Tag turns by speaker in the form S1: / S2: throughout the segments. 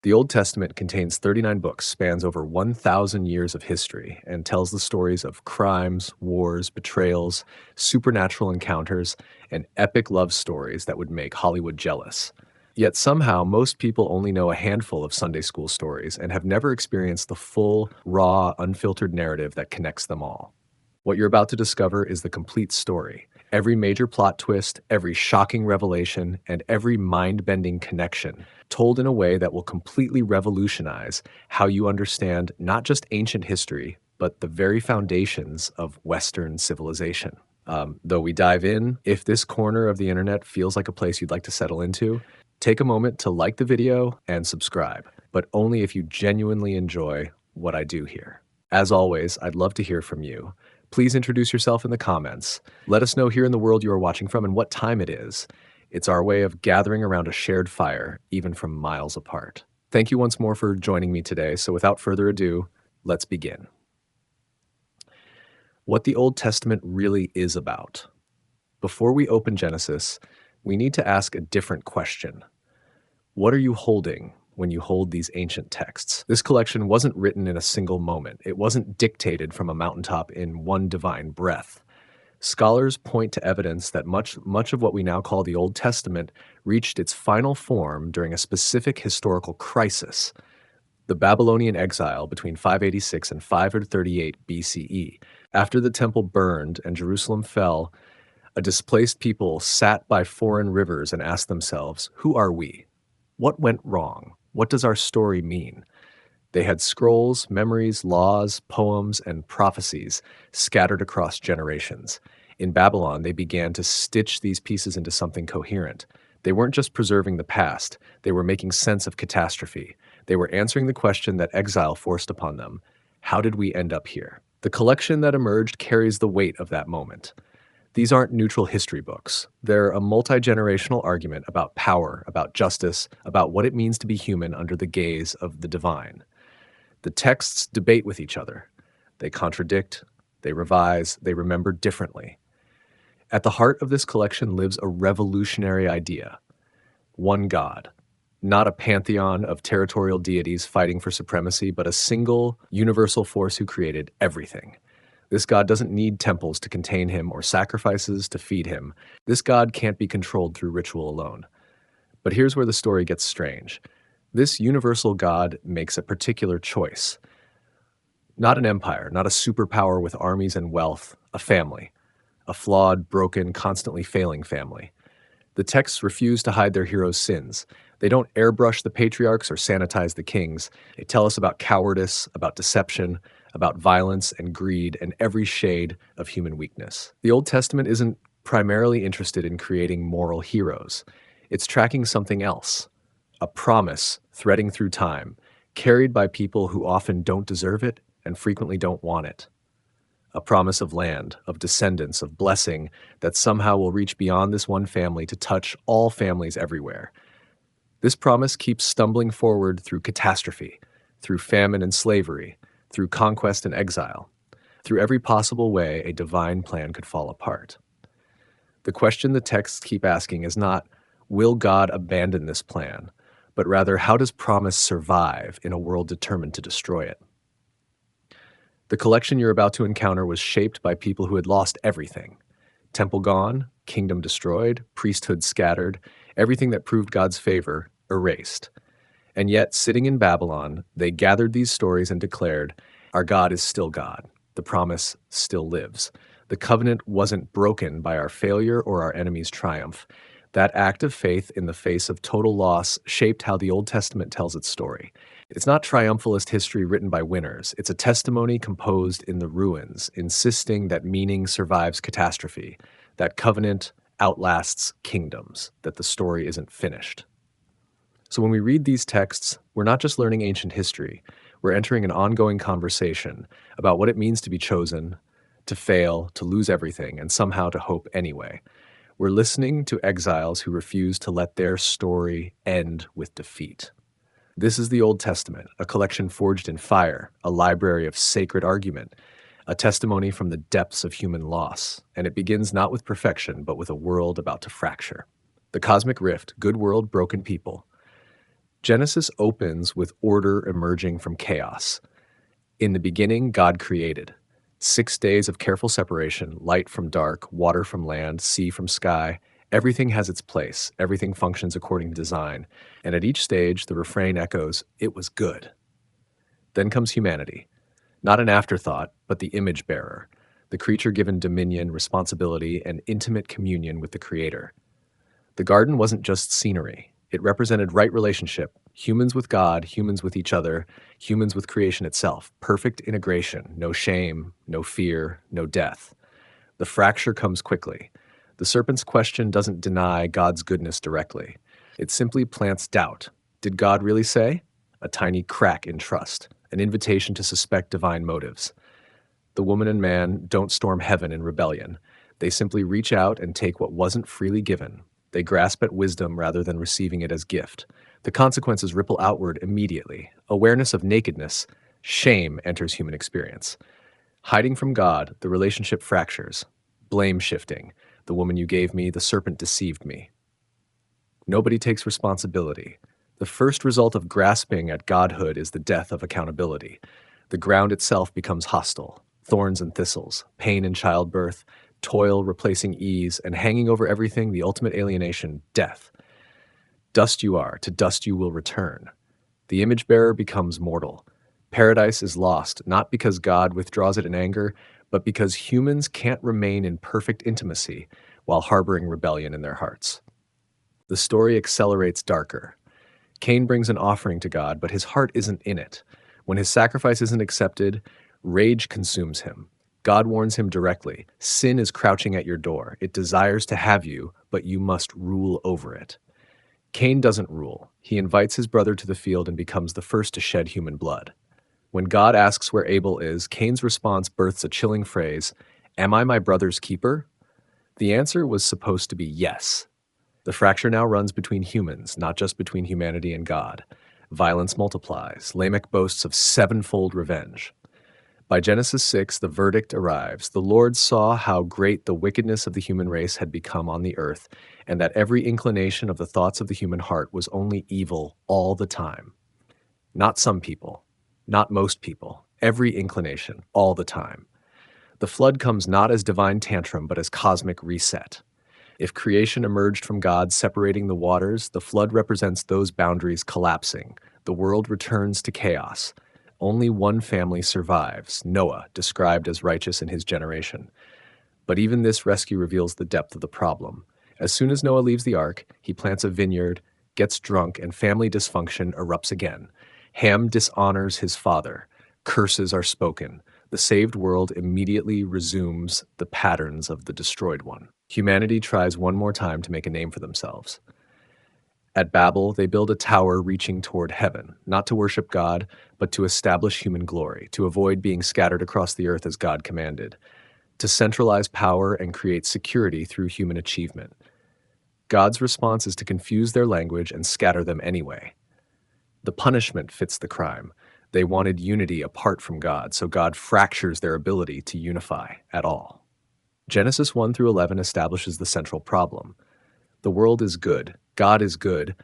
S1: The Old Testament contains 39 books, spans over 1,000 years of history, and tells the stories of crimes, wars, betrayals, supernatural encounters, and epic love stories that would make Hollywood jealous. Yet somehow, most people only know a handful of Sunday school stories and have never experienced the full, raw, unfiltered narrative that connects them all. What you're about to discover is the complete story. Every major plot twist, every shocking revelation, and every mind-bending connection, told in a way that will completely revolutionize how you understand not just ancient history, but the very foundations of Western civilization. Though we dive in, if this corner of the internet feels like a place you'd like to settle into, take a moment to like the video and subscribe, but only if you genuinely enjoy what I do here. As always, I'd love to hear from you. Please introduce yourself in the comments. Let us know here in the world you are watching from and what time it is. It's our way of gathering around a shared fire, even from miles apart. Thank you once more for joining me today. So without further ado, let's begin. What the Old Testament really is about. Before we open Genesis, we need to ask a different question. What are you holding when you hold these ancient texts? This collection wasn't written in a single moment. It wasn't dictated from a mountaintop in one divine breath. Scholars point to evidence that much of what we now call the Old Testament reached its final form during a specific historical crisis, the Babylonian exile between 586 and 538 BCE. After the temple burned and Jerusalem fell, a displaced people sat by foreign rivers and asked themselves, "Who are we? What went wrong? What does our story mean?" They had scrolls, memories, laws, poems, and prophecies scattered across generations. In Babylon, they began to stitch these pieces into something coherent. They weren't just preserving the past, they were making sense of catastrophe. They were answering the question that exile forced upon them: how did we end up here? The collection that emerged carries the weight of that moment. These aren't neutral history books. They're a multi-generational argument about power, about justice, about what it means to be human under the gaze of the divine. The texts debate with each other. They contradict, they revise, they remember differently. At the heart of this collection lives a revolutionary idea: one God. Not a pantheon of territorial deities fighting for supremacy, but a single, universal force who created everything. This God doesn't need temples to contain him or sacrifices to feed him. This God can't be controlled through ritual alone. But here's where the story gets strange. This universal God makes a particular choice. Not an empire, not a superpower with armies and wealth, a family. A flawed, broken, constantly failing family. The texts refuse to hide their heroes' sins. They don't airbrush the patriarchs or sanitize the kings. They tell us about cowardice, about deception, about violence and greed and every shade of human weakness. The Old Testament isn't primarily interested in creating moral heroes. It's tracking something else, a promise threading through time, carried by people who often don't deserve it and frequently don't want it. A promise of land, of descendants, of blessing that somehow will reach beyond this one family to touch all families everywhere. This promise keeps stumbling forward through catastrophe, through famine and slavery, through conquest and exile, through every possible way a divine plan could fall apart. The question the texts keep asking is not, will God abandon this plan, but rather, how does promise survive in a world determined to destroy it? The collection you're about to encounter was shaped by people who had lost everything. Temple gone, kingdom destroyed, priesthood scattered, everything that proved God's favor erased. And yet, sitting in Babylon, they gathered these stories and declared, our God is still God. The promise still lives. The covenant wasn't broken by our failure or our enemy's triumph. That act of faith in the face of total loss shaped how the Old Testament tells its story. It's not triumphalist history written by winners. It's a testimony composed in the ruins, insisting that meaning survives catastrophe, that covenant outlasts kingdoms, that the story isn't finished. So when we read these texts, we're not just learning ancient history. We're entering an ongoing conversation about what it means to be chosen, to fail, to lose everything, and somehow to hope anyway. We're listening to exiles who refuse to let their story end with defeat. This is the Old Testament, a collection forged in fire, a library of sacred argument, a testimony from the depths of human loss, and it begins not with perfection, but with a world about to fracture. The cosmic rift, good world, broken people. Genesis opens with order emerging from chaos. In the beginning, God created. 6 days of careful separation, light from dark, water from land, sea from sky. Everything has its place. Everything functions according to design. And at each stage, the refrain echoes, "It was good." Then comes humanity. Not an afterthought, but the image bearer, the creature given dominion, responsibility, and intimate communion with the Creator. The garden wasn't just scenery. It represented right relationship, humans with God, humans with each other, humans with creation itself. Perfect integration, no shame, no fear, no death. The fracture comes quickly. The serpent's question doesn't deny God's goodness directly. It simply plants doubt. Did God really say? A tiny crack in trust, an invitation to suspect divine motives. The woman and man don't storm heaven in rebellion. They simply reach out and take what wasn't freely given. They grasp at wisdom rather than receiving it as gift. The consequences ripple outward immediately. Awareness of nakedness, shame enters human experience. Hiding from God, the relationship fractures. Blame shifting. The woman you gave me, the serpent deceived me. Nobody takes responsibility. The first result of grasping at godhood is the death of accountability. The ground itself becomes hostile. Thorns and thistles, pain in childbirth, toil replacing ease, and hanging over everything, the ultimate alienation, death. Dust you are, to dust you will return. The image bearer becomes mortal. Paradise is lost, not because God withdraws it in anger, but because humans can't remain in perfect intimacy while harboring rebellion in their hearts. The story accelerates darker. Cain brings an offering to God, but his heart isn't in it. When his sacrifice isn't accepted, rage consumes him. God warns him directly. Sin is crouching at your door. It desires to have you, but you must rule over it. Cain doesn't rule. He invites his brother to the field and becomes the first to shed human blood. When God asks where Abel is, Cain's response births a chilling phrase, "Am I my brother's keeper?" The answer was supposed to be yes. The fracture now runs between humans, not just between humanity and God. Violence multiplies. Lamech boasts of sevenfold revenge. By Genesis 6, the verdict arrives. The Lord saw how great the wickedness of the human race had become on the earth, and that every inclination of the thoughts of the human heart was only evil all the time. Not some people, not most people, every inclination, all the time. The flood comes not as divine tantrum, but as cosmic reset. If creation emerged from God separating the waters, the flood represents those boundaries collapsing. The world returns to chaos. Only one family survives, Noah, described as righteous in his generation. But even this rescue reveals the depth of the problem. As soon as Noah leaves the ark, he plants a vineyard, gets drunk, and family dysfunction erupts again. Ham dishonors his father. Curses are spoken. The saved world immediately resumes the patterns of the destroyed one. Humanity tries one more time to make a name for themselves. At Babel, they build a tower reaching toward heaven, not to worship God, but to establish human glory, to avoid being scattered across the earth as God commanded, to centralize power and create security through human achievement. God's response is to confuse their language and scatter them anyway. The punishment fits the crime. They wanted unity apart from God, so God fractures their ability to unify at all. Genesis 1 through 11 establishes the central problem. The world is good, God is good,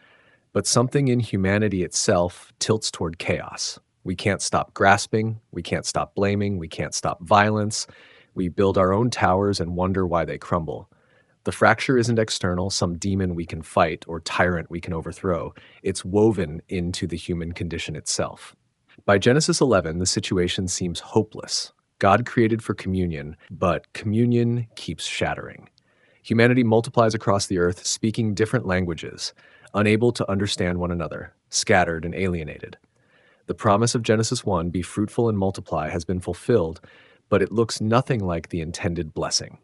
S1: but something in humanity itself tilts toward chaos. We can't stop grasping, we can't stop blaming, we can't stop violence. We build our own towers and wonder why they crumble. The fracture isn't external, some demon we can fight or tyrant we can overthrow. It's woven into the human condition itself. By Genesis 11, the situation seems hopeless. God created for communion, but communion keeps shattering. Humanity multiplies across the earth, speaking different languages, unable to understand one another, scattered and alienated. The promise of Genesis 1, be fruitful and multiply, has been fulfilled, but it looks nothing like the intended blessing.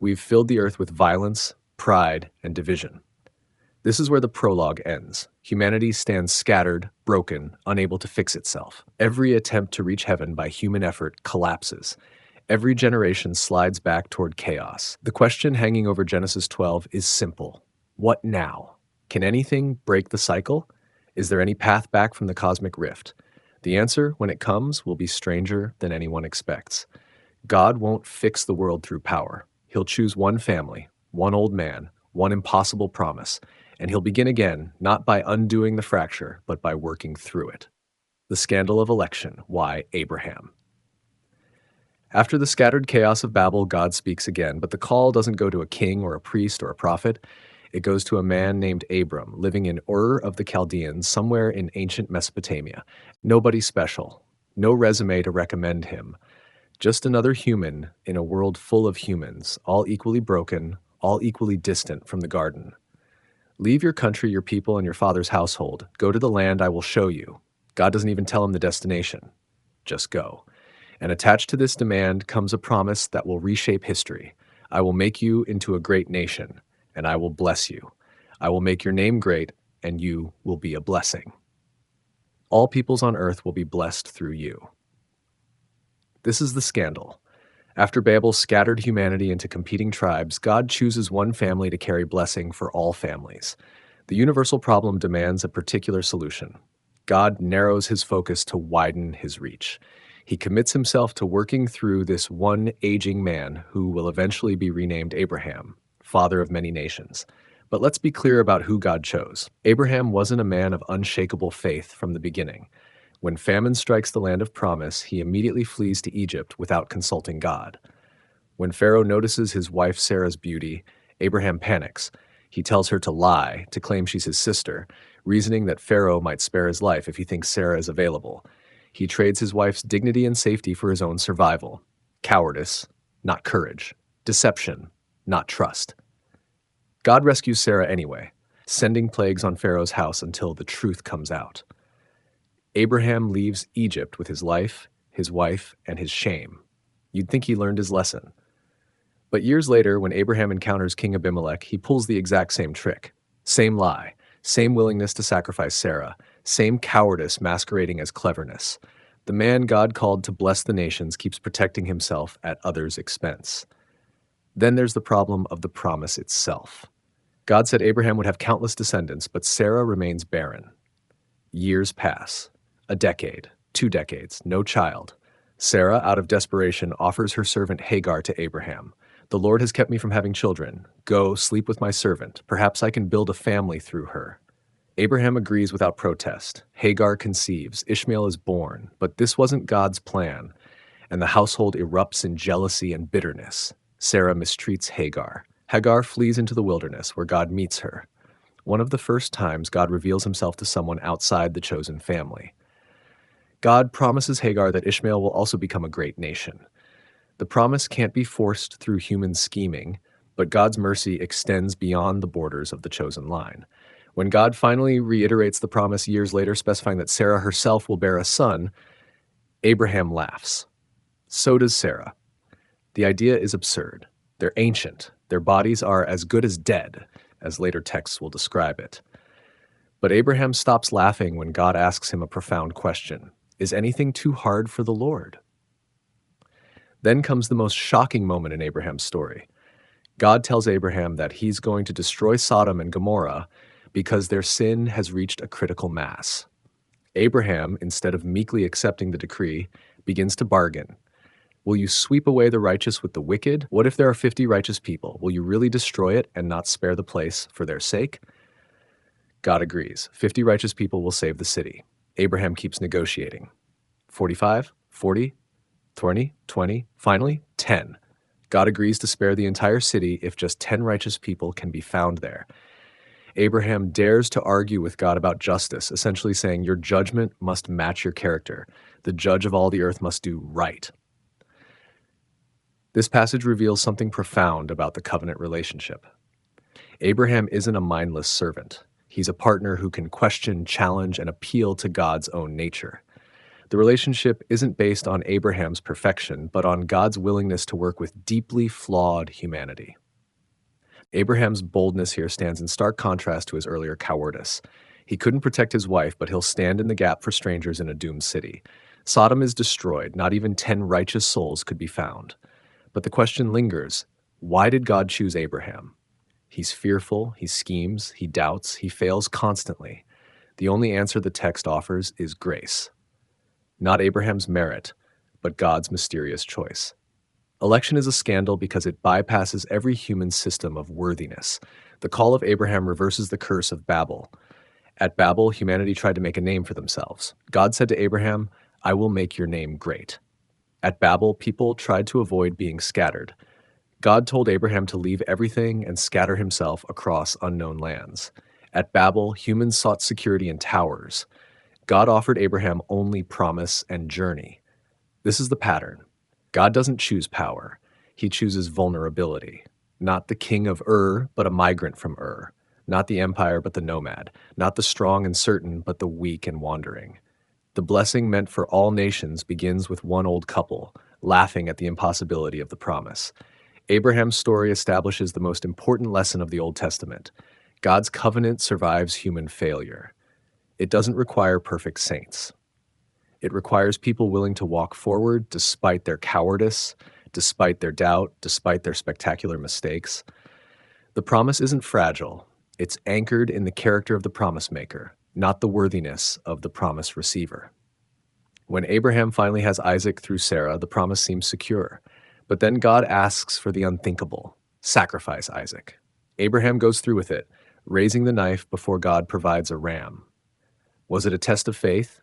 S1: We've filled the earth with violence, pride, and division. This is where the prologue ends. Humanity stands scattered, broken, unable to fix itself. Every attempt to reach heaven by human effort collapses. Every generation slides back toward chaos. The question hanging over Genesis 12 is simple. What now? Can anything break the cycle? Is there any path back from the cosmic rift? The answer, when it comes, will be stranger than anyone expects. God won't fix the world through power. He'll choose one family, one old man, one impossible promise, And he'll begin again, not by undoing the fracture, but by working through it. The scandal of election. Why Abraham? After the scattered chaos of Babel, God speaks again, but the call doesn't go to a king or a priest or a prophet. It goes to a man named Abram, living in Ur of the Chaldeans, somewhere in ancient Mesopotamia. Nobody special, no resume to recommend him, just another human in a world full of humans, all equally broken, all equally distant from the garden. Leave your country, your people, and your father's household. Go to the land I will show you. God doesn't even tell him the destination. Just go. And attached to this demand comes a promise that will reshape history. I will make you into a great nation, and I will bless you. I will make your name great, and you will be a blessing. All peoples on earth will be blessed through you. This is the scandal. After Babel scattered humanity into competing tribes, God chooses one family to carry blessing for all families. The universal problem demands a particular solution. God narrows his focus to widen his reach. He commits himself to working through this one aging man who will eventually be renamed Abraham, father of many nations. But let's be clear about who God chose. Abraham wasn't a man of unshakable faith from the beginning. When famine strikes the land of promise, he immediately flees to Egypt without consulting God. When Pharaoh notices his wife Sarah's beauty, Abraham panics. He tells her to lie, to claim she's his sister, reasoning that Pharaoh might spare his life if he thinks Sarah is available. He trades his wife's dignity and safety for his own survival. Cowardice, not courage. Deception, not trust. God rescues Sarah anyway, sending plagues on Pharaoh's house until the truth comes out. Abraham leaves Egypt with his life, his wife, and his shame. You'd think he learned his lesson. But years later, when Abraham encounters King Abimelech, he pulls the exact same trick. Same lie, same willingness to sacrifice Sarah, same cowardice masquerading as cleverness. The man God called to bless the nations keeps protecting himself at others' expense. Then there's the problem of the promise itself. God said Abraham would have countless descendants, but Sarah remains barren. Years pass. A decade, 2 decades, no child. Sarah, out of desperation, offers her servant Hagar to Abraham. The Lord has kept me from having children. Go, sleep with my servant. Perhaps I can build a family through her. Abraham agrees without protest. Hagar conceives. Ishmael is born. But this wasn't God's plan, and the household erupts in jealousy and bitterness. Sarah mistreats Hagar. Hagar flees into the wilderness, where God meets her. One of the first times God reveals himself to someone outside the chosen family. God promises Hagar that Ishmael will also become a great nation. The promise can't be forced through human scheming, but God's mercy extends beyond the borders of the chosen line. When God finally reiterates the promise years later, specifying that Sarah herself will bear a son, Abraham laughs. So does Sarah. The idea is absurd. They're ancient. Their bodies are as good as dead, as later texts will describe it. But Abraham stops laughing when God asks him a profound question. Is anything too hard for the Lord? Then comes the most shocking moment in Abraham's story. God tells Abraham that he's going to destroy Sodom and Gomorrah because their sin has reached a critical mass. Abraham, instead of meekly accepting the decree, begins to bargain. Will you sweep away the righteous with the wicked? What if there are 50 righteous people? Will you really destroy it and not spare the place for their sake? God agrees. 50 righteous people will save the city. Abraham keeps negotiating. 45, 40, 20, 20, finally 10. God agrees to spare the entire city if just 10 righteous people can be found there. Abraham dares to argue with God about justice, essentially saying, your judgment must match your character. The judge of all the earth must do right. This passage reveals something profound about the covenant relationship. Abraham isn't a mindless servant. He's a partner who can question, challenge, and appeal to God's own nature. The relationship isn't based on Abraham's perfection, but on God's willingness to work with deeply flawed humanity. Abraham's boldness here stands in stark contrast to his earlier cowardice. He couldn't protect his wife, but he'll stand in the gap for strangers in a doomed city. Sodom is destroyed. Not even 10 righteous souls could be found. But the question lingers. Why did God choose Abraham? He's fearful, he schemes, he doubts, he fails constantly. The only answer the text offers is grace. Not Abraham's merit, but God's mysterious choice. Election is a scandal because it bypasses every human system of worthiness. The call of Abraham reverses the curse of Babel. At Babel, humanity tried to make a name for themselves. God said to Abraham, "I will make your name great." At Babel, people tried to avoid being scattered. God told Abraham to leave everything and scatter himself across unknown lands. At Babel, humans sought security in towers. God offered Abraham only promise and journey. This is the pattern. God doesn't choose power. He chooses vulnerability. Not the king of Ur, but a migrant from Ur. Not the empire, but the nomad. Not the strong and certain, but the weak and wandering. The blessing meant for all nations begins with one old couple, laughing at the impossibility of the promise. Abraham's story establishes the most important lesson of the Old Testament. God's covenant survives human failure. It doesn't require perfect saints. It requires people willing to walk forward despite their cowardice, despite their doubt, despite their spectacular mistakes. The promise isn't fragile. It's anchored in the character of the promise maker, not the worthiness of the promise receiver. When Abraham finally has Isaac through Sarah, the promise seems secure. But then God asks for the unthinkable: sacrifice Isaac. Abraham goes through with it, raising the knife before God provides a ram. Was it a test of faith?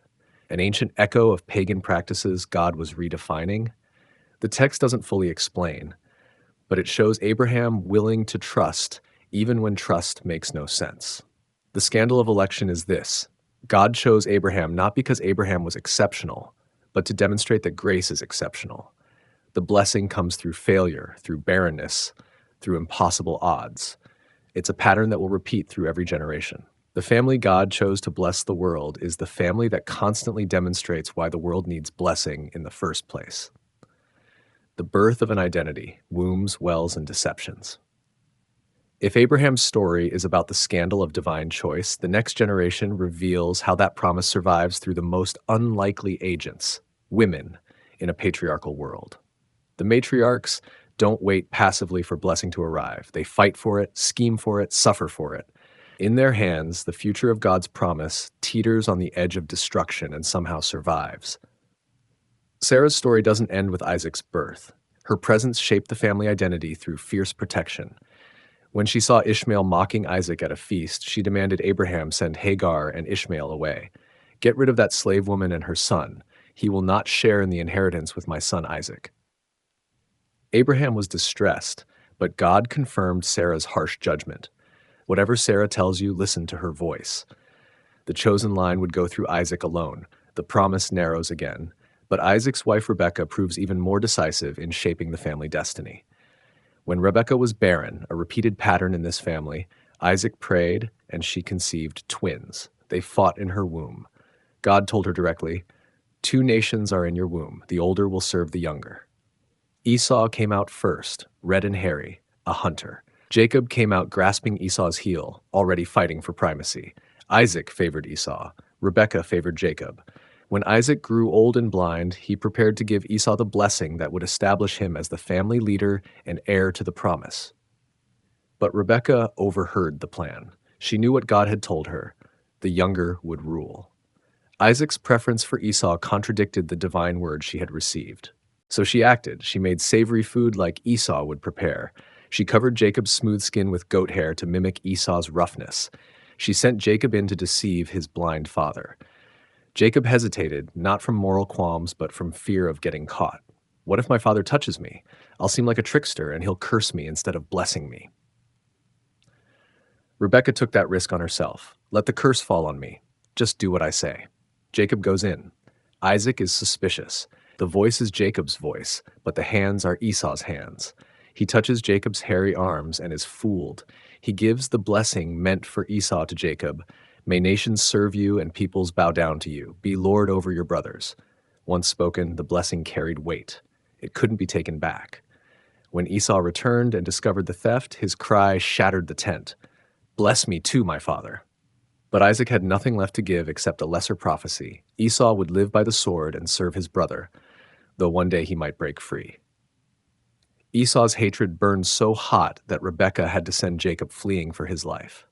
S1: An ancient echo of pagan practices God was redefining? The text doesn't fully explain, but it shows Abraham willing to trust even when trust makes no sense. The scandal of election is this: God chose Abraham not because Abraham was exceptional, but to demonstrate that grace is exceptional. The blessing comes through failure, through barrenness, through impossible odds. It's a pattern that will repeat through every generation. The family God chose to bless the world is the family that constantly demonstrates why the world needs blessing in the first place. The birth of an identity: wombs, wells, and deceptions. If Abraham's story is about the scandal of divine choice, the next generation reveals how that promise survives through the most unlikely agents: women, in a patriarchal world. The matriarchs don't wait passively for blessing to arrive. They fight for it, scheme for it, suffer for it. In their hands, the future of God's promise teeters on the edge of destruction and somehow survives. Sarah's story doesn't end with Isaac's birth. Her presence shaped the family identity through fierce protection. When she saw Ishmael mocking Isaac at a feast, she demanded Abraham send Hagar and Ishmael away. "Get rid of that slave woman and her son. He will not share in the inheritance with my son Isaac." Abraham was distressed, but God confirmed Sarah's harsh judgment. Whatever Sarah tells you, listen to her voice. The chosen line would go through Isaac alone. The promise narrows again, but Isaac's wife Rebekah proves even more decisive in shaping the family destiny. When Rebekah was barren, a repeated pattern in this family, Isaac prayed and she conceived twins. They fought in her womb. God told her directly, "Two nations are in your womb. The older will serve the younger." Esau came out first, red and hairy, a hunter. Jacob came out grasping Esau's heel, already fighting for primacy. Isaac favored Esau. Rebekah favored Jacob. When Isaac grew old and blind, he prepared to give Esau the blessing that would establish him as the family leader and heir to the promise. But Rebekah overheard the plan. She knew what God had told her: the younger would rule. Isaac's preference for Esau contradicted the divine word she had received. So she acted. She made savory food like Esau would prepare. She covered Jacob's smooth skin with goat hair to mimic Esau's roughness. She sent Jacob in to deceive his blind father. Jacob hesitated, not from moral qualms, but from fear of getting caught. What if my father touches me? I'll seem like a trickster, and he'll curse me instead of blessing me. Rebekah took that risk on herself. Let the curse fall on me. Just do what I say. Jacob goes in. Isaac is suspicious. The voice is Jacob's voice, but the hands are Esau's hands. He touches Jacob's hairy arms and is fooled. He gives the blessing meant for Esau to Jacob. "May nations serve you and peoples bow down to you. Be lord over your brothers." Once spoken, the blessing carried weight. It couldn't be taken back. When Esau returned and discovered the theft, his cry shattered the tent. "Bless me too, my father." But Isaac had nothing left to give except a lesser prophecy. Esau would live by the sword and serve his brother, though one day he might break free. Esau's hatred burned so hot that Rebekah had to send Jacob fleeing for his life.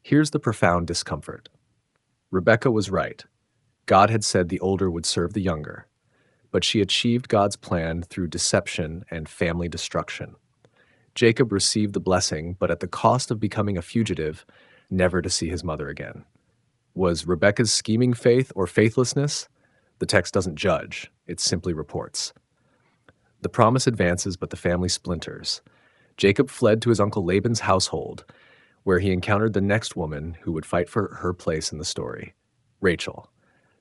S1: Here's the profound discomfort. Rebekah was right. God had said the older would serve the younger, but she achieved God's plan through deception and family destruction. Jacob received the blessing, but at the cost of becoming a fugitive, never to see his mother again. Was Rebekah's scheming faith or faithlessness? The text doesn't judge, it simply reports. The promise advances, but the family splinters. Jacob fled to his uncle Laban's household, where he encountered the next woman who would fight for her place in the story, Rachel.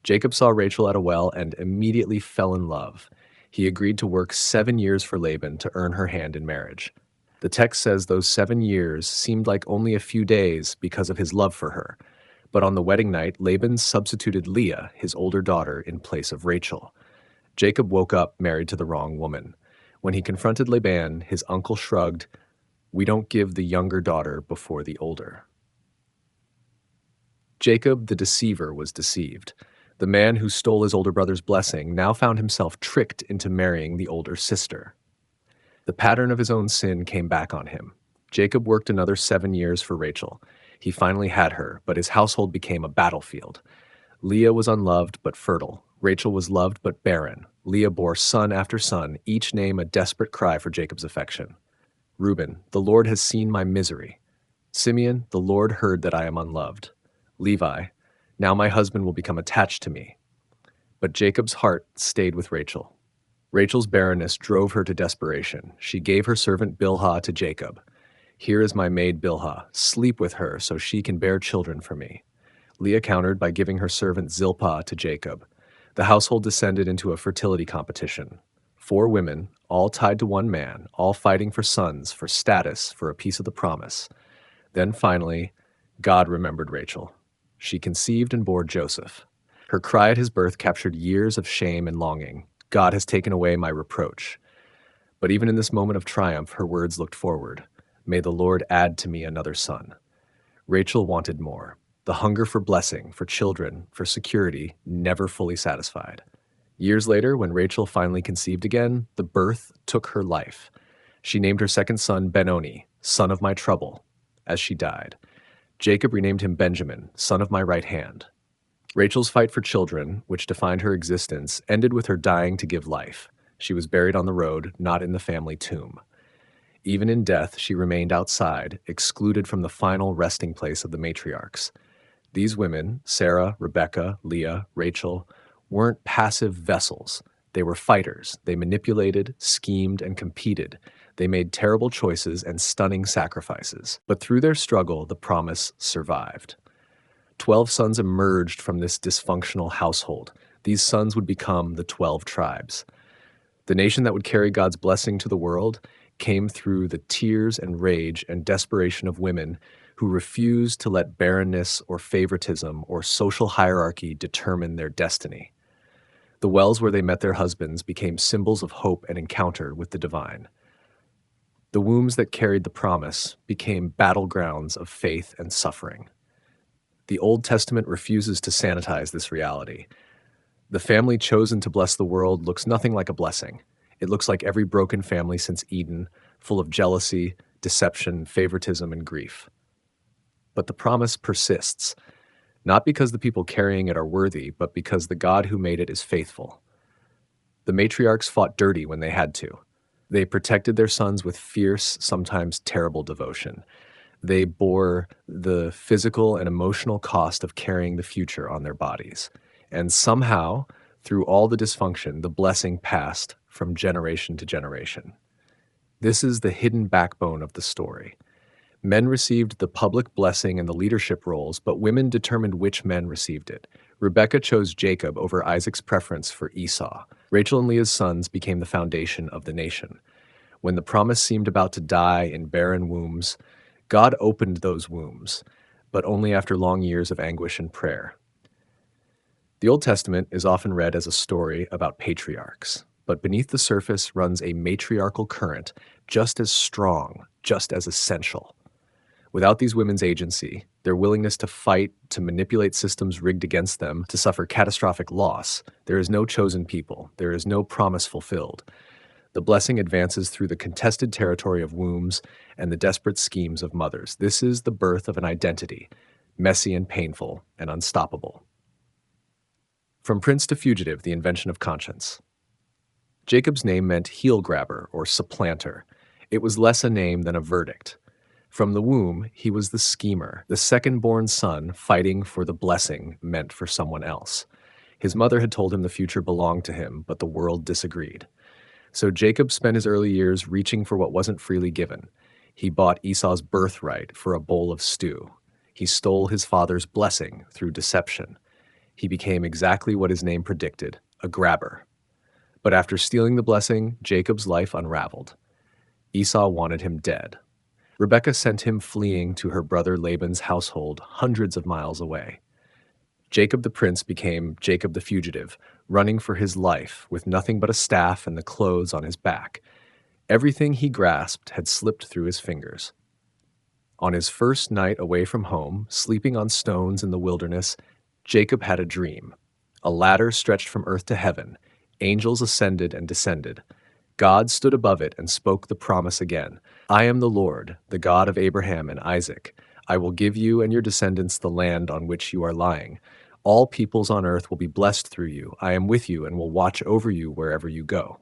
S1: Jacob saw Rachel at a well and immediately fell in love. He agreed to work 7 years for Laban to earn her hand in marriage. The text says those 7 years seemed like only a few days because of his love for her. But on the wedding night, Laban substituted Leah, his older daughter, in place of Rachel. Jacob woke up married to the wrong woman. When he confronted Laban, his uncle shrugged, "We don't give the younger daughter before the older." Jacob the deceiver was deceived. The man who stole his older brother's blessing now found himself tricked into marrying the older sister. The pattern of his own sin came back on him. Jacob worked another 7 years for Rachel. He finally had her, but his household became a battlefield. Leah was unloved but fertile. Rachel was loved but barren. Leah bore son after son, each name a desperate cry for Jacob's affection. Reuben, the Lord has seen my misery. Simeon, the Lord heard that I am unloved. Levi, now my husband will become attached to me. But Jacob's heart stayed with Rachel. Rachel's barrenness drove her to desperation. She gave her servant Bilhah to Jacob. "Here is my maid Bilhah. Sleep with her so she can bear children for me." Leah countered by giving her servant Zilpah to Jacob. The household descended into a fertility competition. 4 women, all tied to one man, all fighting for sons, for status, for a piece of the promise. Then finally, God remembered Rachel. She conceived and bore Joseph. Her cry at his birth captured years of shame and longing. "God has taken away my reproach." But even in this moment of triumph, her words looked forward. "May the Lord add to me another son." Rachel wanted more. The hunger for blessing, for children, for security, never fully satisfied. Years later, when Rachel finally conceived again, the birth took her life. She named her second son Benoni, son of my trouble, as she died. Jacob renamed him Benjamin, son of my right hand. Rachel's fight for children, which defined her existence, ended with her dying to give life. She was buried on the road, not in the family tomb. Even in death, she remained outside, excluded from the final resting place of the matriarchs. These women, Sarah, Rebekah, Leah, Rachel, weren't passive vessels. They were fighters. They manipulated, schemed, and competed. They made terrible choices and stunning sacrifices. But through their struggle, the promise survived. 12 sons emerged from this dysfunctional household. These sons would become the 12 tribes. The nation that would carry God's blessing to the world came through the tears and rage and desperation of women who refused to let barrenness or favoritism or social hierarchy determine their destiny. The wells where they met their husbands became symbols of hope and encounter with the divine. The wombs that carried the promise became battlegrounds of faith and suffering. The Old Testament refuses to sanitize this reality. The family chosen to bless the world looks nothing like a blessing. It looks like every broken family since Eden, full of jealousy, deception, favoritism, and grief. But the promise persists, not because the people carrying it are worthy, but because the God who made it is faithful. The matriarchs fought dirty when they had to. They protected their sons with fierce, sometimes terrible devotion. They bore the physical and emotional cost of carrying the future on their bodies. And somehow, through all the dysfunction, the blessing passed from generation to generation. This is the hidden backbone of the story. Men received the public blessing and the leadership roles, but women determined which men received it. Rebekah chose Jacob over Isaac's preference for Esau. Rachel and Leah's sons became the foundation of the nation. When the promise seemed about to die in barren wombs, God opened those wombs, but only after long years of anguish and prayer. The Old Testament is often read as a story about patriarchs, but beneath the surface runs a matriarchal current just as strong, just as essential. Without these women's agency, their willingness to fight, to manipulate systems rigged against them, to suffer catastrophic loss, there is no chosen people, there is no promise fulfilled. The blessing advances through the contested territory of wombs and the desperate schemes of mothers. This is the birth of an identity, messy and painful and unstoppable. From prince to fugitive, the invention of conscience. Jacob's name meant heel grabber or supplanter. It was less a name than a verdict. From the womb, he was the schemer, the second-born son fighting for the blessing meant for someone else. His mother had told him the future belonged to him, but the world disagreed. So Jacob spent his early years reaching for what wasn't freely given. He bought Esau's birthright for a bowl of stew. He stole his father's blessing through deception. He became exactly what his name predicted, a grabber. But after stealing the blessing, Jacob's life unraveled. Esau wanted him dead. Rebekah sent him fleeing to her brother Laban's household hundreds of miles away. Jacob the prince became Jacob the fugitive, running for his life with nothing but a staff and the clothes on his back. Everything he grasped had slipped through his fingers. On his first night away from home, sleeping on stones in the wilderness, Jacob had a dream. A ladder stretched from earth to heaven. Angels ascended and descended. God stood above it and spoke the promise again. I am the Lord, the God of Abraham and Isaac. I will give you and your descendants the land on which you are lying. All peoples on earth will be blessed through you. I am with you and will watch over you wherever you go.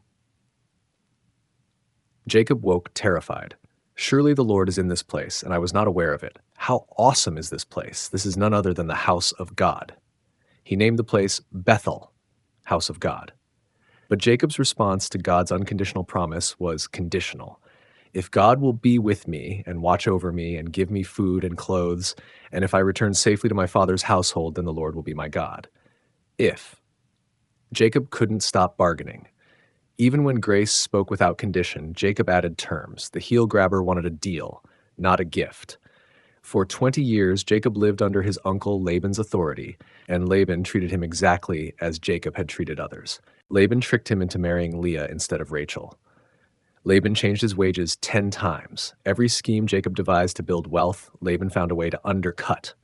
S1: Jacob woke terrified. Surely the Lord is in this place, and I was not aware of it. How awesome is this place? This is none other than the house of God. He named the place Bethel, house of God. But Jacob's response to God's unconditional promise was conditional. If God will be with me and watch over me and give me food and clothes, and if I return safely to my father's household, then the Lord will be my God. If. Jacob couldn't stop bargaining. Even when grace spoke without condition, Jacob added terms. The heel grabber wanted a deal, not a gift. For 20 years, Jacob lived under his uncle Laban's authority, and Laban treated him exactly as Jacob had treated others. Laban tricked him into marrying Leah instead of Rachel. Laban changed his wages 10 times. Every scheme Jacob devised to build wealth, Laban found a way to undercut.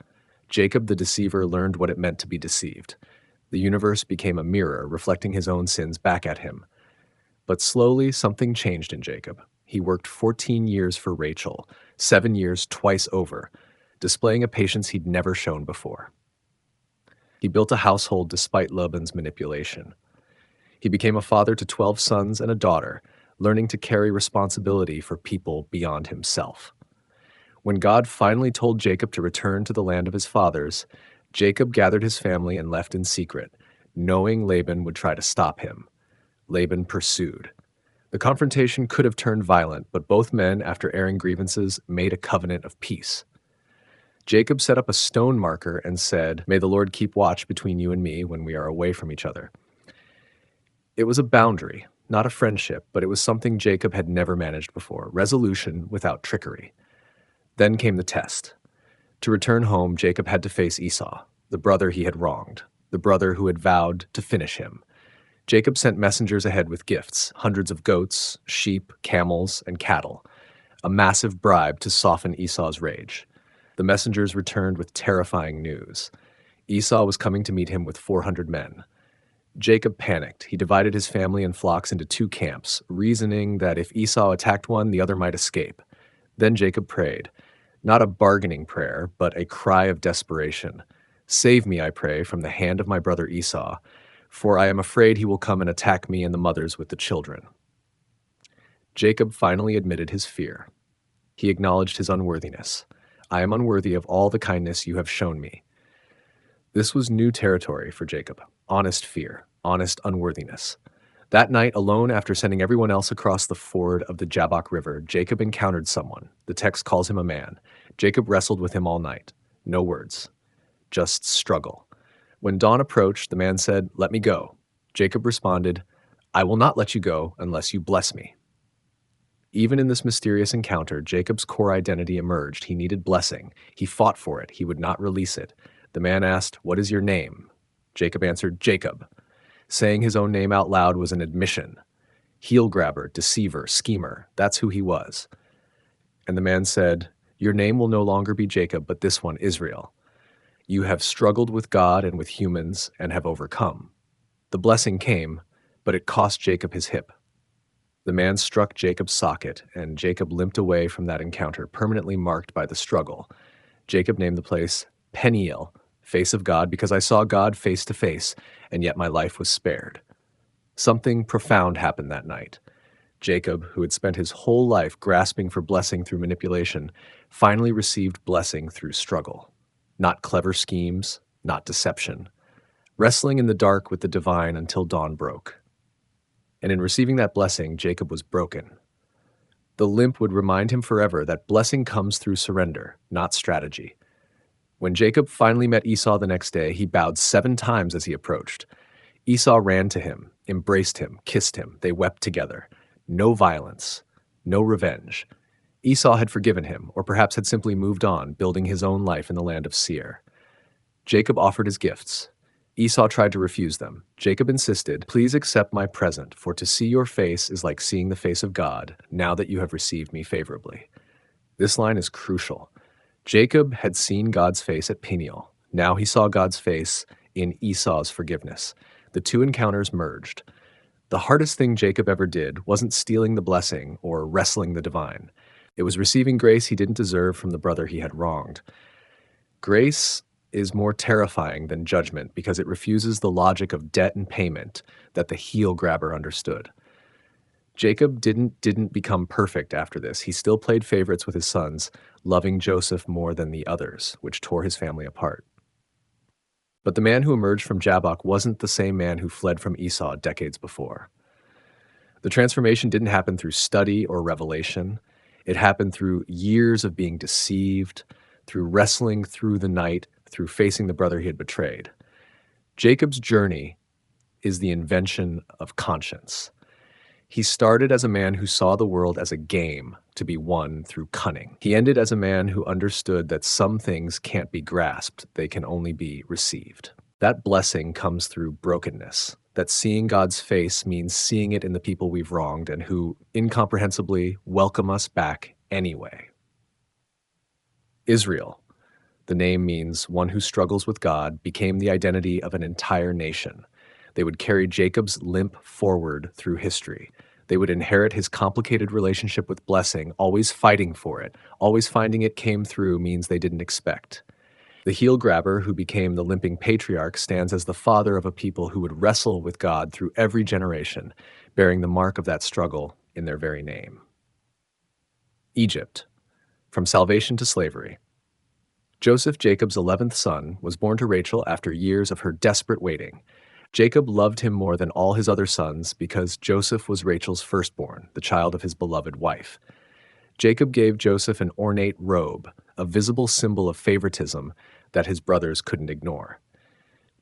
S1: Jacob the deceiver learned what it meant to be deceived. The universe became a mirror, reflecting his own sins back at him. But slowly, something changed in Jacob. He worked 14 years for Rachel, 7 years twice over, displaying a patience he'd never shown before. He built a household despite Laban's manipulation. He became a father to 12 sons and a daughter, learning to carry responsibility for people beyond himself. When God finally told Jacob to return to the land of his fathers, Jacob gathered his family and left in secret, knowing Laban would try to stop him. Laban pursued. The confrontation could have turned violent, but both men, after airing grievances, made a covenant of peace. Jacob set up a stone marker and said, "May the Lord keep watch between you and me when we are away from each other." It was a boundary, not a friendship, but it was something Jacob had never managed before, resolution without trickery. Then came the test. To return home, Jacob had to face Esau, the brother he had wronged, the brother who had vowed to finish him. Jacob sent messengers ahead with gifts, hundreds of goats, sheep, camels, and cattle, a massive bribe to soften Esau's rage. The messengers returned with terrifying news. Esau was coming to meet him with 400 men. Jacob panicked. He divided his family and flocks into 2 camps, reasoning that if Esau attacked one, the other might escape. Then Jacob prayed, not a bargaining prayer, but a cry of desperation. "Save me, I pray, from the hand of my brother Esau, for I am afraid he will come and attack me and the mothers with the children." Jacob finally admitted his fear. He acknowledged his unworthiness. "I am unworthy of all the kindness you have shown me." This was new territory for Jacob. Honest fear, honest unworthiness. That night, alone after sending everyone else across the ford of the Jabbok River, Jacob encountered someone. The text calls him a man. Jacob wrestled with him all night. No words. Just struggle. When dawn approached, the man said, "Let me go." Jacob responded, "I will not let you go unless you bless me." Even in this mysterious encounter, Jacob's core identity emerged. He needed blessing. He fought for it. He would not release it. The man asked, "What is your name?" Jacob answered, "Jacob." Saying his own name out loud was an admission. Heel grabber, deceiver, schemer, that's who he was. And the man said, "Your name will no longer be Jacob, but this one, Israel. You have struggled with God and with humans and have overcome." The blessing came, but it cost Jacob his hip. The man struck Jacob's socket, and Jacob limped away from that encounter, permanently marked by the struggle. Jacob named the place Peniel, face of God, because I saw God face to face, and yet my life was spared. Something profound happened that night. Jacob, who had spent his whole life grasping for blessing through manipulation, finally received blessing through struggle. Not clever schemes, not deception. Wrestling in the dark with the divine until dawn broke. And in receiving that blessing, Jacob was broken. The limp would remind him forever that blessing comes through surrender, not strategy. When Jacob finally met Esau the next day, he bowed 7 times as he approached. Esau ran to him, embraced him, kissed him. They wept together. No violence, no revenge. Esau had forgiven him, or perhaps had simply moved on, building his own life in the land of Seir. Jacob offered his gifts. Esau tried to refuse them. Jacob insisted, "Please accept my present, for to see your face is like seeing the face of God, now that you have received me favorably." This line is crucial. Jacob had seen God's face at Peniel. Now he saw God's face in Esau's forgiveness. The two encounters merged. The hardest thing Jacob ever did wasn't stealing the blessing or wrestling the divine. It was receiving grace he didn't deserve from the brother he had wronged. Grace is more terrifying than judgment because it refuses the logic of debt and payment that the heel grabber understood. Jacob didn't become perfect after this. He still played favorites with his sons, loving Joseph more than the others, which tore his family apart. But the man who emerged from Jabbok wasn't the same man who fled from Esau decades before. The transformation didn't happen through study or revelation. It happened through years of being deceived, through wrestling through the night, through facing the brother he had betrayed. Jacob's journey is the invention of conscience. He started as a man who saw the world as a game to be won through cunning. He ended as a man who understood that some things can't be grasped, they can only be received. That blessing comes through brokenness, that seeing God's face means seeing it in the people we've wronged and who, incomprehensibly, welcome us back anyway. Israel, the name means one who struggles with God, became the identity of an entire nation. They would carry Jacob's limp forward through history. They would inherit his complicated relationship with blessing, always fighting for it. Always finding it came through means they didn't expect. The heel grabber, who became the limping patriarch, stands as the father of a people who would wrestle with God through every generation, bearing the mark of that struggle in their very name. Egypt, from salvation to slavery. Joseph, Jacob's 11th son, was born to Rachel after years of her desperate waiting. Jacob loved him more than all his other sons because Joseph was Rachel's firstborn, the child of his beloved wife. Jacob gave Joseph an ornate robe, a visible symbol of favoritism that his brothers couldn't ignore.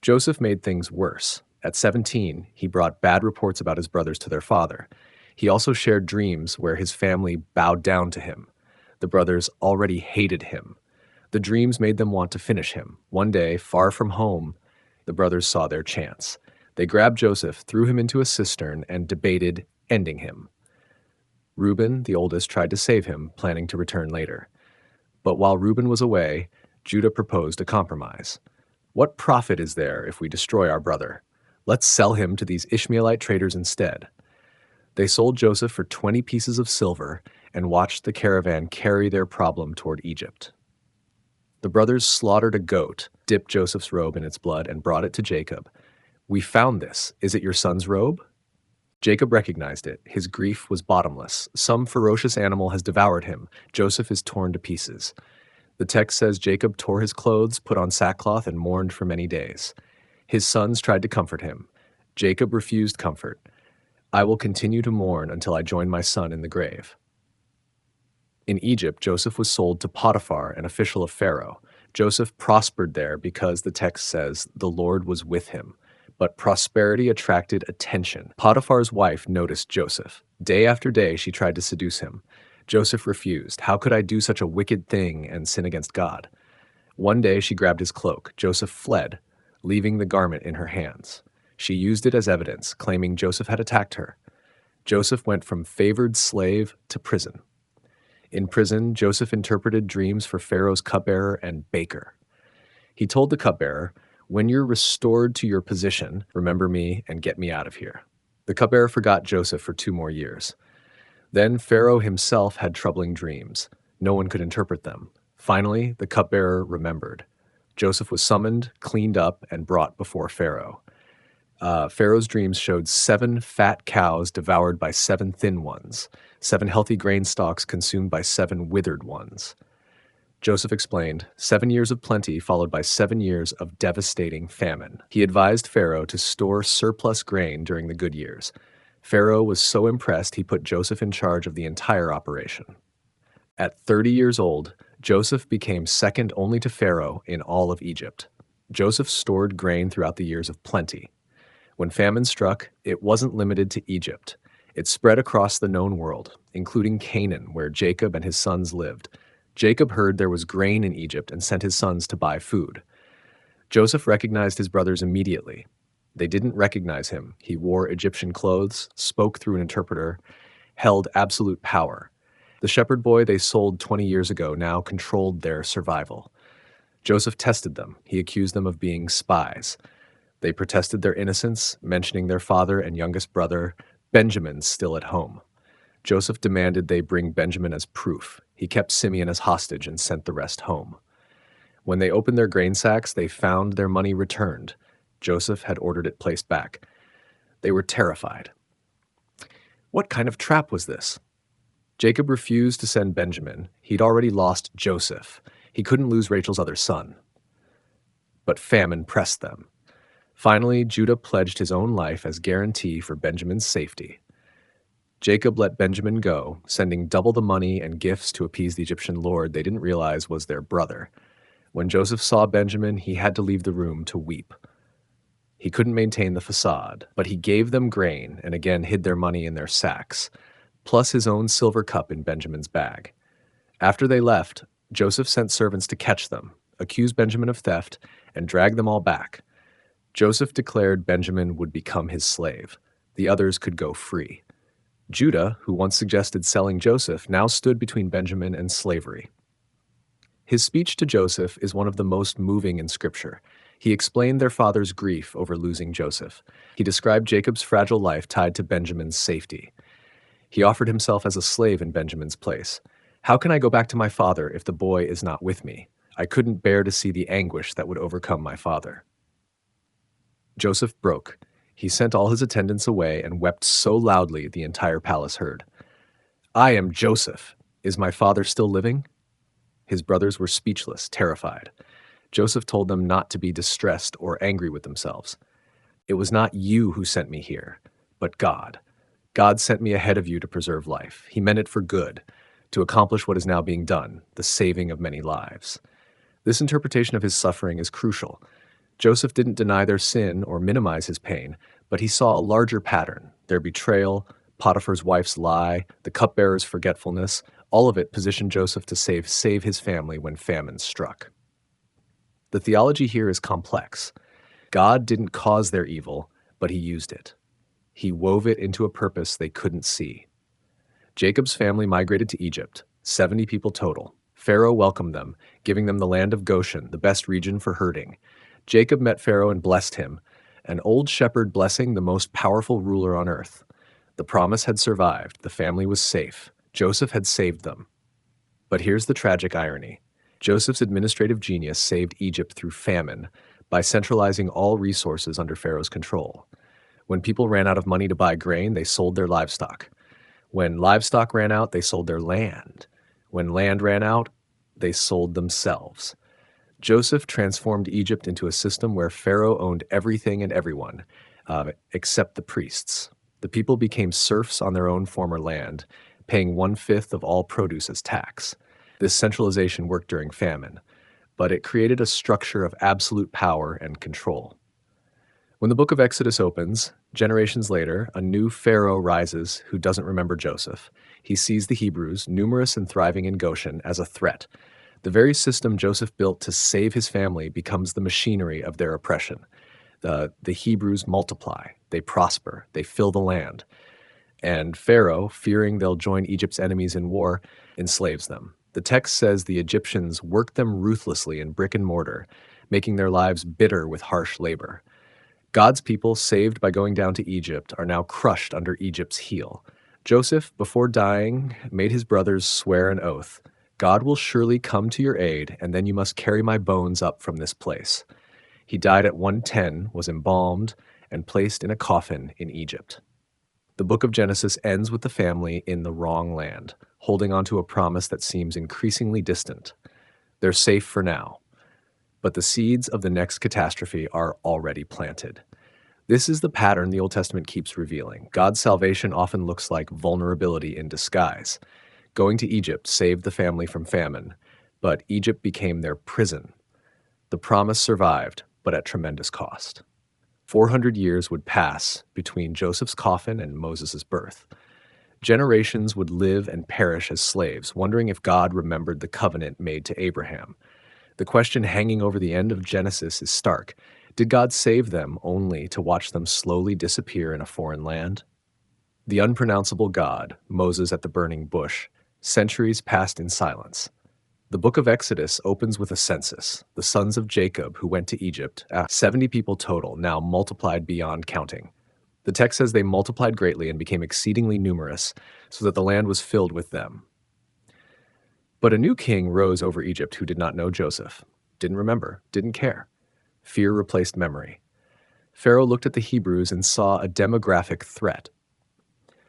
S1: Joseph made things worse. At 17, he brought bad reports about his brothers to their father. He also shared dreams where his family bowed down to him. The brothers already hated him. The dreams made them want to finish him. One day, far from home, the brothers saw their chance. They grabbed Joseph, threw him into a cistern, and debated ending him. Reuben, the oldest, tried to save him, planning to return later. But while Reuben was away, Judah proposed a compromise. "What profit is there if we destroy our brother? Let's sell him to these Ishmaelite traders instead." They sold Joseph for 20 pieces of silver and watched the caravan carry their problem toward Egypt. The brothers slaughtered a goat, dipped Joseph's robe in its blood, and brought it to Jacob. "We found this. Is it your son's robe?" Jacob recognized it. His grief was bottomless. Some ferocious animal has devoured him. Joseph is torn to pieces. The text says Jacob tore his clothes, put on sackcloth, and mourned for many days. His sons tried to comfort him. Jacob refused comfort. "I will continue to mourn until I join my son in the grave." In Egypt, Joseph was sold to Potiphar, an official of Pharaoh. Joseph prospered there because the text says the Lord was with him. But prosperity attracted attention. Potiphar's wife noticed Joseph. Day after day, she tried to seduce him. Joseph refused. "How could I do such a wicked thing and sin against God?" One day, she grabbed his cloak. Joseph fled, leaving the garment in her hands. She used it as evidence, claiming Joseph had attacked her. Joseph went from favored slave to prison. In prison, Joseph interpreted dreams for Pharaoh's cupbearer and baker. He told the cupbearer, "When you're restored to your position, remember me and get me out of here." The cupbearer forgot Joseph for 2 more years. Then Pharaoh himself had troubling dreams. No one could interpret them. Finally, the cupbearer remembered. Joseph was summoned, cleaned up, and brought before Pharaoh. Pharaoh's dreams showed 7 fat cows devoured by 7 thin ones, 7 healthy grain stalks consumed by 7 withered ones. Joseph explained, 7 years of plenty followed by 7 years of devastating famine. He advised Pharaoh to store surplus grain during the good years. Pharaoh was so impressed he put Joseph in charge of the entire operation. At 30 years old, Joseph became second only to Pharaoh in all of Egypt. Joseph stored grain throughout the years of plenty. When famine struck, it wasn't limited to Egypt. It spread across the known world, including Canaan, where Jacob and his sons lived. Jacob heard there was grain in Egypt and sent his sons to buy food. Joseph recognized his brothers immediately. They didn't recognize him. He wore Egyptian clothes, spoke through an interpreter, held absolute power. The shepherd boy they sold 20 years ago now controlled their survival. Joseph tested them. He accused them of being spies. They protested their innocence, mentioning their father and youngest brother, Benjamin, still at home. Joseph demanded they bring Benjamin as proof. He kept Simeon as hostage and sent the rest home. When they opened their grain sacks, they found their money returned. Joseph had ordered it placed back. They were terrified. What kind of trap was this? Jacob refused to send Benjamin. He'd already lost Joseph. He couldn't lose Rachel's other son. But famine pressed them. Finally, Judah pledged his own life as guarantee for Benjamin's safety. Jacob let Benjamin go, sending double the money and gifts to appease the Egyptian lord they didn't realize was their brother. When Joseph saw Benjamin, he had to leave the room to weep. He couldn't maintain the facade, but he gave them grain and again hid their money in their sacks, plus his own silver cup in Benjamin's bag. After they left, Joseph sent servants to catch them, accuse Benjamin of theft, and drag them all back. Joseph declared Benjamin would become his slave. The others could go free. Judah, who once suggested selling Joseph, now stood between Benjamin and slavery. His speech to Joseph is one of the most moving in Scripture. He explained their father's grief over losing Joseph. He described Jacob's fragile life tied to Benjamin's safety. He offered himself as a slave in Benjamin's place. How can I go back to my father if the boy is not with me? I couldn't bear to see the anguish that would overcome my father. Joseph broke. He sent all his attendants away and wept so loudly the entire palace heard. I am Joseph. Is my father still living? His brothers were speechless, terrified. Joseph told them not to be distressed or angry with themselves. It was not you who sent me here, but God. God sent me ahead of you to preserve life. He meant it for good, to accomplish what is now being done, the saving of many lives. This interpretation of his suffering is crucial. Joseph didn't deny their sin or minimize his pain, but he saw a larger pattern: their betrayal, Potiphar's wife's lie, the cupbearer's forgetfulness. All of it positioned Joseph to save his family when famine struck. The theology here is complex. God didn't cause their evil, but he used it. He wove it into a purpose they couldn't see. Jacob's family migrated to Egypt, 70 people total. Pharaoh welcomed them, giving them the land of Goshen, the best region for herding. Jacob met Pharaoh and blessed him, an old shepherd blessing the most powerful ruler on earth. The promise had survived. The family was safe. Joseph had saved them. But here's the tragic irony. Joseph's administrative genius saved Egypt through famine by centralizing all resources under Pharaoh's control. When people ran out of money to buy grain, they sold their livestock. When livestock ran out, they sold their land. When land ran out, they sold themselves. Joseph transformed Egypt into a system where Pharaoh owned everything and everyone, except the priests. The people became serfs on their own former land, paying 1/5 of all produce as tax. This centralization worked during famine, but it created a structure of absolute power and control. When the book of Exodus opens, generations later, a new Pharaoh rises who doesn't remember Joseph. He sees the Hebrews, numerous and thriving in Goshen, as a threat. The very system Joseph built to save his family becomes the machinery of their oppression. The Hebrews multiply, they prosper, they fill the land. And Pharaoh, fearing they'll join Egypt's enemies in war, enslaves them. The text says the Egyptians worked them ruthlessly in brick and mortar, making their lives bitter with harsh labor. God's people, saved by going down to Egypt, are now crushed under Egypt's heel. Joseph, before dying, made his brothers swear an oath. God will surely come to your aid, and then you must carry my bones up from this place. He died at 110, was embalmed, and placed in a coffin in Egypt. The book of Genesis ends with the family in the wrong land, holding on to a promise that seems increasingly distant. They're safe for now, but the seeds of the next catastrophe are already planted. This is the pattern the Old Testament keeps revealing. God's salvation often looks like vulnerability in disguise. Going to Egypt saved the family from famine, but Egypt became their prison. The promise survived, but at tremendous cost. 400 years would pass between Joseph's coffin and Moses' birth. Generations would live and perish as slaves, wondering if God remembered the covenant made to Abraham. The question hanging over the end of Genesis is stark. Did God save them only to watch them slowly disappear in a foreign land? The unpronounceable God, Moses at the burning bush, centuries passed in silence. The book of Exodus opens with a census. The sons of Jacob who went to Egypt, 70 people total, now multiplied beyond counting. The text says they multiplied greatly and became exceedingly numerous, so that the land was filled with them. But a new king rose over Egypt who did not know Joseph, didn't remember, didn't care. Fear replaced memory. Pharaoh looked at the Hebrews and saw a demographic threat.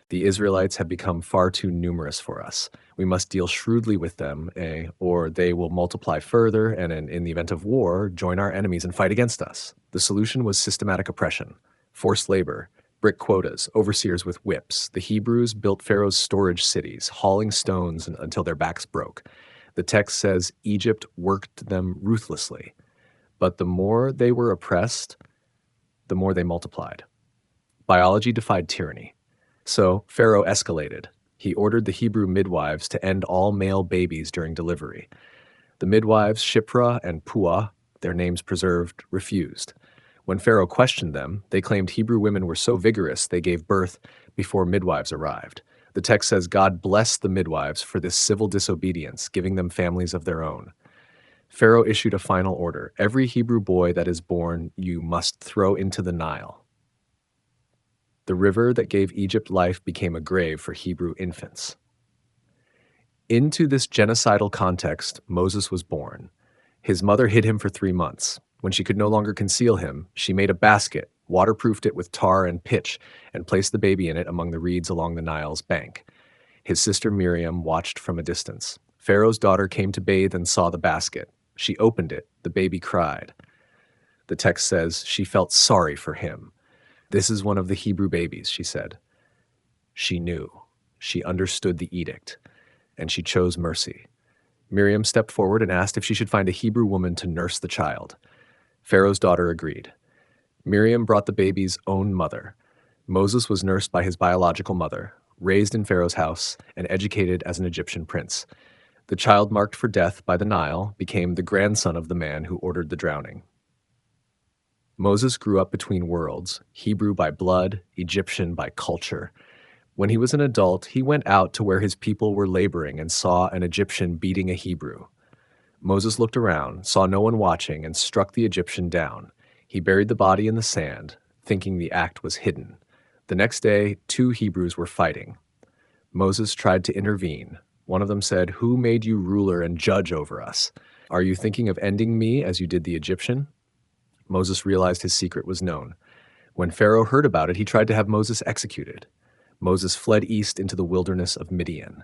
S1: The Israelites have become far too numerous for us. We must deal shrewdly with them, or they will multiply further and, in the event of war, join our enemies and fight against us. The solution was systematic oppression, forced labor, brick quotas, overseers with whips. The Hebrews built Pharaoh's storage cities, hauling stones until their backs broke. The text says Egypt worked them ruthlessly. But the more they were oppressed, the more they multiplied. Biology defied tyranny. So Pharaoh escalated. He ordered the Hebrew midwives to end all male babies during delivery. The midwives, Shiphrah and Puah, their names preserved, refused. When Pharaoh questioned them, they claimed Hebrew women were so vigorous they gave birth before midwives arrived. The text says God blessed the midwives for this civil disobedience, giving them families of their own. Pharaoh issued a final order. Every Hebrew boy that is born you must throw into the Nile. The river that gave Egypt life became a grave for Hebrew infants. Into this genocidal context, Moses was born. His mother hid him for 3 months. When she could no longer conceal him, she made a basket, waterproofed it with tar and pitch, and placed the baby in it among the reeds along the Nile's bank. His sister Miriam watched from a distance. Pharaoh's daughter came to bathe and saw the basket. She opened it. The baby cried. The text says she felt sorry for him. "This is one of the Hebrew babies," she said. She knew. She understood the edict, and she chose mercy. Miriam stepped forward and asked if she should find a Hebrew woman to nurse the child. Pharaoh's daughter agreed. Miriam brought the baby's own mother. Moses was nursed by his biological mother, raised in Pharaoh's house, and educated as an Egyptian prince. The child marked for death by the Nile became the grandson of the man who ordered the drowning. Moses grew up between worlds, Hebrew by blood, Egyptian by culture. When he was an adult, he went out to where his people were laboring and saw an Egyptian beating a Hebrew. Moses looked around, saw no one watching, and struck the Egyptian down. He buried the body in the sand, thinking the act was hidden. The next day, 2 Hebrews were fighting. Moses tried to intervene. One of them said, "Who made you ruler and judge over us? Are you thinking of ending me as you did the Egyptian?" Moses realized his secret was known. When Pharaoh heard about it, he tried to have Moses executed. Moses fled east into the wilderness of Midian.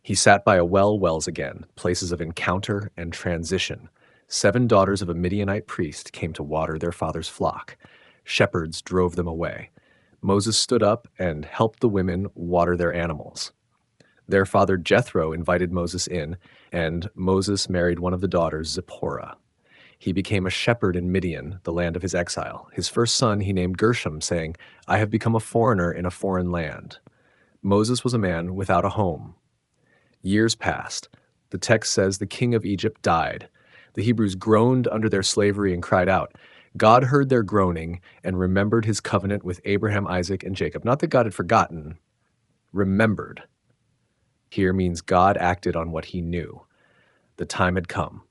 S1: He sat by a wells again, places of encounter and transition. 7 daughters of a Midianite priest came to water their father's flock. Shepherds drove them away. Moses stood up and helped the women water their animals. Their father Jethro invited Moses in, and Moses married one of the daughters, Zipporah. He became a shepherd in Midian, the land of his exile. His first son he named Gershom, saying, "I have become a foreigner in a foreign land." Moses was a man without a home. Years passed. The text says the king of Egypt died. The Hebrews groaned under their slavery and cried out. God heard their groaning and remembered his covenant with Abraham, Isaac, and Jacob. Not that God had forgotten, remembered. Here means God acted on what he knew. The time had come.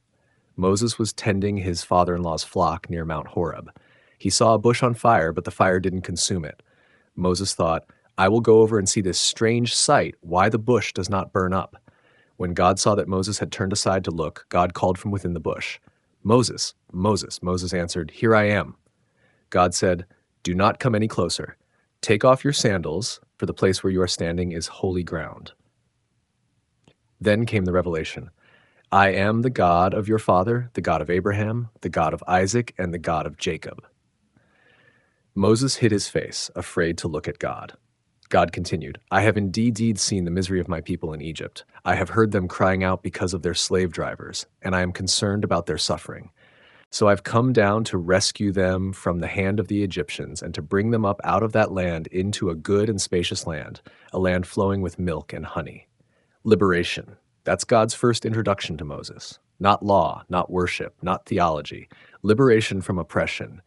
S1: Moses was tending his father-in-law's flock near Mount Horeb. He saw a bush on fire, but the fire didn't consume it. Moses thought, "I will go over and see this strange sight, why the bush does not burn up." When God saw that Moses had turned aside to look, God called from within the bush, "Moses, Moses." Moses answered, "Here I am." God said, Do not come any closer. Take off your sandals, for the place where you are standing is holy ground. Then came the revelation. I am the God of your father, the God of Abraham, the God of Isaac, and the God of Jacob. Moses hid his face, afraid to look at God. God continued, I have indeed seen the misery of my people in Egypt. I have heard them crying out because of their slave drivers, and I am concerned about their suffering. So I've come down to rescue them from the hand of the Egyptians and to bring them up out of that land into a good and spacious land, a land flowing with milk and honey. Liberation. That's God's first introduction to Moses. Not law, not worship, not theology. Liberation from oppression.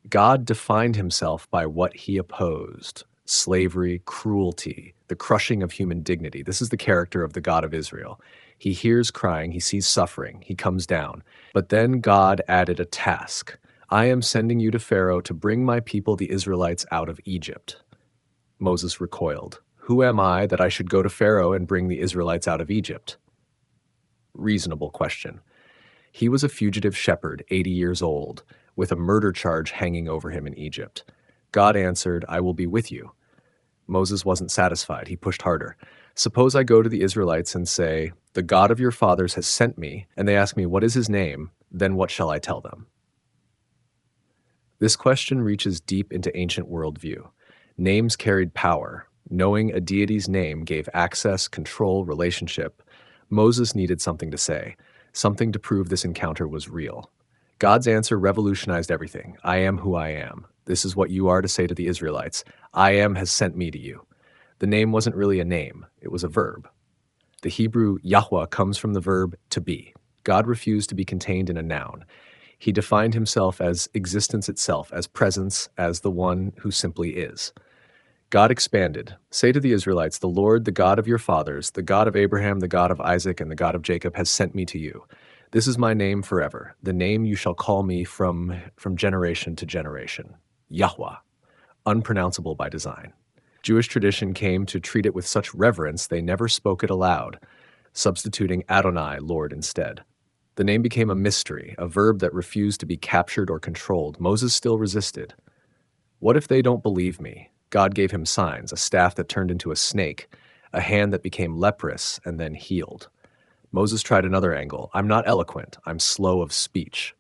S1: God defined himself by what he opposed: slavery, cruelty, the crushing of human dignity. This is the character of the God of Israel. He hears crying, he sees suffering, he comes down. But then God added a task. I am sending you to Pharaoh to bring my people, the Israelites, out of Egypt. Moses recoiled. Who am I that I should go to Pharaoh and bring the Israelites out of Egypt? Reasonable question. He was a fugitive shepherd, 80 years old, with a murder charge hanging over him in Egypt. God answered, I will be with you. Moses wasn't satisfied. He pushed harder. Suppose I go to the Israelites and say, the God of your fathers has sent me, and they ask me, what is his name? Then what shall I tell them? This question reaches deep into ancient worldview. Names carried power. Knowing a deity's name gave access, control, relationship. Moses needed something to say, something to prove this encounter was real. God's answer revolutionized everything. I am who I am. This is what you are to say to the Israelites. I am has sent me to you. The name wasn't really a name. It was a verb. The Hebrew Yahweh comes from the verb to be. God refused to be contained in a noun. He defined himself as existence itself, as presence, as the one who simply is. God expanded. Say to the Israelites, the Lord, the God of your fathers, the God of Abraham, the God of Isaac, and the God of Jacob has sent me to you. This is my name forever, the name you shall call me from generation to generation. Yahweh, unpronounceable by design. Jewish tradition came to treat it with such reverence they never spoke it aloud, substituting Adonai, Lord, instead. The name became a mystery, a verb that refused to be captured or controlled. Moses still resisted. What if they don't believe me? God gave him signs, a staff that turned into a snake, a hand that became leprous and then healed. Moses tried another angle. I'm not eloquent. I'm slow of speech.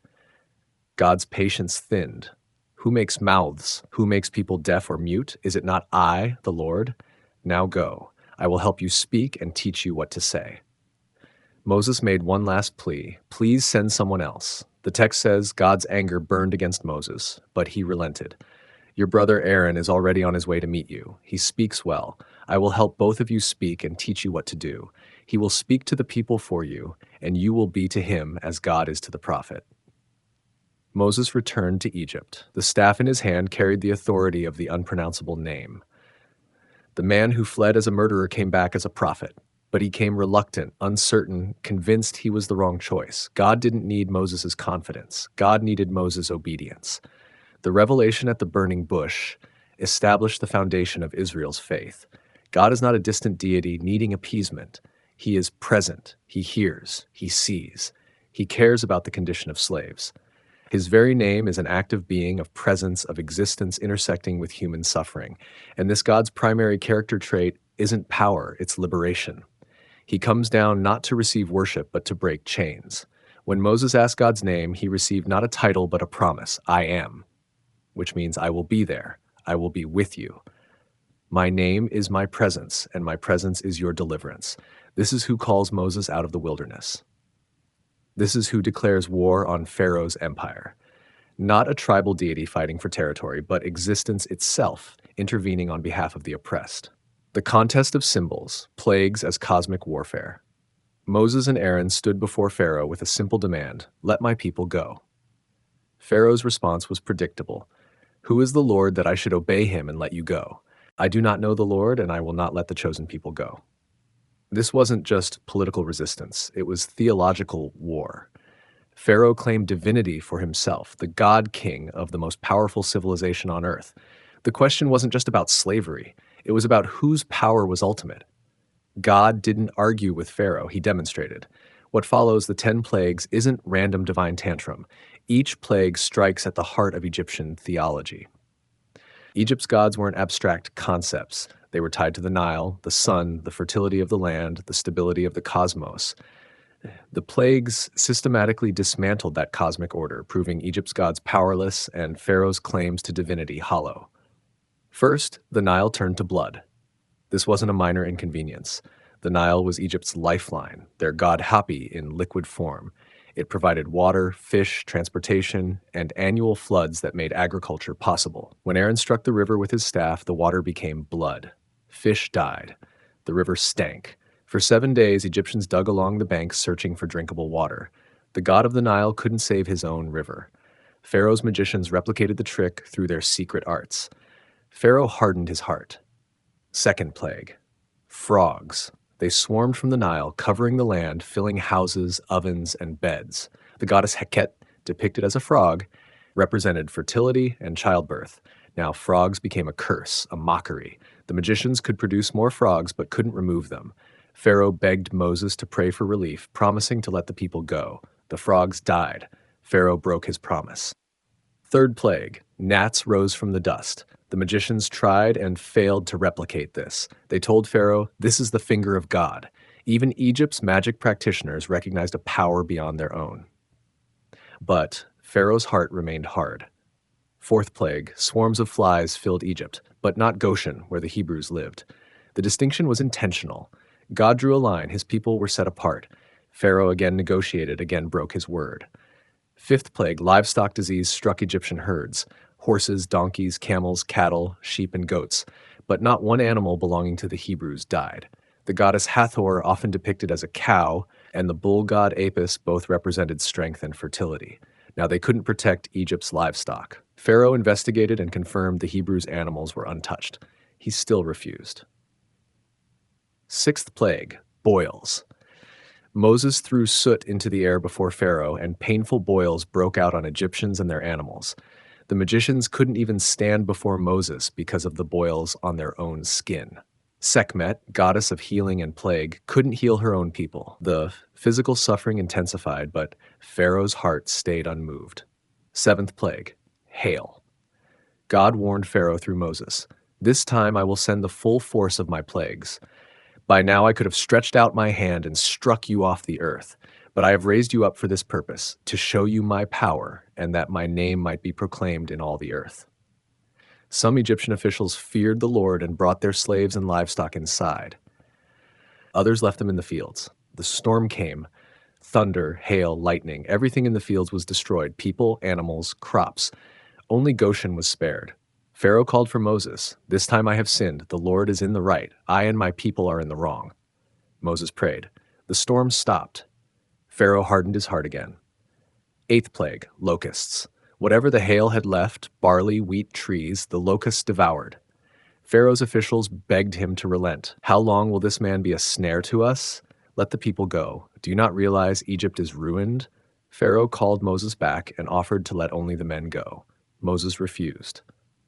S1: God's patience thinned. Who makes mouths? Who makes people deaf or mute? Is it not I, the Lord? Now go. I will help you speak and teach you what to say. Moses made one last plea. Please send someone else. The text says God's anger burned against Moses, but he relented. Your brother Aaron is already on his way to meet you. He speaks well. I will help both of you speak and teach you what to do. He will speak to the people for you, and you will be to him as God is to the prophet. Moses returned to Egypt. The staff in his hand carried the authority of the unpronounceable name. The man who fled as a murderer came back as a prophet, but he came reluctant, uncertain, convinced he was the wrong choice. God didn't need Moses' confidence. God needed Moses' obedience. The revelation at the burning bush established the foundation of Israel's faith. God is not a distant deity needing appeasement. He is present. He hears. He sees. He cares about the condition of slaves. His very name is an active being of presence, of existence intersecting with human suffering. And this God's primary character trait isn't power, it's liberation. He comes down not to receive worship, but to break chains. When Moses asked God's name, he received not a title, but a promise. I am, which means I will be there. I will be with you. My name is my presence, and my presence is your deliverance. This is who calls Moses out of the wilderness. This is who declares war on Pharaoh's empire. Not a tribal deity fighting for territory, but existence itself intervening on behalf of the oppressed. The contest of symbols, plagues as cosmic warfare. Moses and Aaron stood before Pharaoh with a simple demand, let my people go. Pharaoh's response was predictable. Who is the Lord that I should obey him and let you go? I do not know the Lord, and I will not let the chosen people go. This wasn't just political resistance, it was theological war. Pharaoh claimed divinity for himself, the God king of the most powerful civilization on earth. The question wasn't just about slavery, it was about whose power was ultimate. God didn't argue with Pharaoh, he demonstrated. What follows, the 10 plagues, isn't random divine tantrum. Each plague strikes at the heart of Egyptian theology. Egypt's gods weren't abstract concepts. They were tied to the Nile, the sun, the fertility of the land, the stability of the cosmos. The plagues systematically dismantled that cosmic order, proving Egypt's gods powerless and Pharaoh's claims to divinity hollow. First, the Nile turned to blood. This wasn't a minor inconvenience. The Nile was Egypt's lifeline, their god Hapi in liquid form. It provided water, fish, transportation, and annual floods that made agriculture possible. When Aaron struck the river with his staff, the water became blood. Fish died. The river stank. For 7 days, Egyptians dug along the banks searching for drinkable water. The god of the Nile couldn't save his own river. Pharaoh's magicians replicated the trick through their secret arts. Pharaoh hardened his heart. Second plague, frogs. They swarmed from the Nile, covering the land, filling houses, ovens, and beds. The goddess Heket, depicted as a frog, represented fertility and childbirth. Now frogs became a curse, a mockery. The magicians could produce more frogs but couldn't remove them. Pharaoh begged Moses to pray for relief, promising to let the people go. The frogs died. Pharaoh broke his promise. Third plague, gnats rose from the dust. The magicians tried and failed to replicate this. They told Pharaoh, "This is the finger of God." Even Egypt's magic practitioners recognized a power beyond their own. But Pharaoh's heart remained hard. Fourth plague, swarms of flies filled Egypt, but not Goshen, where the Hebrews lived. The distinction was intentional. God drew a line, his people were set apart. Pharaoh again negotiated, again broke his word. Fifth plague, livestock disease struck Egyptian herds. Horses, donkeys, camels, cattle, sheep, and goats. But not one animal belonging to the Hebrews died. The goddess Hathor, often depicted as a cow, and the bull god Apis both represented strength and fertility. Now they couldn't protect Egypt's livestock. Pharaoh investigated and confirmed the Hebrews' animals were untouched. He still refused. Sixth plague, boils. Moses threw soot into the air before Pharaoh, and painful boils broke out on Egyptians and their animals. The magicians couldn't even stand before Moses because of the boils on their own skin. Sekhmet, goddess of healing and plague, couldn't heal her own people. The physical suffering intensified, but Pharaoh's heart stayed unmoved. Seventh plague, hail. God warned Pharaoh through Moses, "This time I will send the full force of my plagues. By now I could have stretched out my hand and struck you off the earth, but I have raised you up for this purpose, to show you my power, and that my name might be proclaimed in all the earth." Some Egyptian officials feared the Lord and brought their slaves and livestock inside. Others left them in the fields. The storm came. Thunder, hail, lightning, everything in the fields was destroyed, people, animals, crops. Only Goshen was spared. Pharaoh called for Moses, "This time I have sinned. The Lord is in the right. I and my people are in the wrong." Moses prayed. The storm stopped. Pharaoh hardened his heart again. Eighth plague, locusts. Whatever the hail had left, barley, wheat, trees, the locusts devoured. Pharaoh's officials begged him to relent. "How long will this man be a snare to us? Let the people go. Do you not realize Egypt is ruined?" Pharaoh called Moses back and offered to let only the men go. Moses refused.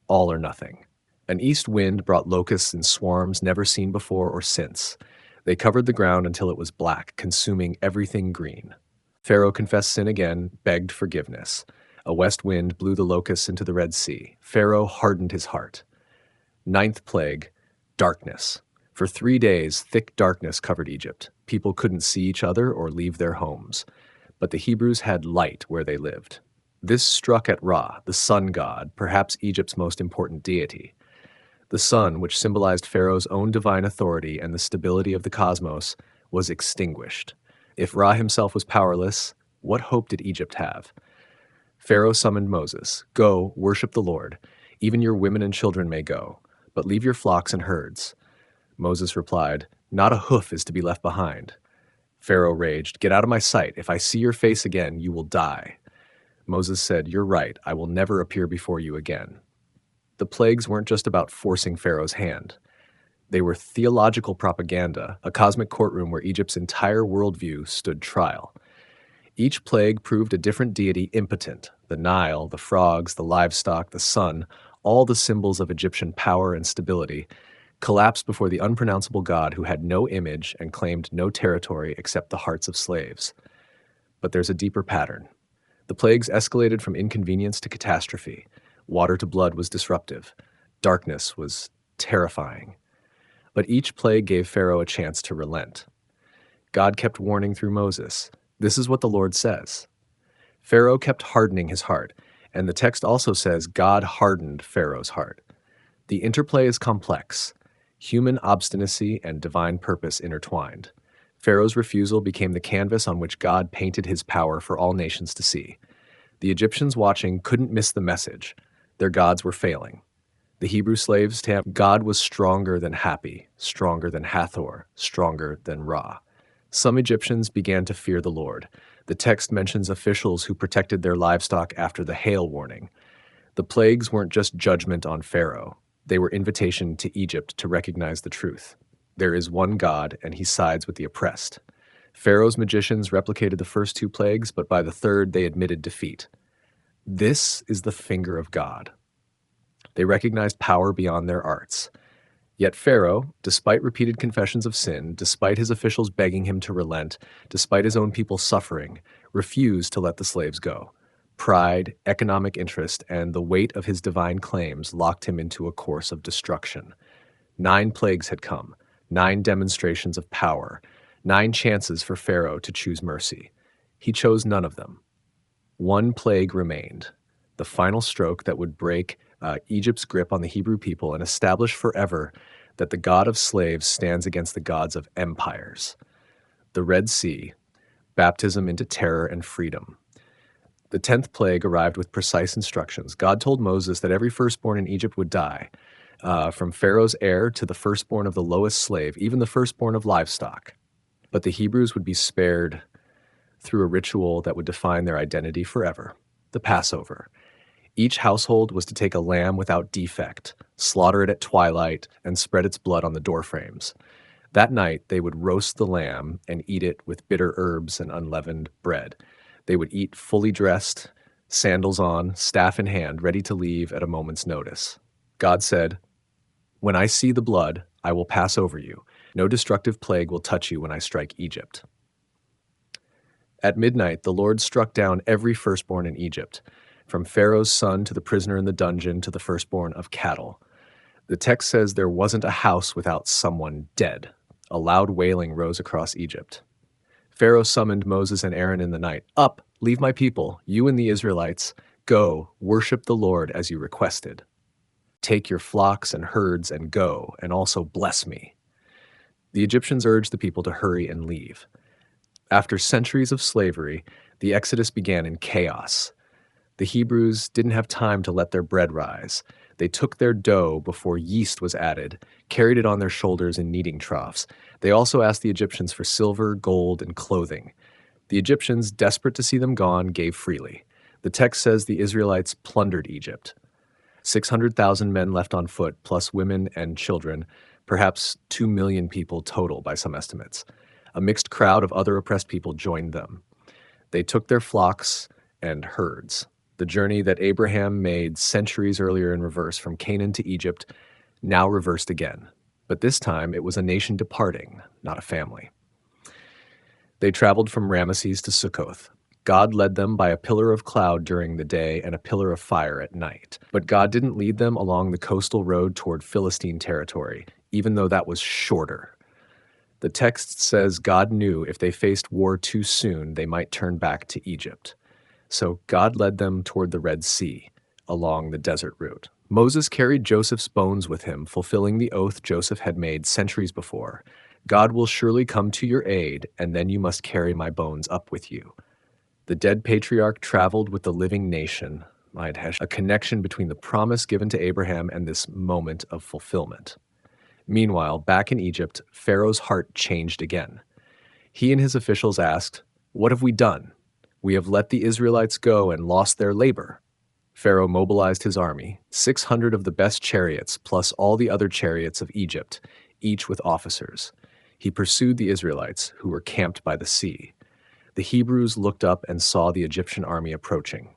S1: All or nothing. An east wind brought locusts in swarms never seen before or since. They covered the ground until it was black, consuming everything green. Pharaoh confessed sin again, begged forgiveness. A west wind blew the locusts into the Red Sea. Pharaoh hardened his heart. Ninth plague, darkness. For 3 days, thick darkness covered Egypt. People couldn't see each other or leave their homes. But the Hebrews had light where they lived. This struck at Ra, the sun god, perhaps Egypt's most important deity. The sun, which symbolized Pharaoh's own divine authority and the stability of the cosmos, was extinguished. If Ra himself was powerless, what hope did Egypt have? Pharaoh summoned Moses, "Go, worship the Lord. Even your women and children may go, but leave your flocks and herds." Moses replied, "Not a hoof is to be left behind." Pharaoh raged, "Get out of my sight. If I see your face again, you will die." Moses said, "You're right. I will never appear before you again." The plagues weren't just about forcing Pharaoh's hand. They were theological propaganda, a cosmic courtroom where Egypt's entire worldview stood trial. Each plague proved a different deity impotent. The Nile, the frogs, the livestock, the sun, all the symbols of Egyptian power and stability, collapsed before the unpronounceable God who had no image and claimed no territory except the hearts of slaves. But there's a deeper pattern. The plagues escalated from inconvenience to catastrophe. Water to blood was disruptive. Darkness was terrifying. But each plague gave Pharaoh a chance to relent. God kept warning through Moses. This is what the Lord says. Pharaoh kept hardening his heart, and the text also says God hardened Pharaoh's heart. The interplay is complex, human obstinacy and divine purpose intertwined. Pharaoh's refusal became the canvas on which God painted his power for all nations to see. The Egyptians watching couldn't miss the message. Their gods were failing. The Hebrew slaves, God was stronger than Hapi, stronger than Hathor, stronger than Ra. Some Egyptians began to fear the Lord. The text mentions officials who protected their livestock after the hail warning. The plagues weren't just judgment on Pharaoh. They were invitation to Egypt to recognize the truth. There is one God, and he sides with the oppressed. Pharaoh's magicians replicated the first two plagues, but by the third they admitted defeat. This is the finger of God. They recognized power beyond their arts. Yet Pharaoh, despite repeated confessions of sin, despite his officials begging him to relent, despite his own people suffering, refused to let the slaves go. Pride, economic interest, and the weight of his divine claims locked him into a course of destruction. 9 plagues had come, 9 demonstrations of power, 9 chances for Pharaoh to choose mercy. He chose none of them. One plague remained, the final stroke that would break Egypt's grip on the Hebrew people and establish forever that the God of slaves stands against the gods of empires. The Red Sea, baptism into terror and freedom. The 10th plague arrived with precise instructions. God told Moses that every firstborn in Egypt would die, from Pharaoh's heir to the firstborn of the lowest slave, even the firstborn of livestock. But the Hebrews would be spared through a ritual that would define their identity forever, the Passover. Each household was to take a lamb without defect, slaughter it at twilight, and spread its blood on the doorframes. That night, they would roast the lamb and eat it with bitter herbs and unleavened bread. They would eat fully dressed, sandals on, staff in hand, ready to leave at a moment's notice. God said, "When I see the blood, I will pass over you. No destructive plague will touch you when I strike Egypt." At midnight, the Lord struck down every firstborn in Egypt, from Pharaoh's son to the prisoner in the dungeon to the firstborn of cattle. The text says there wasn't a house without someone dead. A loud wailing rose across Egypt. Pharaoh summoned Moses and Aaron in the night. "Up, leave my people, you and the Israelites. Go, worship the Lord as you requested. Take your flocks and herds and go, and also bless me." The Egyptians urged the people to hurry and leave. After centuries of slavery, the Exodus began in chaos. The Hebrews didn't have time to let their bread rise. They took their dough before yeast was added, carried it on their shoulders in kneading troughs. They also asked the Egyptians for silver, gold, and clothing. The Egyptians, desperate to see them gone, gave freely. The text says the Israelites plundered Egypt. 600,000 men left on foot, plus women and children, perhaps 2 million people total by some estimates. A mixed crowd of other oppressed people joined them. They took their flocks and herds. The journey that Abraham made centuries earlier in reverse from Canaan to Egypt, now reversed again. But this time it was a nation departing, not a family. They traveled from Ramesses to Sukkoth. God led them by a pillar of cloud during the day and a pillar of fire at night. But God didn't lead them along the coastal road toward Philistine territory, even though that was shorter. The text says God knew if they faced war too soon, they might turn back to Egypt. So God led them toward the Red Sea, along the desert route. Moses carried Joseph's bones with him, fulfilling the oath Joseph had made centuries before. God will surely come to your aid, and then you must carry my bones up with you. The dead patriarch traveled with the living nation, a connection between the promise given to Abraham and this moment of fulfillment. Meanwhile, back in Egypt, Pharaoh's heart changed again. He and his officials asked, "What have we done? We have let the Israelites go and lost their labor." Pharaoh mobilized his army, 600 of the best chariots, plus all the other chariots of Egypt, each with officers. He pursued the Israelites, who were camped by the sea. The Hebrews looked up and saw the Egyptian army approaching.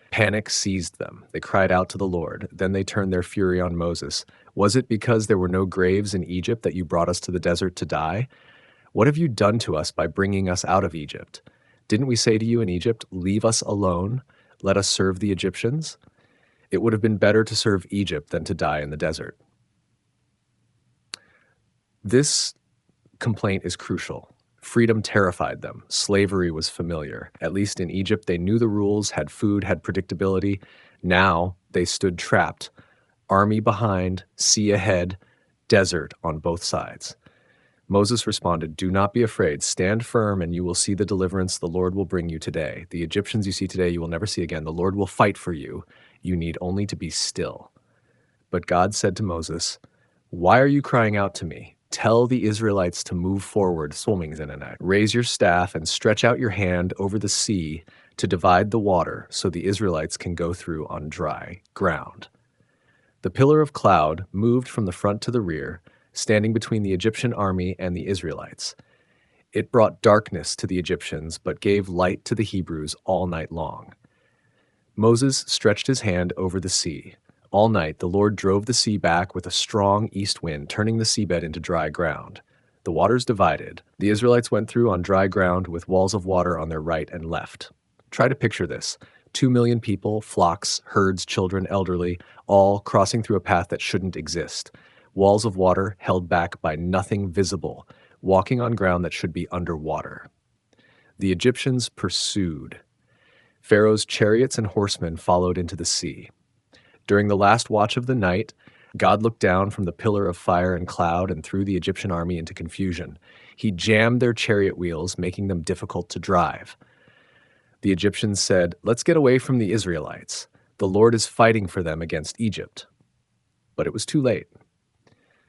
S1: Panic seized them. They cried out to the Lord. Then they turned their fury on Moses. "Was it because there were no graves in Egypt that you brought us to the desert to die? What have you done to us by bringing us out of Egypt? Didn't we say to you in Egypt, 'Leave us alone, let us serve the Egyptians'?" It would have been better to serve Egypt than to die in the desert. This complaint is crucial. Freedom terrified them. Slavery was familiar. At least in Egypt, they knew the rules, had food, had predictability. Now they stood trapped. Army behind, sea ahead, desert on both sides. Moses responded, "Do not be afraid. Stand firm, and you will see the deliverance the Lord will bring you today. The Egyptians you see today, you will never see again. The Lord will fight for you. You need only to be still." But God said to Moses, "Why are you crying out to me? Tell the Israelites to move forward. Raise your staff and stretch out your hand over the sea to divide the water so the Israelites can go through on dry ground." The pillar of cloud moved from the front to the rear, standing between the Egyptian army and the Israelites. It brought darkness to the Egyptians, but gave light to the Hebrews all night long. Moses stretched his hand over the sea. All night the Lord drove the sea back with a strong east wind, turning the seabed into dry ground. The waters divided. The Israelites went through on dry ground with walls of water on their right and left. Try to picture this. 2 million people, flocks, herds, children, elderly, all crossing through a path that shouldn't exist. Walls of water held back by nothing visible, walking on ground that should be underwater. The Egyptians pursued. Pharaoh's chariots and horsemen followed into the sea. During the last watch of the night, God looked down from the pillar of fire and cloud and threw the Egyptian army into confusion. He jammed their chariot wheels, making them difficult to drive. The Egyptians said, "Let's get away from the Israelites. The Lord is fighting for them against Egypt." But it was too late.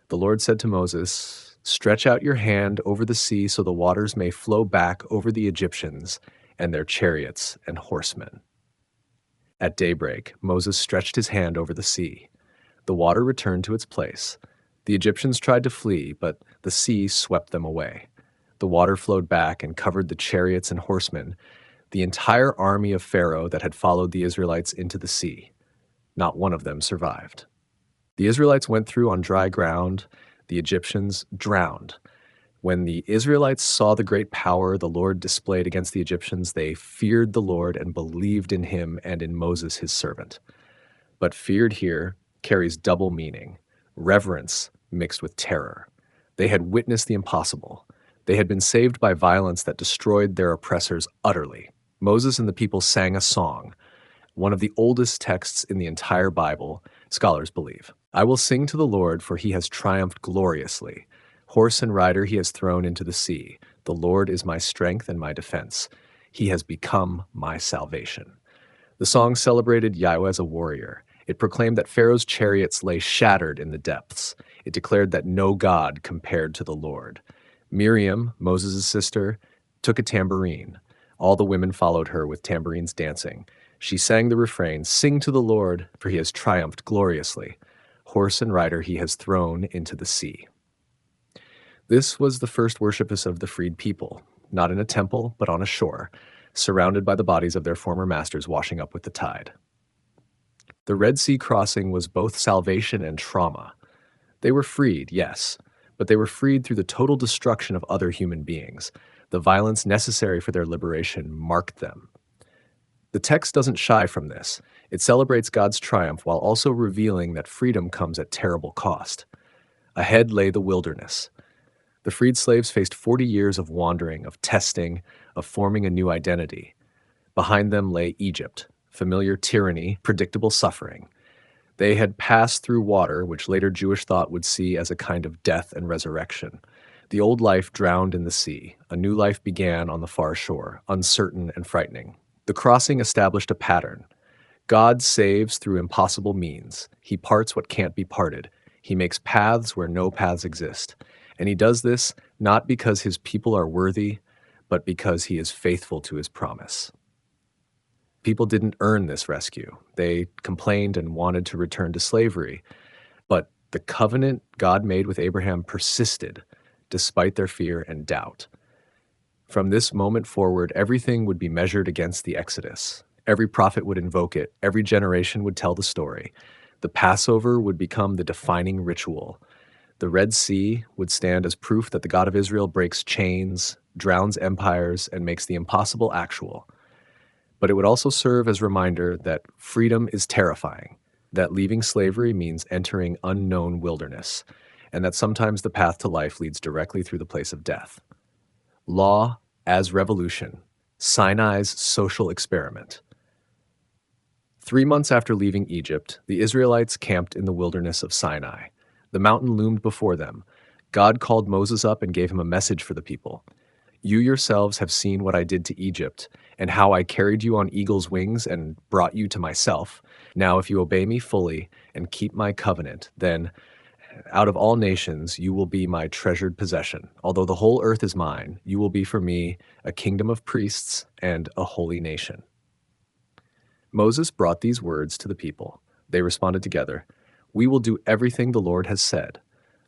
S1: The Lord said to Moses, "Stretch out your hand over the sea so the waters may flow back over the Egyptians and their chariots and horsemen." At daybreak, Moses stretched his hand over the sea. The water returned to its place. The Egyptians tried to flee, but the sea swept them away. The water flowed back and covered the chariots and horsemen, the entire army of Pharaoh that had followed the Israelites into the sea. Not one of them survived. The Israelites went through on dry ground. The Egyptians drowned. When the Israelites saw the great power the Lord displayed against the Egyptians, they feared the Lord and believed in him and in Moses his servant. But feared here carries double meaning, reverence mixed with terror. They had witnessed the impossible. They had been saved by violence that destroyed their oppressors utterly. Moses and the people sang a song, one of the oldest texts in the entire Bible, scholars believe. "I will sing to the Lord, for he has triumphed gloriously. Horse and rider he has thrown into the sea. The Lord is my strength and my defense. He has become my salvation." The song celebrated Yahweh as a warrior. It proclaimed that Pharaoh's chariots lay shattered in the depths. It declared that no God compared to the Lord. Miriam, Moses' sister, took a tambourine. All the women followed her with tambourines dancing. She sang the refrain, "Sing to the Lord, for he has triumphed gloriously. Horse and rider he has thrown into the sea." This was the first worship of the freed people, not in a temple, but on a shore, surrounded by the bodies of their former masters washing up with the tide. The Red Sea crossing was both salvation and trauma. They were freed, yes, but they were freed through the total destruction of other human beings. The violence necessary for their liberation marked them. The text doesn't shy from this. It celebrates God's triumph while also revealing that freedom comes at terrible cost. Ahead lay the wilderness. The freed slaves faced 40 years of wandering, of testing, of forming a new identity. Behind them lay Egypt, familiar tyranny, predictable suffering. They had passed through water, which later Jewish thought would see as a kind of death and resurrection. The old life drowned in the sea. A new life began on the far shore, uncertain and frightening. The crossing established a pattern. God saves through impossible means. He parts what can't be parted. He makes paths where no paths exist. And he does this not because his people are worthy, but because he is faithful to his promise. People didn't earn this rescue. They complained and wanted to return to slavery. But the covenant God made with Abraham persisted, despite their fear and doubt. From this moment forward, everything would be measured against the Exodus. Every prophet would invoke it. Every generation would tell the story. The Passover would become the defining ritual. The Red Sea would stand as proof that the God of Israel breaks chains, drowns empires, and makes the impossible actual. But it would also serve as a reminder that freedom is terrifying. that leaving slavery means entering unknown wilderness, and that sometimes the path to life leads directly through the place of death. Law as revolution, Sinai's social experiment. 3 months after leaving Egypt, the Israelites camped in the wilderness of Sinai. The mountain loomed before them. God called Moses up and gave him a message for the people. You yourselves have seen what I did to Egypt, and how I carried you on eagle's wings and brought you to myself. Now, if you obey me fully and keep my covenant, then out of all nations you will be my treasured possession. Although the whole earth is mine, you will be for me a kingdom of priests and a holy nation. Moses brought these words to the people. They responded together, "We will do everything the Lord has said."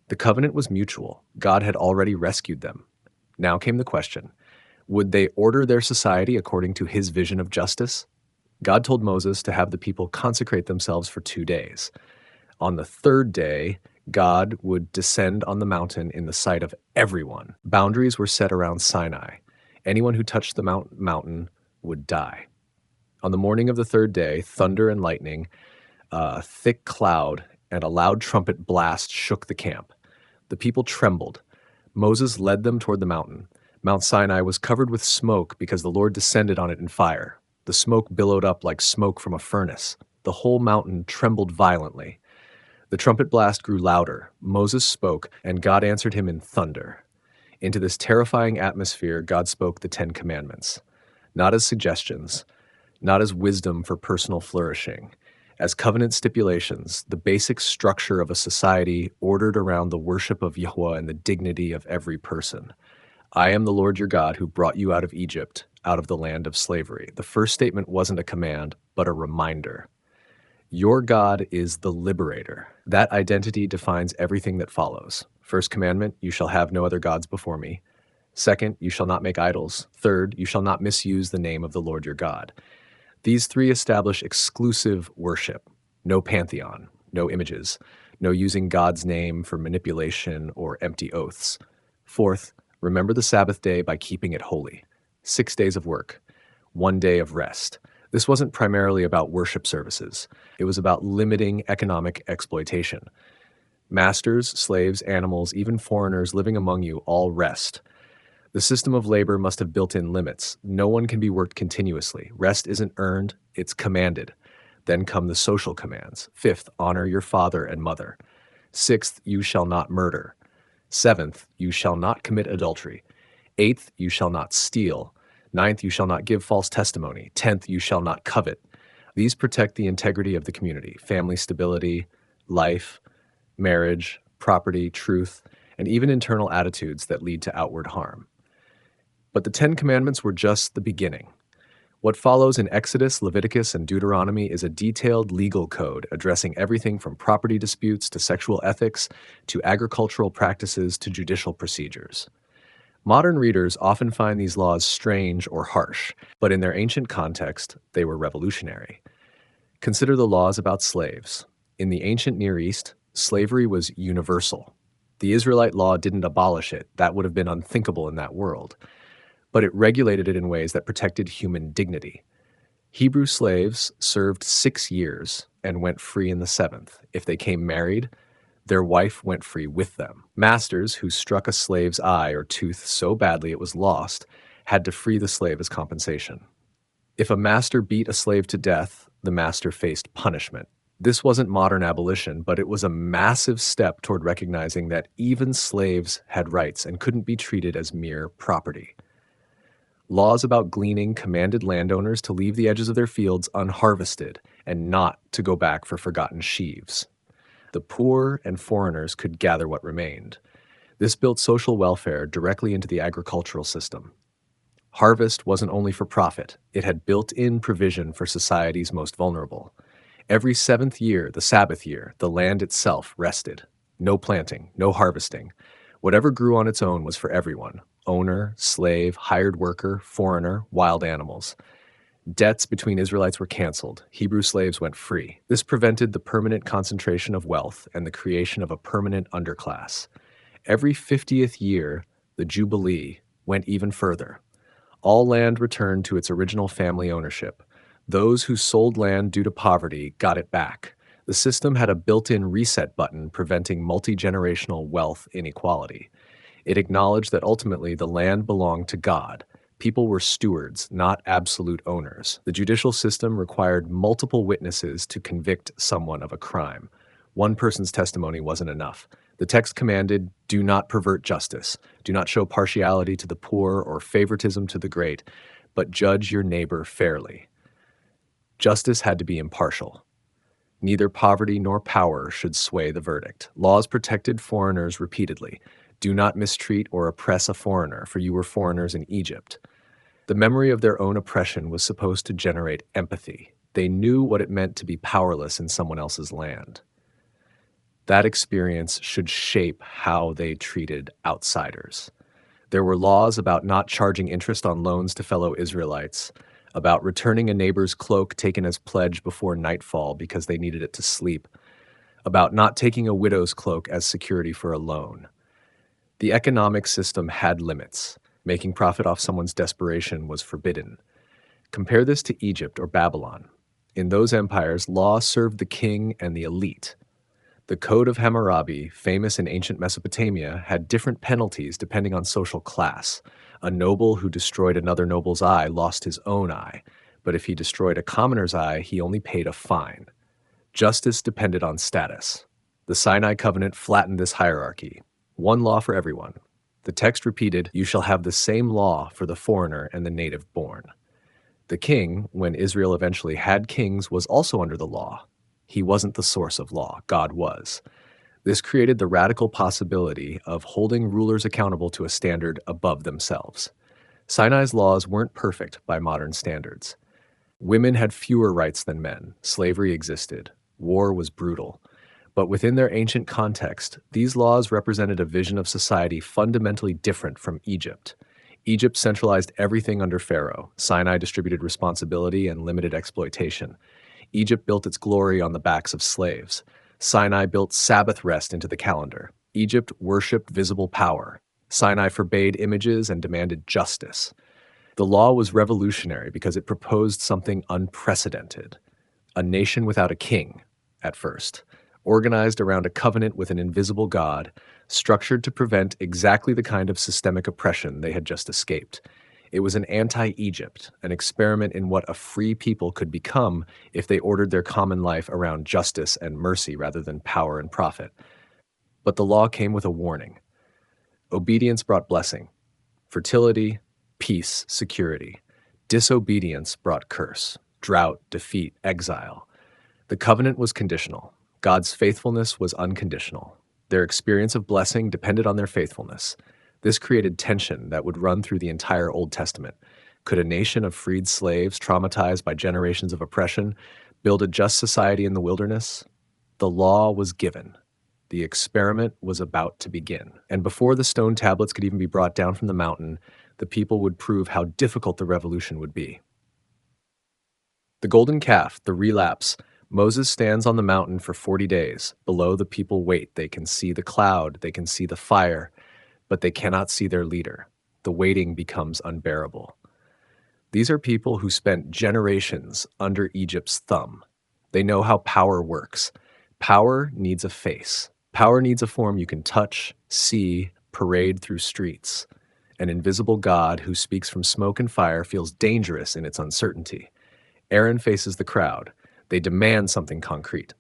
S1: The covenant was mutual. God had already rescued them. Now came the question, would they order their society according to his vision of justice? God told Moses to have the people consecrate themselves for 2 days. On the third day, God would descend on the mountain in the sight of everyone. Boundaries were set around Sinai. Anyone who touched the mountain would die. On the morning of the third day, thunder and lightning, a thick cloud, and a loud trumpet blast shook the camp. The people trembled. Moses led them toward the mountain. Mount Sinai was covered with smoke because the Lord descended on it in fire. The smoke billowed up like smoke from a furnace. The whole mountain trembled violently. The trumpet blast grew louder. Moses spoke, and God answered him in thunder. Into this terrifying atmosphere, God spoke the 10 Commandments, not as suggestions, not as wisdom for personal flourishing, as covenant stipulations, the basic structure of a society ordered around the worship of Yahweh and the dignity of every person. I am the Lord your God who brought you out of Egypt, out of the land of slavery. The first statement wasn't a command, but a reminder. Your God is the liberator. That identity defines everything that follows. First commandment, you shall have no other gods before me. Second, you shall not make idols. Third, you shall not misuse the name of the Lord your God. These 3 establish exclusive worship. No pantheon, no images, no using God's name for manipulation or empty oaths. Fourth, remember the Sabbath day by keeping it holy. 6 days of work, 1 day of rest. This wasn't primarily about worship services. It was about limiting economic exploitation. Masters, slaves, animals, even foreigners living among you all rest. The system of labor must have built-in limits. No one can be worked continuously. Rest isn't earned, it's commanded. Then come the social commands. 5th, honor your father and mother. 6th, you shall not murder. 7th, you shall not commit adultery. 8th, you shall not steal. 9th, you shall not give false testimony. 10th, you shall not covet. These protect the integrity of the community, family stability, life, marriage, property, truth, and even internal attitudes that lead to outward harm. But the 10 Commandments were just the beginning. What follows in Exodus, Leviticus, and Deuteronomy is a detailed legal code addressing everything from property disputes to sexual ethics to agricultural practices to judicial procedures. Modern readers often find these laws strange or harsh, but in their ancient context, they were revolutionary. Consider the laws about slaves. In the ancient Near East, slavery was universal. The Israelite law didn't abolish it. That would have been unthinkable in that world. But it regulated it in ways that protected human dignity. Hebrew slaves served 6 years and went free in the 7th. If they came married, their wife went free with them. Masters who struck a slave's eye or tooth so badly it was lost had to free the slave as compensation. If a master beat a slave to death, the master faced punishment. This wasn't modern abolition, but it was a massive step toward recognizing that even slaves had rights and couldn't be treated as mere property. Laws about gleaning commanded landowners to leave the edges of their fields unharvested and not to go back for forgotten sheaves. The poor and foreigners could gather what remained. This built social welfare directly into the agricultural system. Harvest wasn't only for profit, it had built-in provision for society's most vulnerable. Every 7th year, the Sabbath year, the land itself rested. No planting, no harvesting. Whatever grew on its own was for everyone: owner, slave, hired worker, foreigner, wild animals. Debts between Israelites were canceled. Hebrew slaves went free. This prevented the permanent concentration of wealth and the creation of a permanent underclass. Every 50th year, the Jubilee went even further. All land returned to its original family ownership. Those who sold land due to poverty got it back. The system had a built-in reset button preventing multi-generational wealth inequality. It acknowledged that ultimately the land belonged to God. People were stewards, not absolute owners. The judicial system required multiple witnesses to convict someone of a crime. One person's testimony wasn't enough. The text commanded, do not pervert justice. Do not show partiality to the poor or favoritism to the great, but judge your neighbor fairly. Justice had to be impartial. Neither poverty nor power should sway the verdict. Laws protected foreigners repeatedly. Do not mistreat or oppress a foreigner, for you were foreigners in Egypt. The memory of their own oppression was supposed to generate empathy. They knew what it meant to be powerless in someone else's land. That experience should shape how they treated outsiders. There were laws about not charging interest on loans to fellow Israelites, about returning a neighbor's cloak taken as pledge before nightfall because they needed it to sleep, about not taking a widow's cloak as security for a loan. The economic system had limits. Making profit off someone's desperation was forbidden. Compare this to Egypt or Babylon. In those empires, law served the king and the elite. The Code of Hammurabi, famous in ancient Mesopotamia, had different penalties depending on social class. A noble who destroyed another noble's eye lost his own eye, but if he destroyed a commoner's eye, he only paid a fine. Justice depended on status. The Sinai covenant flattened this hierarchy. One law for everyone. The text repeated, you shall have the same law for the foreigner and the native born. The king, when Israel eventually had kings, was also under the law. He wasn't the source of law, God was. This created the radical possibility of holding rulers accountable to a standard above themselves. Sinai's laws weren't perfect by modern standards. Women had fewer rights than men. Slavery existed. War was brutal. But within their ancient context, these laws represented a vision of society fundamentally different from Egypt. Egypt centralized everything under Pharaoh. Sinai distributed responsibility and limited exploitation. Egypt built its glory on the backs of slaves. Sinai built Sabbath rest into the calendar. Egypt worshipped visible power. Sinai forbade images and demanded justice. The law was revolutionary because it proposed something unprecedented. A nation without a king, at first, organized around a covenant with an invisible God, structured to prevent exactly the kind of systemic oppression they had just escaped. It was an anti-Egypt, an experiment in what a free people could become if they ordered their common life around justice and mercy rather than power and profit. But the law came with a warning. Obedience brought blessing, fertility, peace, security. Disobedience brought curse, drought, defeat, exile. The covenant was conditional. God's faithfulness was unconditional. Their experience of blessing depended on their faithfulness. This created tension that would run through the entire Old Testament. Could a nation of freed slaves, traumatized by generations of oppression, build a just society in the wilderness? The law was given. The experiment was about to begin. And before the stone tablets could even be brought down from the mountain, the people would prove how difficult the revolution would be. The golden calf, the relapse. Moses stands on the mountain for 40 days. Below, the people wait. They can see the cloud. They can see the fire. But they cannot see their leader. The waiting becomes unbearable. These are people who spent generations under Egypt's thumb. They know how power works. Power needs a face. Power needs a form you can touch, see, parade through streets. An invisible God who speaks from smoke and fire feels dangerous in its uncertainty. Aaron faces the crowd. They demand something concrete.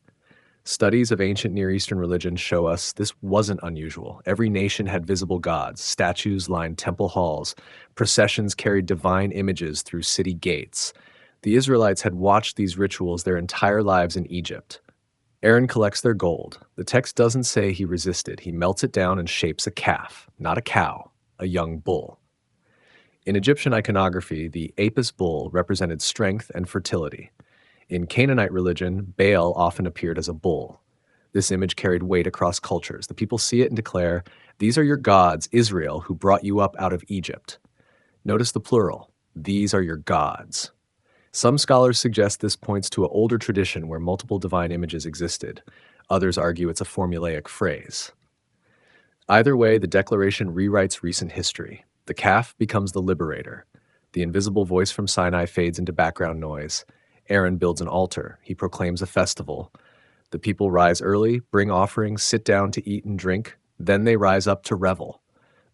S1: Studies of ancient Near Eastern religion show us this wasn't unusual. Every nation had visible gods. Statues lined temple halls. Processions carried divine images through city gates. The Israelites had watched these rituals their entire lives in Egypt. Aaron collects their gold. The text doesn't say he resisted. He melts it down and shapes a calf, not a cow, a young bull. In Egyptian iconography, the Apis bull represented strength and fertility. In Canaanite religion, Baal often appeared as a bull. This image carried weight across cultures. The people see it and declare, "These are your gods, Israel, who brought you up out of Egypt." Notice the plural. These are your gods. Some scholars suggest this points to an older tradition where multiple divine images existed. Others argue it's a formulaic phrase. Either way, the declaration rewrites recent history. The calf becomes the liberator. The invisible voice from Sinai fades into background noise. Aaron builds an altar. He proclaims a festival. The people rise early, bring offerings, sit down to eat and drink, then they rise up to revel.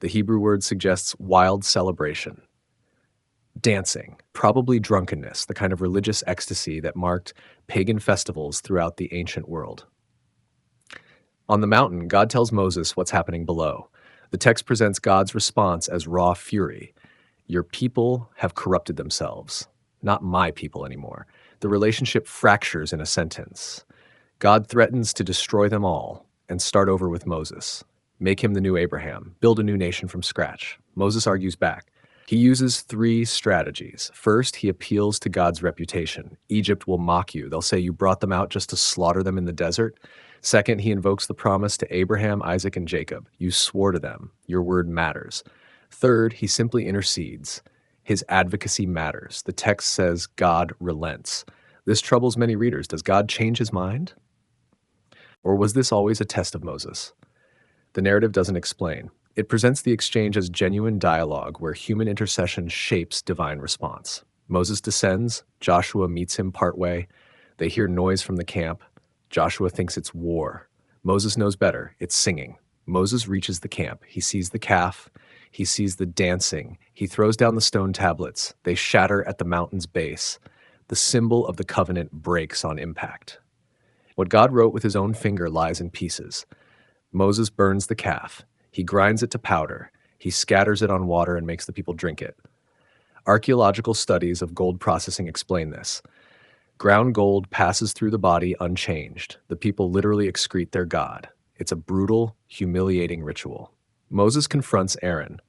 S1: The Hebrew word suggests wild celebration. Dancing, probably drunkenness, the kind of religious ecstasy that marked pagan festivals throughout the ancient world. On the mountain, God tells Moses what's happening below. The text presents God's response as raw fury. Your people have corrupted themselves. Not my people anymore. The relationship fractures in a sentence. God threatens to destroy them all and start over with Moses. Make him the new Abraham. Build a new nation from scratch. Moses argues back. He uses three strategies. First, he appeals to God's reputation. Egypt will mock you. They'll say you brought them out just to slaughter them in the desert. Second, he invokes the promise to Abraham, Isaac, and Jacob. You swore to them. Your word matters. Third, he simply intercedes. His advocacy matters. The text says God relents. This troubles many readers. Does God change his mind? Or was this always a test of Moses? The narrative doesn't explain. It presents the exchange as genuine dialogue where human intercession shapes divine response. Moses descends. Joshua meets him partway. They hear noise from the camp. Joshua thinks it's war. Moses knows better. It's singing. Moses reaches the camp. He sees the calf. He sees the dancing. He throws down the stone tablets. They shatter at the mountain's base. The symbol of the covenant breaks on impact. What God wrote with his own finger lies in pieces. Moses burns the calf. He grinds it to powder. He scatters it on water and makes the people drink it. Archaeological studies of gold processing explain this. Ground gold passes through the body unchanged. The people literally excrete their God. It's a brutal, humiliating ritual. Moses confronts Aaron.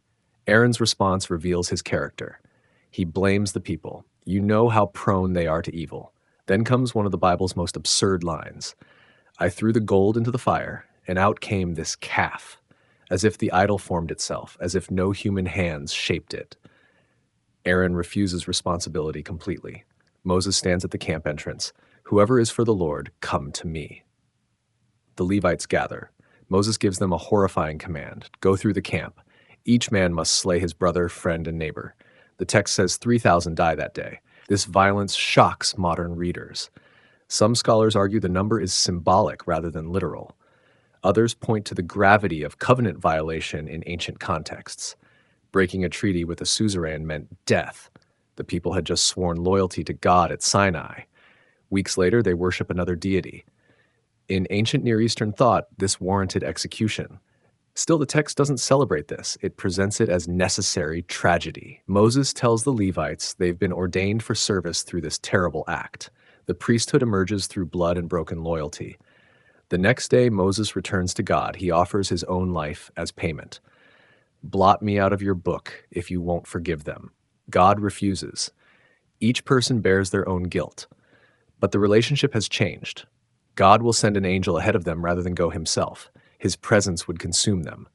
S1: Aaron's response reveals his character. He blames the people. You know how prone they are to evil. Then comes one of the Bible's most absurd lines. I threw the gold into the fire, and out came this calf, as if the idol formed itself, as if no human hands shaped it. Aaron refuses responsibility completely. Moses stands at the camp entrance. Whoever is for the Lord, come to me. The Levites gather. Moses gives them a horrifying command. Go through the camp. Each man must slay his brother, friend, and neighbor. The text says 3,000 die that day. This violence shocks modern readers. Some scholars argue the number is symbolic rather than literal. Others point to the gravity of covenant violation in ancient contexts. Breaking a treaty with a suzerain meant death. The people had just sworn loyalty to God at Sinai. Weeks later, they worship another deity. In ancient Near Eastern thought, this warranted execution. Still, the text doesn't celebrate this. It presents it as necessary tragedy. Moses tells the Levites they've been ordained for service through this terrible act. The priesthood emerges through blood and broken loyalty. The next day, Moses returns to God. He offers his own life as payment. Blot me out of your book if you won't forgive them. God refuses. Each person bears their own guilt. But the relationship has changed. God will send an angel ahead of them rather than go himself. His presence would consume them.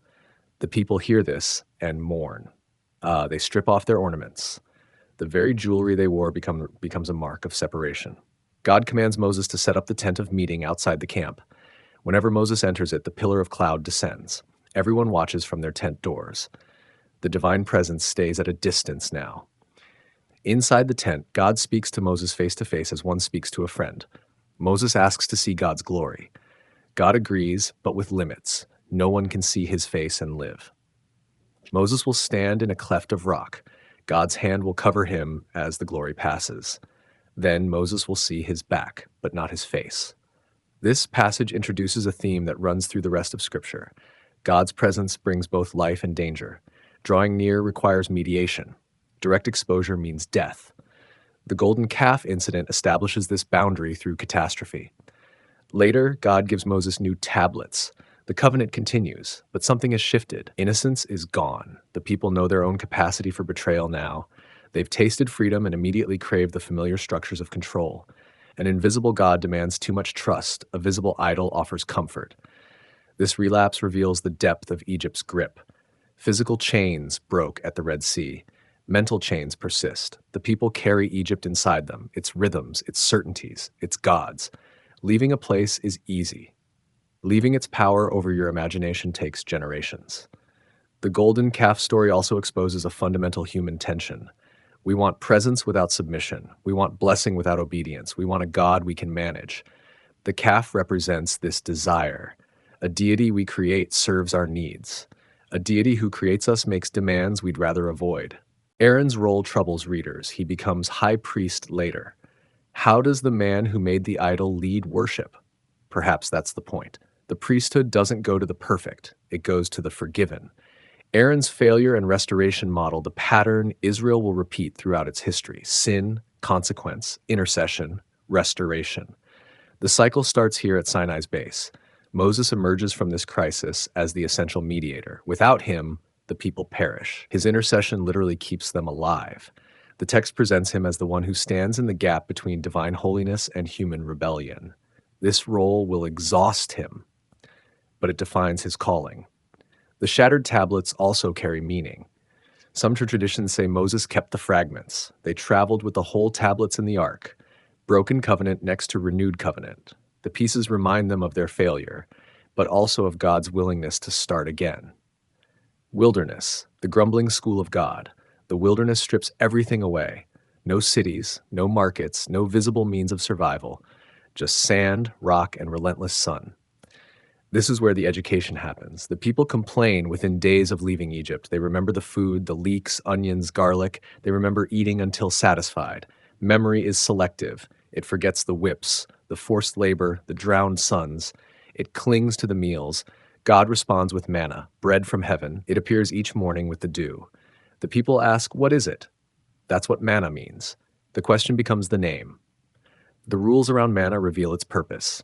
S1: The people hear this and mourn. They strip off their ornaments. The very jewelry they wore becomes a mark of separation. God commands Moses to set up the tent of meeting outside the camp. Whenever Moses enters it, the pillar of cloud descends. Everyone watches from their tent doors. The divine presence stays at a distance now. Inside the tent, God speaks to Moses face to face as one speaks to a friend. Moses asks to see God's glory. God agrees, but with limits. No one can see his face and live. Moses will stand in a cleft of rock. God's hand will cover him as the glory passes. Then Moses will see his back, but not his face. This passage introduces a theme that runs through the rest of Scripture. God's presence brings both life and danger. Drawing near requires mediation. Direct exposure means death. The golden calf incident establishes this boundary through catastrophe. Later, God gives Moses new tablets. The covenant continues, but something has shifted. Innocence is gone. The people know their own capacity for betrayal now. They've tasted freedom and immediately crave the familiar structures of control. An invisible God demands too much trust. A visible idol offers comfort. This relapse reveals the depth of Egypt's grip. Physical chains broke at the Red Sea. Mental chains persist. The people carry Egypt inside them, its rhythms, its certainties, its gods. Leaving a place is easy. Leaving its power over your imagination takes generations. The golden calf story also exposes a fundamental human tension. We want presence without submission. We want blessing without obedience. We want a God we can manage. The calf represents this desire. A deity we create serves our needs. A deity who creates us makes demands we'd rather avoid. Aaron's role troubles readers. He becomes high priest later. How does the man who made the idol lead worship? Perhaps that's the point. The priesthood doesn't go to the perfect, it goes to the forgiven. Aaron's failure and restoration model the pattern Israel will repeat throughout its history: sin, consequence, intercession, restoration. The cycle starts here at Sinai's base. Moses emerges from this crisis as the essential mediator. Without him, the people perish. His intercession literally keeps them alive. The text presents him as the one who stands in the gap between divine holiness and human rebellion. This role will exhaust him, but it defines his calling. The shattered tablets also carry meaning. Some traditions say Moses kept the fragments. They traveled with the whole tablets in the ark. Broken covenant next to renewed covenant. The pieces remind them of their failure, but also of God's willingness to start again. Wilderness, the grumbling school of God. The wilderness strips everything away. No cities, no markets, no visible means of survival. Just sand, rock, and relentless sun. This is where the education happens. The people complain within days of leaving Egypt. They remember the food, the leeks, onions, garlic. They remember eating until satisfied. Memory is selective. It forgets the whips, the forced labor, the drowned sons. It clings to the meals. God responds with manna, bread from heaven. It appears each morning with the dew. The people ask, "What is it?" That's what manna means. The question becomes the name. The rules around manna reveal its purpose.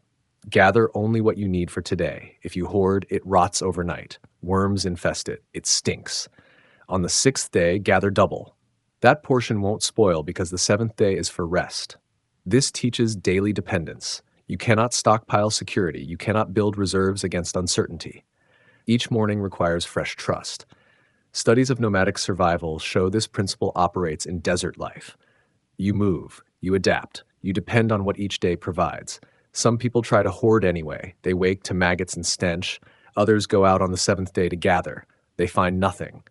S1: Gather only what you need for today. If you hoard, it rots overnight. Worms infest it. It stinks. On the sixth day, gather double. That portion won't spoil because the seventh day is for rest. This teaches daily dependence. You cannot stockpile security. You cannot build reserves against uncertainty. Each morning requires fresh trust. Studies of nomadic survival show this principle operates in desert life. You move, you adapt, you depend on what each day provides. Some people try to hoard anyway. They wake to maggots and stench. Others go out on the seventh day to gather. They find nothing.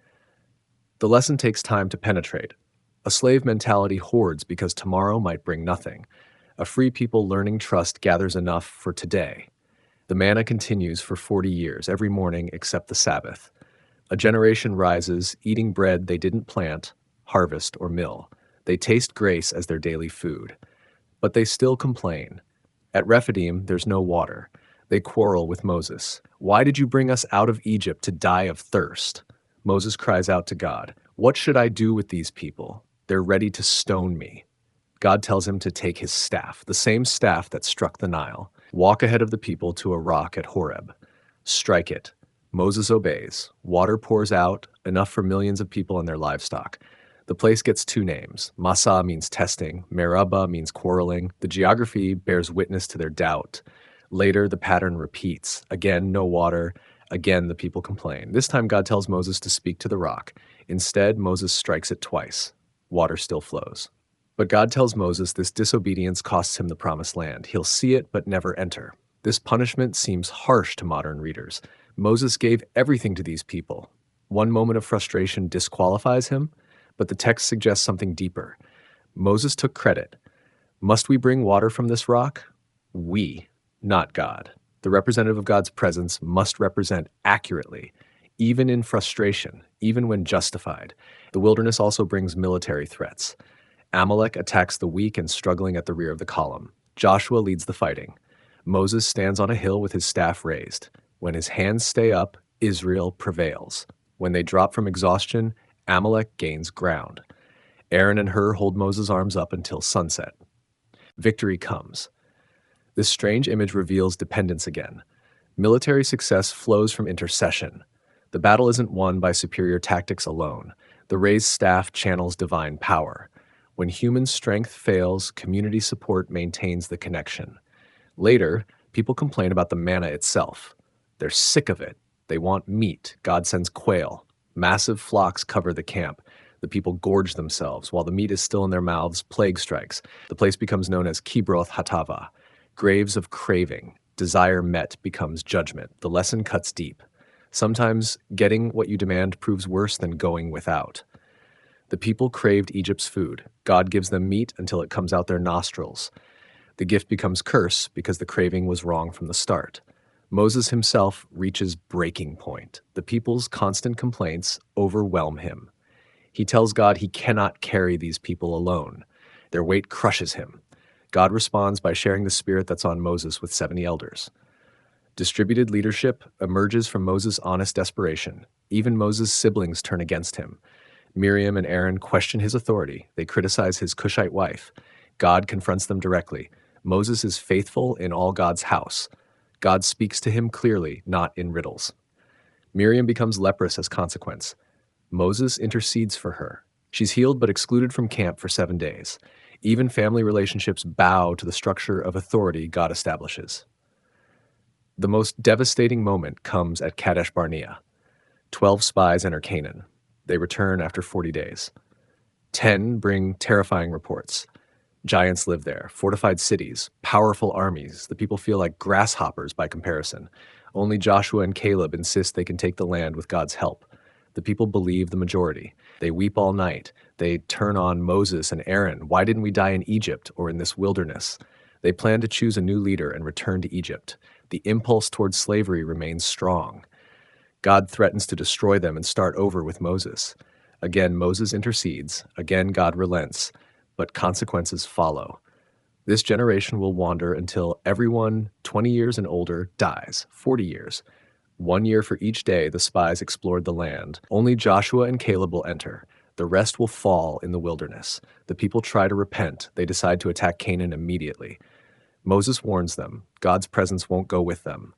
S1: The lesson takes time to penetrate. A slave mentality hoards because tomorrow might bring nothing. A free people learning trust gathers enough for today. The manna continues for 40 years, every morning except the Sabbath. A generation rises, eating bread they didn't plant, harvest, or mill. They taste grace as their daily food. But they still complain. At Rephidim, there's no water. They quarrel with Moses. "Why did you bring us out of Egypt to die of thirst?" Moses cries out to God, "What should I do with these people? They're ready to stone me." God tells him to take his staff, the same staff that struck the Nile. Walk ahead of the people to a rock at Horeb. Strike it. Moses obeys. Water pours out, enough for millions of people and their livestock. The place gets two names. Massah means testing. Meribah means quarreling. The geography bears witness to their doubt. Later, the pattern repeats. Again, no water. Again, the people complain. This time, God tells Moses to speak to the rock. Instead, Moses strikes it twice. Water still flows. But God tells Moses this disobedience costs him the promised land. He'll see it, but never enter. This punishment seems harsh to modern readers. Moses gave everything to these people. One moment of frustration disqualifies him, but the text suggests something deeper. Moses took credit. Must we bring water from this rock? We, not God. The representative of God's presence must represent accurately, even in frustration, even when justified. The wilderness also brings military threats. Amalek attacks the weak and struggling at the rear of the column. Joshua leads the fighting. Moses stands on a hill with his staff raised. When his hands stay up, Israel prevails. When they drop from exhaustion, Amalek gains ground. Aaron and Hur hold Moses' arms up until sunset. Victory comes. This strange image reveals dependence again. Military success flows from intercession. The battle isn't won by superior tactics alone. The raised staff channels divine power. When human strength fails, community support maintains the connection. Later, people complain about the manna itself. They're sick of it. They want meat. God sends quail. Massive flocks cover the camp. The people gorge themselves. While the meat is still in their mouths, plague strikes. The place becomes known as Kibroth Hatava, graves of craving. Desire met becomes judgment. The lesson cuts deep. Sometimes getting what you demand proves worse than going without. The people craved Egypt's food. God gives them meat until it comes out their nostrils. The gift becomes curse because the craving was wrong from the start. Moses himself reaches breaking point. The people's constant complaints overwhelm him. He tells God he cannot carry these people alone. Their weight crushes him. God responds by sharing the spirit that's on Moses with 70 elders. Distributed leadership emerges from Moses' honest desperation. Even Moses' siblings turn against him. Miriam and Aaron question his authority. They criticize his Cushite wife. God confronts them directly. Moses is faithful in all God's house. God speaks to him clearly, not in riddles. Miriam becomes leprous as consequence. Moses intercedes for her. She's healed but excluded from camp for 7 days. Even family relationships bow to the structure of authority God establishes. The most devastating moment comes at Kadesh Barnea. 12 spies enter Canaan. They return after 40 days. 10 bring terrifying reports. Giants live there, fortified cities, powerful armies. The people feel like grasshoppers by comparison. Only Joshua and Caleb insist they can take the land with God's help. The people believe the majority. They weep all night. They turn on Moses and Aaron. Why didn't we die in Egypt or in this wilderness? They plan to choose a new leader and return to Egypt. The impulse towards slavery remains strong. God threatens to destroy them and start over with Moses. Again, Moses intercedes. Again, God relents. But consequences follow. This generation will wander until everyone 20 years and older dies, 40 years. 1 year for each day the spies explored the land. Only Joshua and Caleb will enter. The rest will fall in the wilderness. The people try to repent. They decide to attack Canaan immediately. Moses warns them. God's presence won't go with them.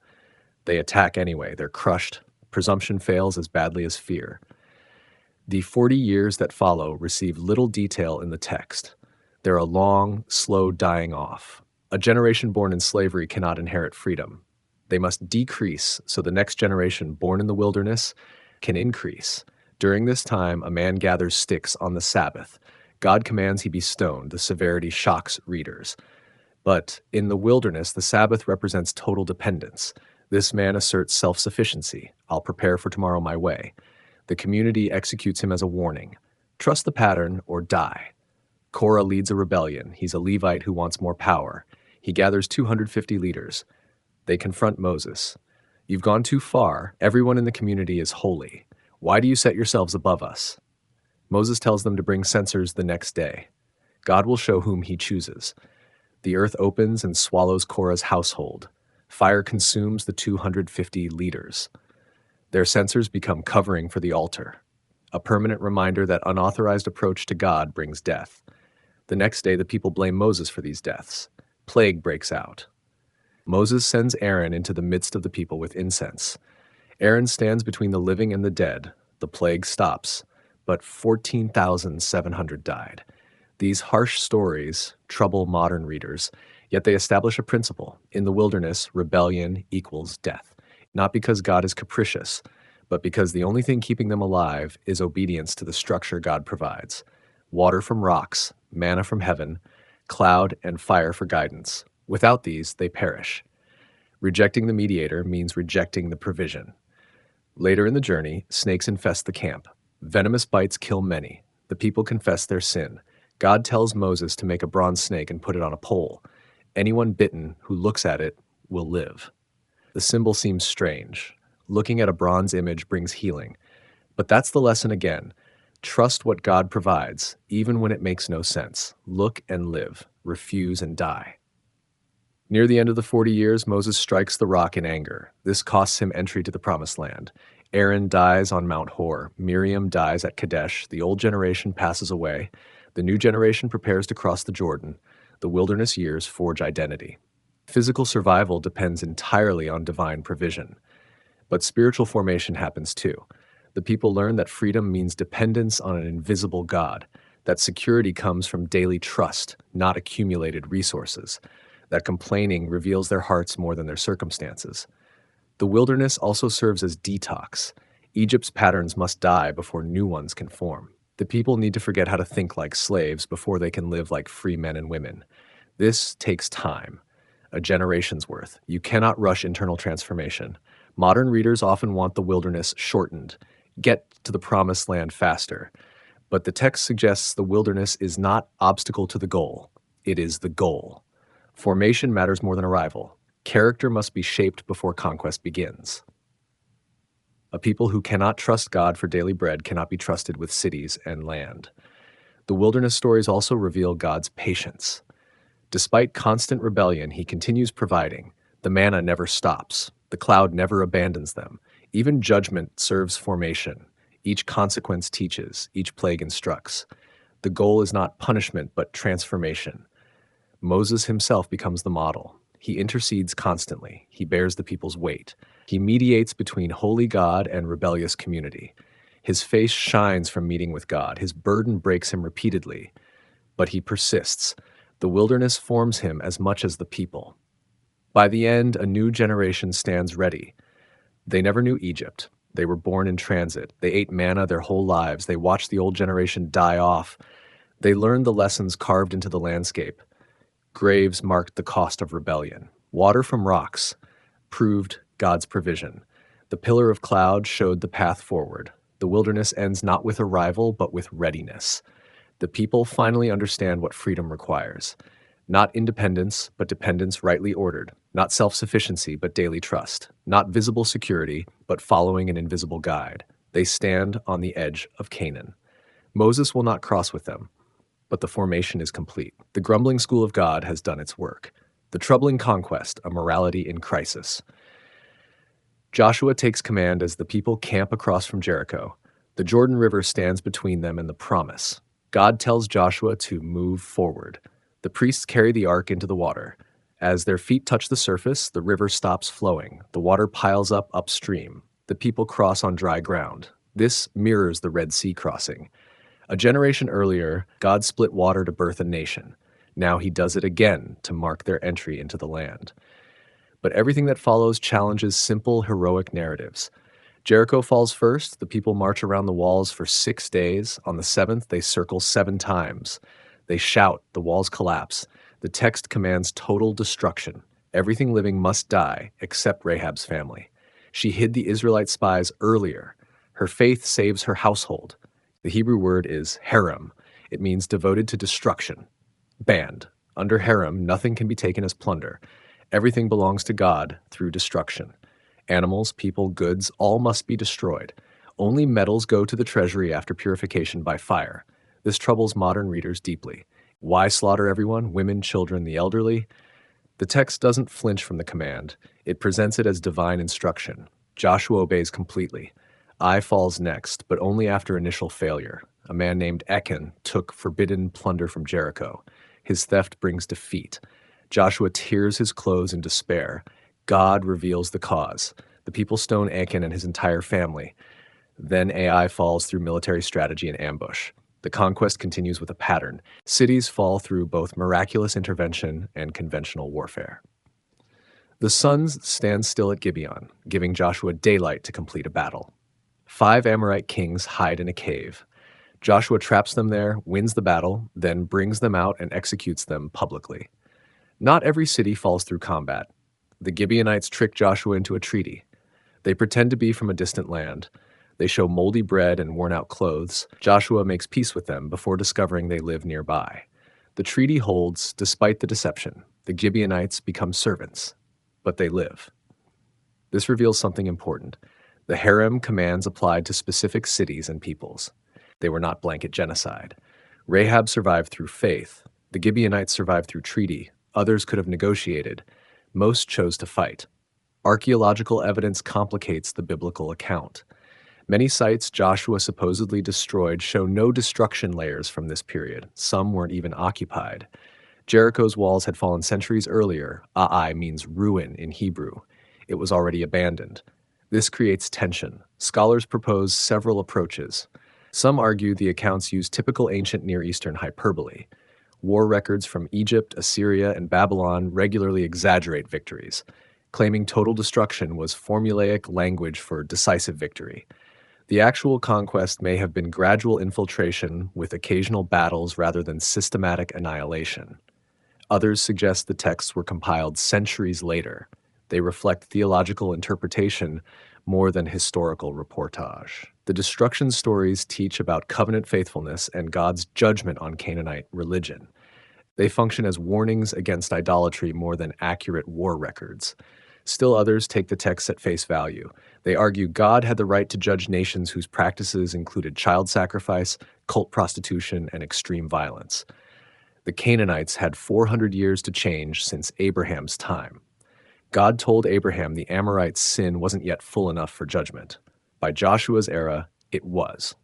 S1: They attack anyway. They're crushed. Presumption fails as badly as fear. The 40 years that follow receive little detail in the text. They're a long, slow dying off. A generation born in slavery cannot inherit freedom. They must decrease so the next generation born in the wilderness can increase. During this time, a man gathers sticks on the Sabbath. God commands he be stoned. The severity shocks readers. But in the wilderness, the Sabbath represents total dependence. This man asserts self-sufficiency. I'll prepare for tomorrow my way. The community executes him as a warning. Trust the pattern or die. Korah leads a rebellion. He's a Levite who wants more power. He gathers 250 leaders. They confront Moses. You've gone too far. Everyone in the community is holy. Why do you set yourselves above us? Moses tells them to bring censers the next day. God will show whom he chooses. The earth opens and swallows Korah's household. Fire consumes the 250 leaders. Their censers become covering for the altar, a permanent reminder that unauthorized approach to God brings death. The next day, the people blame Moses for these deaths. Plague breaks out. Moses sends Aaron into the midst of the people with incense. Aaron stands between the living and the dead. The plague stops, but 14,700 died. These harsh stories trouble modern readers, yet they establish a principle. In the wilderness, rebellion equals death. Not because God is capricious, but because the only thing keeping them alive is obedience to the structure God provides. Water from rocks, manna from heaven, cloud and fire for guidance. Without these, they perish. Rejecting the mediator means rejecting the provision. Later in the journey, snakes infest the camp. Venomous bites kill many. The people confess their sin. God tells Moses to make a bronze snake and put it on a pole. Anyone bitten who looks at it will live. The symbol seems strange. Looking at a bronze image brings healing. But that's the lesson again. Trust what God provides, even when it makes no sense. Look and live. Refuse and die. Near the end of the 40 years, Moses strikes the rock in anger. This costs him entry to the Promised Land. Aaron dies on Mount Hor. Miriam dies at Kadesh. The old generation passes away. The new generation prepares to cross the Jordan. The wilderness years forge identity. Physical survival depends entirely on divine provision. But spiritual formation happens too. The people learn that freedom means dependence on an invisible God, that security comes from daily trust, not accumulated resources, that complaining reveals their hearts more than their circumstances. The wilderness also serves as detox. Egypt's patterns must die before new ones can form. The people need to forget how to think like slaves before they can live like free men and women. This takes time. A generation's worth. You cannot rush internal transformation. Modern readers often want the wilderness shortened. Get to the promised land faster. But the text suggests the wilderness is not obstacle to the goal. It is the goal. Formation matters more than arrival. Character must be shaped before conquest begins. A people who cannot trust God for daily bread cannot be trusted with cities and land. The wilderness stories also reveal God's patience. Despite constant rebellion, he continues providing. The manna never stops. The cloud never abandons them. Even judgment serves formation. Each consequence teaches. Each plague instructs. The goal is not punishment, but transformation. Moses himself becomes the model. He intercedes constantly. He bears the people's weight. He mediates between holy God and rebellious community. His face shines from meeting with God. His burden breaks him repeatedly, but he persists. The wilderness forms him as much as the people. By the end, a new generation stands ready. They never knew Egypt. They were born in transit. They ate manna their whole lives. They watched the old generation die off. They learned the lessons carved into the landscape. Graves marked the cost of rebellion. Water from rocks proved God's provision. The pillar of cloud showed the path forward. The wilderness ends not with arrival, but with readiness. The people finally understand what freedom requires. Not independence, but dependence rightly ordered. Not self-sufficiency, but daily trust. Not visible security, but following an invisible guide. They stand on the edge of Canaan. Moses will not cross with them, but the formation is complete. The grumbling school of God has done its work. The troubling conquest, a morality in crisis. Joshua takes command as the people camp across from Jericho. The Jordan River stands between them and the promise. God tells Joshua to move forward. The priests carry the ark into the water. As their feet touch the surface, the river stops flowing. The water piles up upstream. The people cross on dry ground. This mirrors the Red Sea crossing. A generation earlier, God split water to birth a nation. Now he does it again to mark their entry into the land. But everything that follows challenges simple, heroic narratives. Jericho falls first. The people march around the walls for 6 days. On the seventh, they circle 7 times. They shout, the walls collapse. The text commands total destruction. Everything living must die, except Rahab's family. She hid the Israelite spies earlier. Her faith saves her household. The Hebrew word is harem. It means devoted to destruction. Banned. Under harem, nothing can be taken as plunder. Everything belongs to God through destruction. Animals, people, goods, all must be destroyed. Only metals go to the treasury after purification by fire. This troubles modern readers deeply. Why slaughter everyone, women, children, the elderly? The text doesn't flinch from the command. It presents it as divine instruction. Joshua obeys completely. Ai falls next, but only after initial failure. A man named Achan took forbidden plunder from Jericho. His theft brings defeat. Joshua tears his clothes in despair. God reveals the cause. The people stone Achan and his entire family. Then Ai falls through military strategy and ambush. The conquest continues with a pattern. Cities fall through both miraculous intervention and conventional warfare. The suns stand still at Gibeon, giving Joshua daylight to complete a battle. 5 Amorite kings hide in a cave. Joshua traps them there, wins the battle, then brings them out and executes them publicly. Not every city falls through combat. The Gibeonites trick Joshua into a treaty. They pretend to be from a distant land. They show moldy bread and worn-out clothes. Joshua makes peace with them before discovering they live nearby. The treaty holds despite the deception. The Gibeonites become servants, but they live. This reveals something important. The harem commands applied to specific cities and peoples. They were not blanket genocide. Rahab survived through faith. The Gibeonites survived through treaty. Others could have negotiated. Most chose to fight. Archaeological evidence complicates the biblical account. Many sites Joshua supposedly destroyed show no destruction layers from this period. Some weren't even occupied. Jericho's walls had fallen centuries earlier. Ai means ruin in Hebrew. It was already abandoned. This creates tension. Scholars propose several approaches. Some argue the accounts use typical ancient Near Eastern hyperbole. War records from Egypt, Assyria, and Babylon regularly exaggerate victories. Claiming total destruction was formulaic language for decisive victory. The actual conquest may have been gradual infiltration with occasional battles rather than systematic annihilation. Others suggest the texts were compiled centuries later. They reflect theological interpretation more than historical reportage. The destruction stories teach about covenant faithfulness and God's judgment on Canaanite religion. They function as warnings against idolatry more than accurate war records. Still others take the texts at face value. They argue God had the right to judge nations whose practices included child sacrifice, cult prostitution, and extreme violence. The Canaanites had 400 years to change since Abraham's time. God told Abraham the Amorites' sin wasn't yet full enough for judgment. By Joshua's era, it was.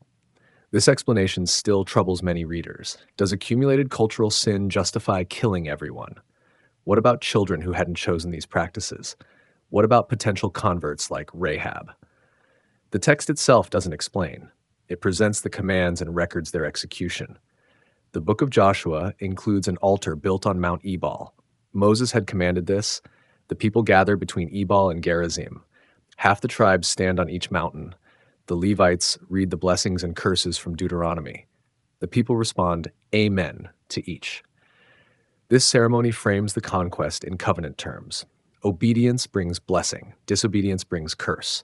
S1: This explanation still troubles many readers. Does accumulated cultural sin justify killing everyone? What about children who hadn't chosen these practices? What about potential converts like Rahab? The text itself doesn't explain. It presents the commands and records their execution. The book of Joshua includes an altar built on Mount Ebal. Moses had commanded this. The people gather between Ebal and Gerizim. Half the tribes stand on each mountain. The Levites read the blessings and curses from Deuteronomy. The people respond, Amen, to each. This ceremony frames the conquest in covenant terms. Obedience brings blessing. Disobedience brings curse.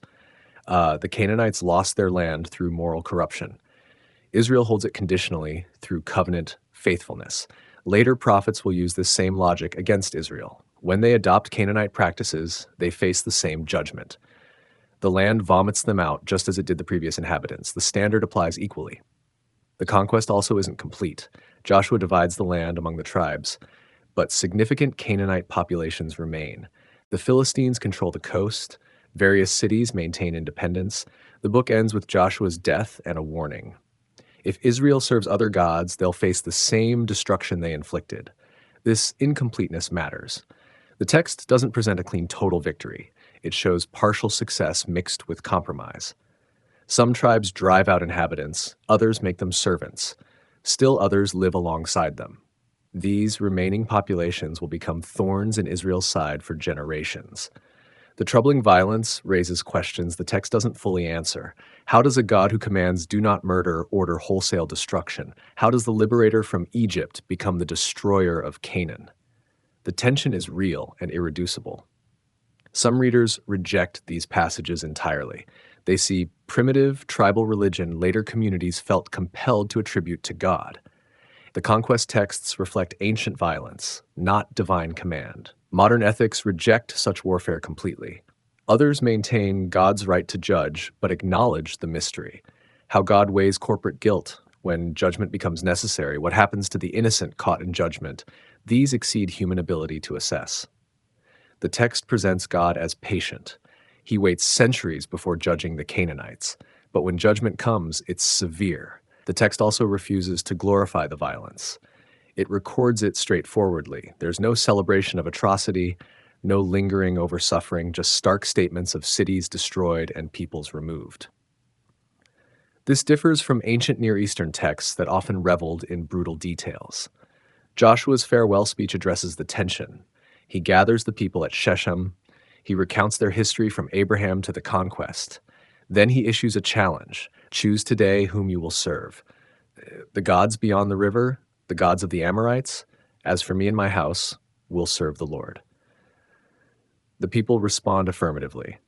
S1: The Canaanites lost their land through moral corruption. Israel holds it conditionally through covenant faithfulness. Later prophets will use this same logic against Israel. When they adopt Canaanite practices, they face the same judgment. The land vomits them out just as it did the previous inhabitants. The standard applies equally. The conquest also isn't complete. Joshua divides the land among the tribes, but significant Canaanite populations remain. The Philistines control the coast. Various cities maintain independence. The book ends with Joshua's death and a warning. If Israel serves other gods, they'll face the same destruction they inflicted. This incompleteness matters. The text doesn't present a clean total victory. It shows partial success mixed with compromise. Some tribes drive out inhabitants, others make them servants. Still others live alongside them. These remaining populations will become thorns in Israel's side for generations. The troubling violence raises questions the text doesn't fully answer. How does a God who commands do not murder order wholesale destruction? How does the liberator from Egypt become the destroyer of Canaan? The tension is real and irreducible. Some readers reject these passages entirely. They see primitive tribal religion later communities felt compelled to attribute to God. The conquest texts reflect ancient violence, not divine command. Modern ethics reject such warfare completely. Others maintain God's right to judge, but acknowledge the mystery. How God weighs corporate guilt when judgment becomes necessary, what happens to the innocent caught in judgment, these exceed human ability to assess. The text presents God as patient. He waits centuries before judging the Canaanites, but when judgment comes, it's severe. The text also refuses to glorify the violence. It records it straightforwardly. There's no celebration of atrocity, no lingering over suffering, just stark statements of cities destroyed and peoples removed. This differs from ancient Near Eastern texts that often reveled in brutal details. Joshua's farewell speech addresses the tension. He gathers the people at Shechem. He recounts their history from Abraham to the conquest. Then he issues a challenge. Choose today whom you will serve. The gods beyond the river, the gods of the Amorites. As for me and my house, we'll serve the Lord. The people respond affirmatively.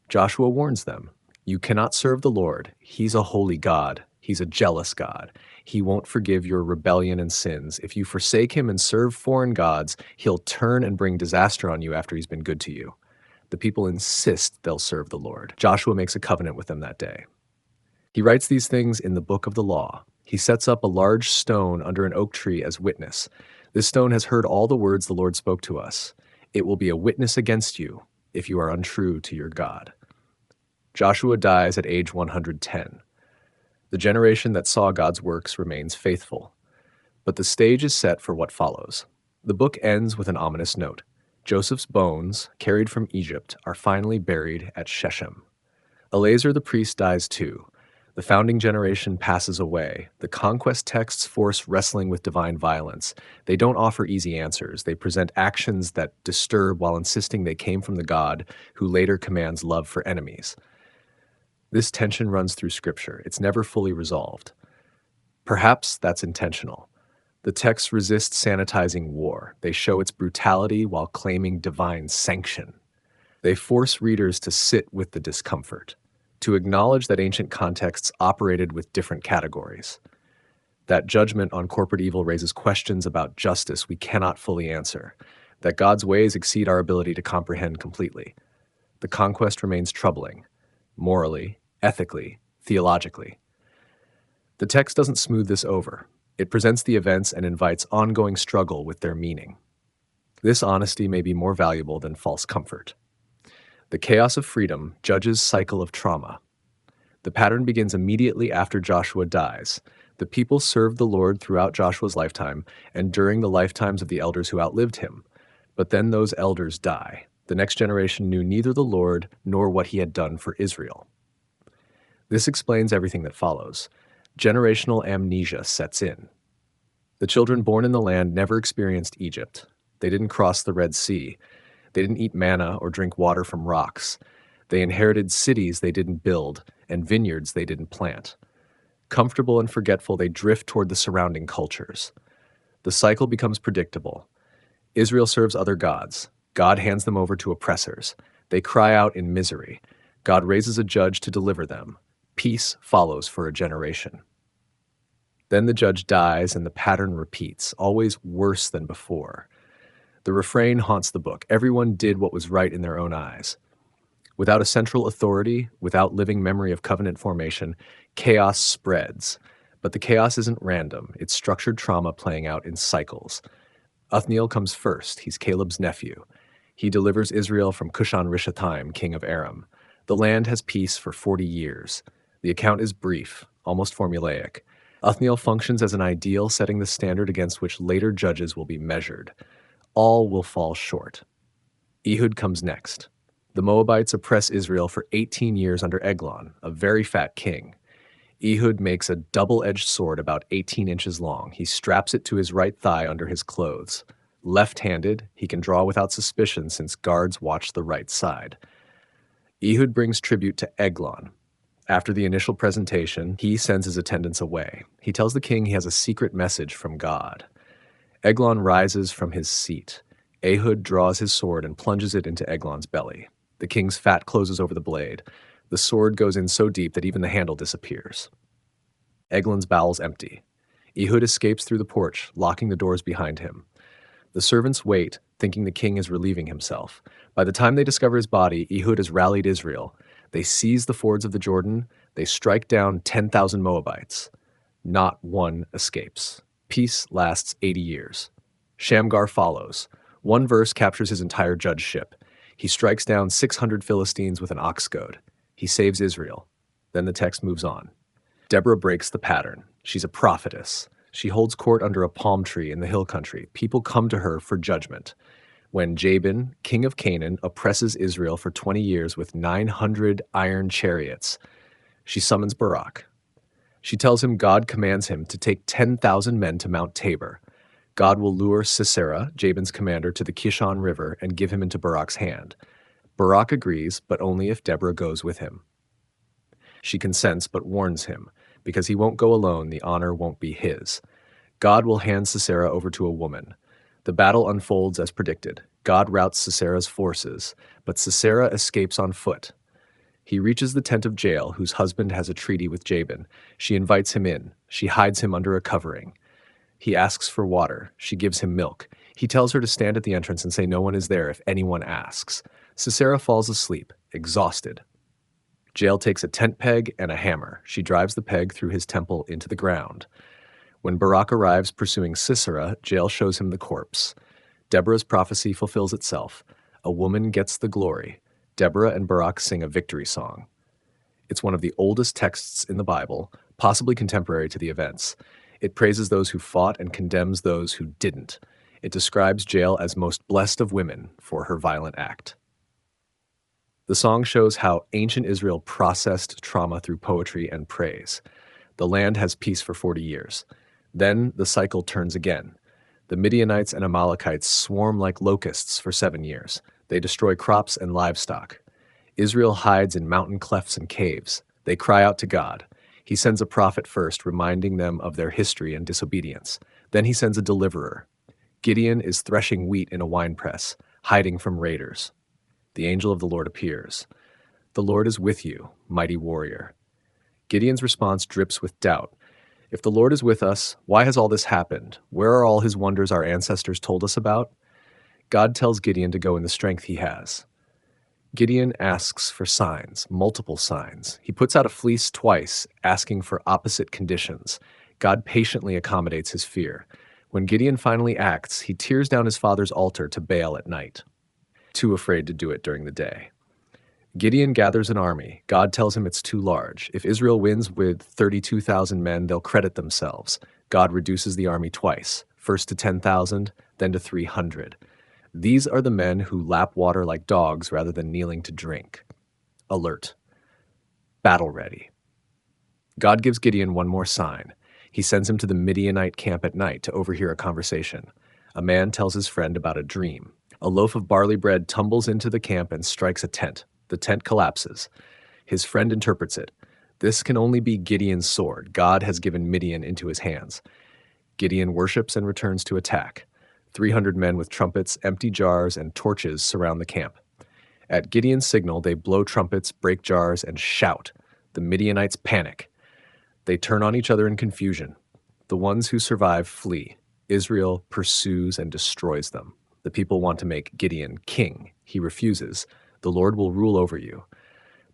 S1: Joshua warns them, you cannot serve the Lord. He's a holy God. He's a jealous God. He won't forgive your rebellion and sins. If you forsake him and serve foreign gods, he'll turn and bring disaster on you after he's been good to you. The people insist they'll serve the Lord. Joshua makes a covenant with them that day. He writes these things in the book of the law. He sets up a large stone under an oak tree as witness. This stone has heard all the words the Lord spoke to us. It will be a witness against you if you are untrue to your God. Joshua dies at age 110. The generation that saw God's works remains faithful. But the stage is set for what follows. The book ends with an ominous note. Joseph's bones, carried from Egypt, are finally buried at Shechem. Eleazar the priest dies too. The founding generation passes away. The conquest texts force wrestling with divine violence. They don't offer easy answers. They present actions that disturb while insisting they came from the God who later commands love for enemies. This tension runs through Scripture. It's never fully resolved. Perhaps that's intentional. The texts resist sanitizing war. They show its brutality while claiming divine sanction. They force readers to sit with the discomfort, to acknowledge that ancient contexts operated with different categories. That judgment on corporate evil raises questions about justice we cannot fully answer, that God's ways exceed our ability to comprehend completely. The conquest remains troubling, morally, ethically, theologically. The text doesn't smooth this over. It presents the events and invites ongoing struggle with their meaning. This honesty may be more valuable than false comfort. The chaos of freedom judges cycle of trauma. The pattern begins immediately after Joshua dies. The people served the Lord throughout Joshua's lifetime and during the lifetimes of the elders who outlived him. But then those elders die. The next generation knew neither the Lord nor what he had done for Israel. This explains everything that follows. Generational amnesia sets in. The children born in the land never experienced Egypt. They didn't cross the Red Sea. They didn't eat manna or drink water from rocks. They inherited cities they didn't build and vineyards they didn't plant. Comfortable and forgetful, they drift toward the surrounding cultures. The cycle becomes predictable. Israel serves other gods. God hands them over to oppressors. They cry out in misery. God raises a judge to deliver them. Peace follows for a generation. Then the judge dies and the pattern repeats, always worse than before. The refrain haunts the book. Everyone did what was right in their own eyes. Without a central authority, without living memory of covenant formation, chaos spreads. But the chaos isn't random. It's structured trauma playing out in cycles. Othniel comes first. He's Caleb's nephew. He delivers Israel from Cushan-Rishathaim, king of Aram. The land has peace for 40 years. The account is brief, almost formulaic. Othniel functions as an ideal, setting the standard against which later judges will be measured. All will fall short. Ehud comes next. The Moabites oppress Israel for 18 years under Eglon, a very fat king. Ehud makes a double-edged sword about 18 inches long. He straps it to his right thigh under his clothes. Left-handed, he can draw without suspicion since guards watch the right side. Ehud brings tribute to Eglon. After the initial presentation, he sends his attendants away. He tells the king he has a secret message from God. Eglon rises from his seat. Ehud draws his sword and plunges it into Eglon's belly. The king's fat closes over the blade. The sword goes in so deep that even the handle disappears. Eglon's bowels empty. Ehud escapes through the porch, locking the doors behind him. The servants wait, thinking the king is relieving himself. By the time they discover his body, Ehud has rallied Israel. They seize the fords of the Jordan. They strike down 10,000 Moabites. Not one escapes. Peace lasts 80 years. Shamgar follows. One verse captures his entire judgeship. He strikes down 600 Philistines with an ox goad. He saves Israel. Then the text moves on. Deborah breaks the pattern. She's a prophetess. She holds court under a palm tree in the hill country. People come to her for judgment. When Jabin, king of Canaan, oppresses Israel for 20 years with 900 iron chariots, she summons Barak. She tells him God commands him to take 10,000 men to Mount Tabor. God will lure Sisera, Jabin's commander, to the Kishon River and give him into Barak's hand. Barak agrees, but only if Deborah goes with him. She consents, but warns him. Because he won't go alone, the honor won't be his. God will hand Sisera over to a woman. The battle unfolds as predicted. God routs Sisera's forces, but Sisera escapes on foot. He reaches the tent of Jael, whose husband has a treaty with Jabin. She invites him in. She hides him under a covering. He asks for water. She gives him milk. He tells her to stand at the entrance and say no one is there if anyone asks. Sisera falls asleep, exhausted. Jael takes a tent peg and a hammer. She drives the peg through his temple into the ground. When Barak arrives pursuing Sisera, Jael shows him the corpse. Deborah's prophecy fulfills itself. A woman gets the glory. Deborah and Barak sing a victory song. It's one of the oldest texts in the Bible, possibly contemporary to the events. It praises those who fought and condemns those who didn't. It describes Jael as most blessed of women for her violent act. The song shows how ancient Israel processed trauma through poetry and praise. The land has peace for 40 years. Then the cycle turns again. The Midianites and Amalekites swarm like locusts for 7 years. They destroy crops and livestock. Israel hides in mountain clefts and caves. They cry out to God. He sends a prophet first, reminding them of their history and disobedience. Then he sends a deliverer. Gideon is threshing wheat in a winepress, hiding from raiders. The angel of the Lord appears. The Lord is with you, mighty warrior. Gideon's response drips with doubt. If the Lord is with us, why has all this happened? Where are all his wonders our ancestors told us about? God tells Gideon to go in the strength he has. Gideon asks for signs, multiple signs. He puts out a fleece twice, asking for opposite conditions. God patiently accommodates his fear. When Gideon finally acts, he tears down his father's altar to Baal at night, too afraid to do it during the day. Gideon gathers an army. God tells him it's too large. If Israel wins with 32,000 men, they'll credit themselves. God reduces the army twice, first to 10,000, then to 300. These are the men who lap water like dogs rather than kneeling to drink. Alert. Battle ready. God gives Gideon one more sign. He sends him to the Midianite camp at night to overhear a conversation. A man tells his friend about a dream. A loaf of barley bread tumbles into the camp and strikes a tent. The tent collapses. His friend interprets it. This can only be Gideon's sword. God has given Midian into his hands. Gideon worships and returns to attack. 300 men with trumpets, empty jars, and torches surround the camp. At Gideon's signal, they blow trumpets, break jars, and shout. The Midianites panic. They turn on each other in confusion. The ones who survive flee. Israel pursues and destroys them. The people want to make Gideon king. He refuses. The Lord will rule over you.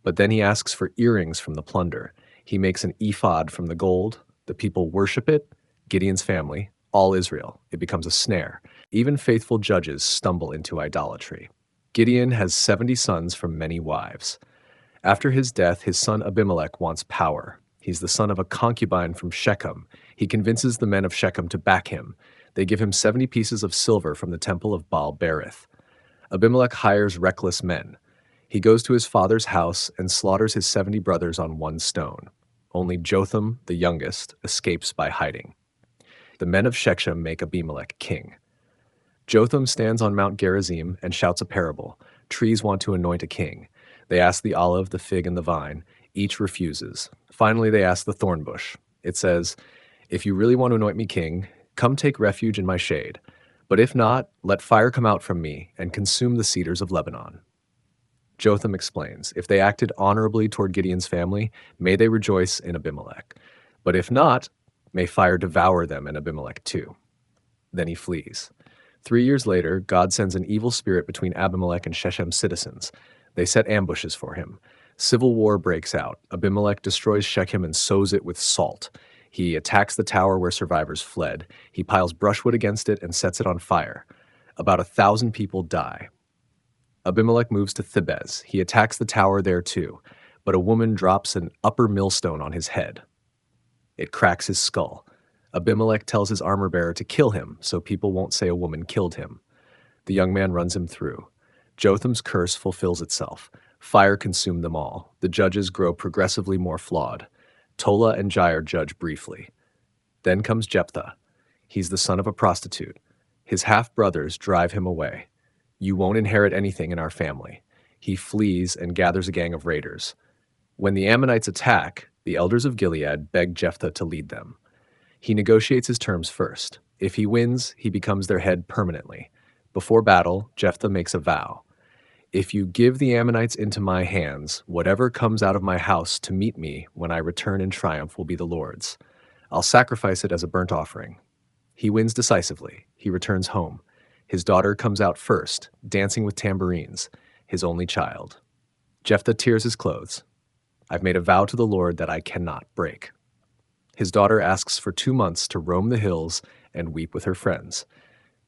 S1: But then he asks for earrings from the plunder. He makes an ephod from the gold. The people worship it. Gideon's family, all Israel. It becomes a snare. Even faithful judges stumble into idolatry. Gideon has 70 sons from many wives. After his death, his son Abimelech wants power. He's the son of a concubine from Shechem. He convinces the men of Shechem to back him. They give him 70 pieces of silver from the temple of Baal-berith. Abimelech hires reckless men. He goes to his father's house and slaughters his 70 brothers on one stone. Only Jotham, the youngest, escapes by hiding. The men of Shechem make Abimelech king. Jotham stands on Mount Gerizim and shouts a parable. Trees want to anoint a king. They ask the olive, the fig, and the vine. Each refuses. Finally, they ask the thorn bush. It says, "If you really want to anoint me king, come take refuge in my shade. But if not, let fire come out from me and consume the cedars of Lebanon." Jotham explains, if they acted honorably toward Gideon's family, may they rejoice in Abimelech. But if not, may fire devour them and Abimelech too. Then he flees. 3 years later, God sends an evil spirit between Abimelech and Shechem's citizens. They set ambushes for him. Civil war breaks out. Abimelech destroys Shechem and sows it with salt. He attacks the tower where survivors fled. He piles brushwood against it and sets it on fire. About 1,000 people die. Abimelech moves to Thebez. He attacks the tower there too, but a woman drops an upper millstone on his head. It cracks his skull. Abimelech tells his armor-bearer to kill him so people won't say a woman killed him. The young man runs him through. Jotham's curse fulfills itself. Fire consumed them all. The judges grow progressively more flawed. Tola and Jair judge briefly. Then comes Jephthah. He's the son of a prostitute. His half-brothers drive him away. "You won't inherit anything in our family." He flees and gathers a gang of raiders. When the Ammonites attack, the elders of Gilead beg Jephthah to lead them. He negotiates his terms first. If he wins, he becomes their head permanently. Before battle, Jephthah makes a vow. "If you give the Ammonites into my hands, whatever comes out of my house to meet me when I return in triumph will be the Lord's. I'll sacrifice it as a burnt offering." He wins decisively. He returns home. His daughter comes out first, dancing with tambourines, his only child. Jephthah tears his clothes. "I've made a vow to the Lord that I cannot break." His daughter asks for 2 months to roam the hills and weep with her friends.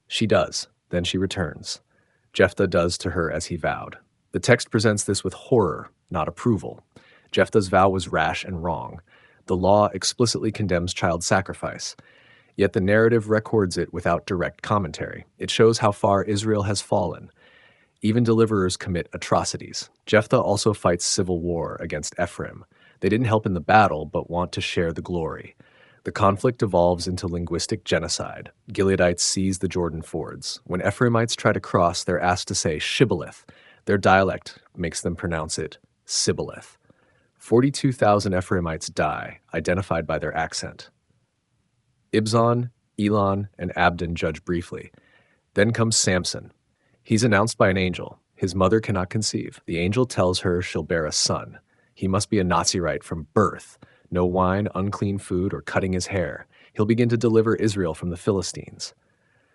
S1: She does, then she returns. Jephthah does to her as he vowed. The text presents this with horror, not approval. Jephthah's vow was rash and wrong. The law explicitly condemns child sacrifice. Yet the narrative records it without direct commentary. It shows how far Israel has fallen. Even deliverers commit atrocities. Jephthah also fights civil war against Ephraim. They didn't help in the battle, but want to share the glory. The conflict evolves into linguistic genocide. Gileadites seize the Jordan fords. When Ephraimites try to cross, they're asked to say Shibboleth. Their dialect makes them pronounce it Sibboleth. 42,000 Ephraimites die, identified by their accent. Ibzan, Elon, and Abdon judge briefly. Then comes Samson. He's announced by an angel. His mother cannot conceive. The angel tells her she'll bear a son. He must be a Nazirite from birth. No wine, unclean food, or cutting his hair. He'll begin to deliver Israel from the Philistines.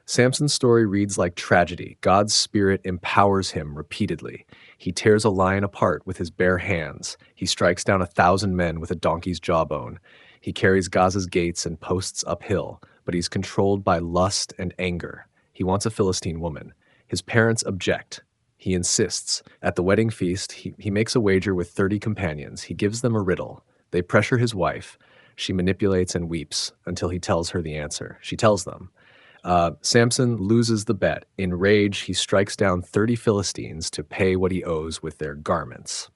S1: Samson's story reads like tragedy. God's spirit empowers him repeatedly. He tears a lion apart with his bare hands. He strikes down 1,000 men with a donkey's jawbone. He carries Gaza's gates and posts uphill, but he's controlled by lust and anger. He wants a Philistine woman. His parents object. He insists. At the wedding feast, he makes a wager with 30 companions. He gives them a riddle. They pressure his wife. She manipulates and weeps until he tells her the answer. She tells them. Samson loses the bet. In rage, he strikes down 30 Philistines to pay what he owes with their garments.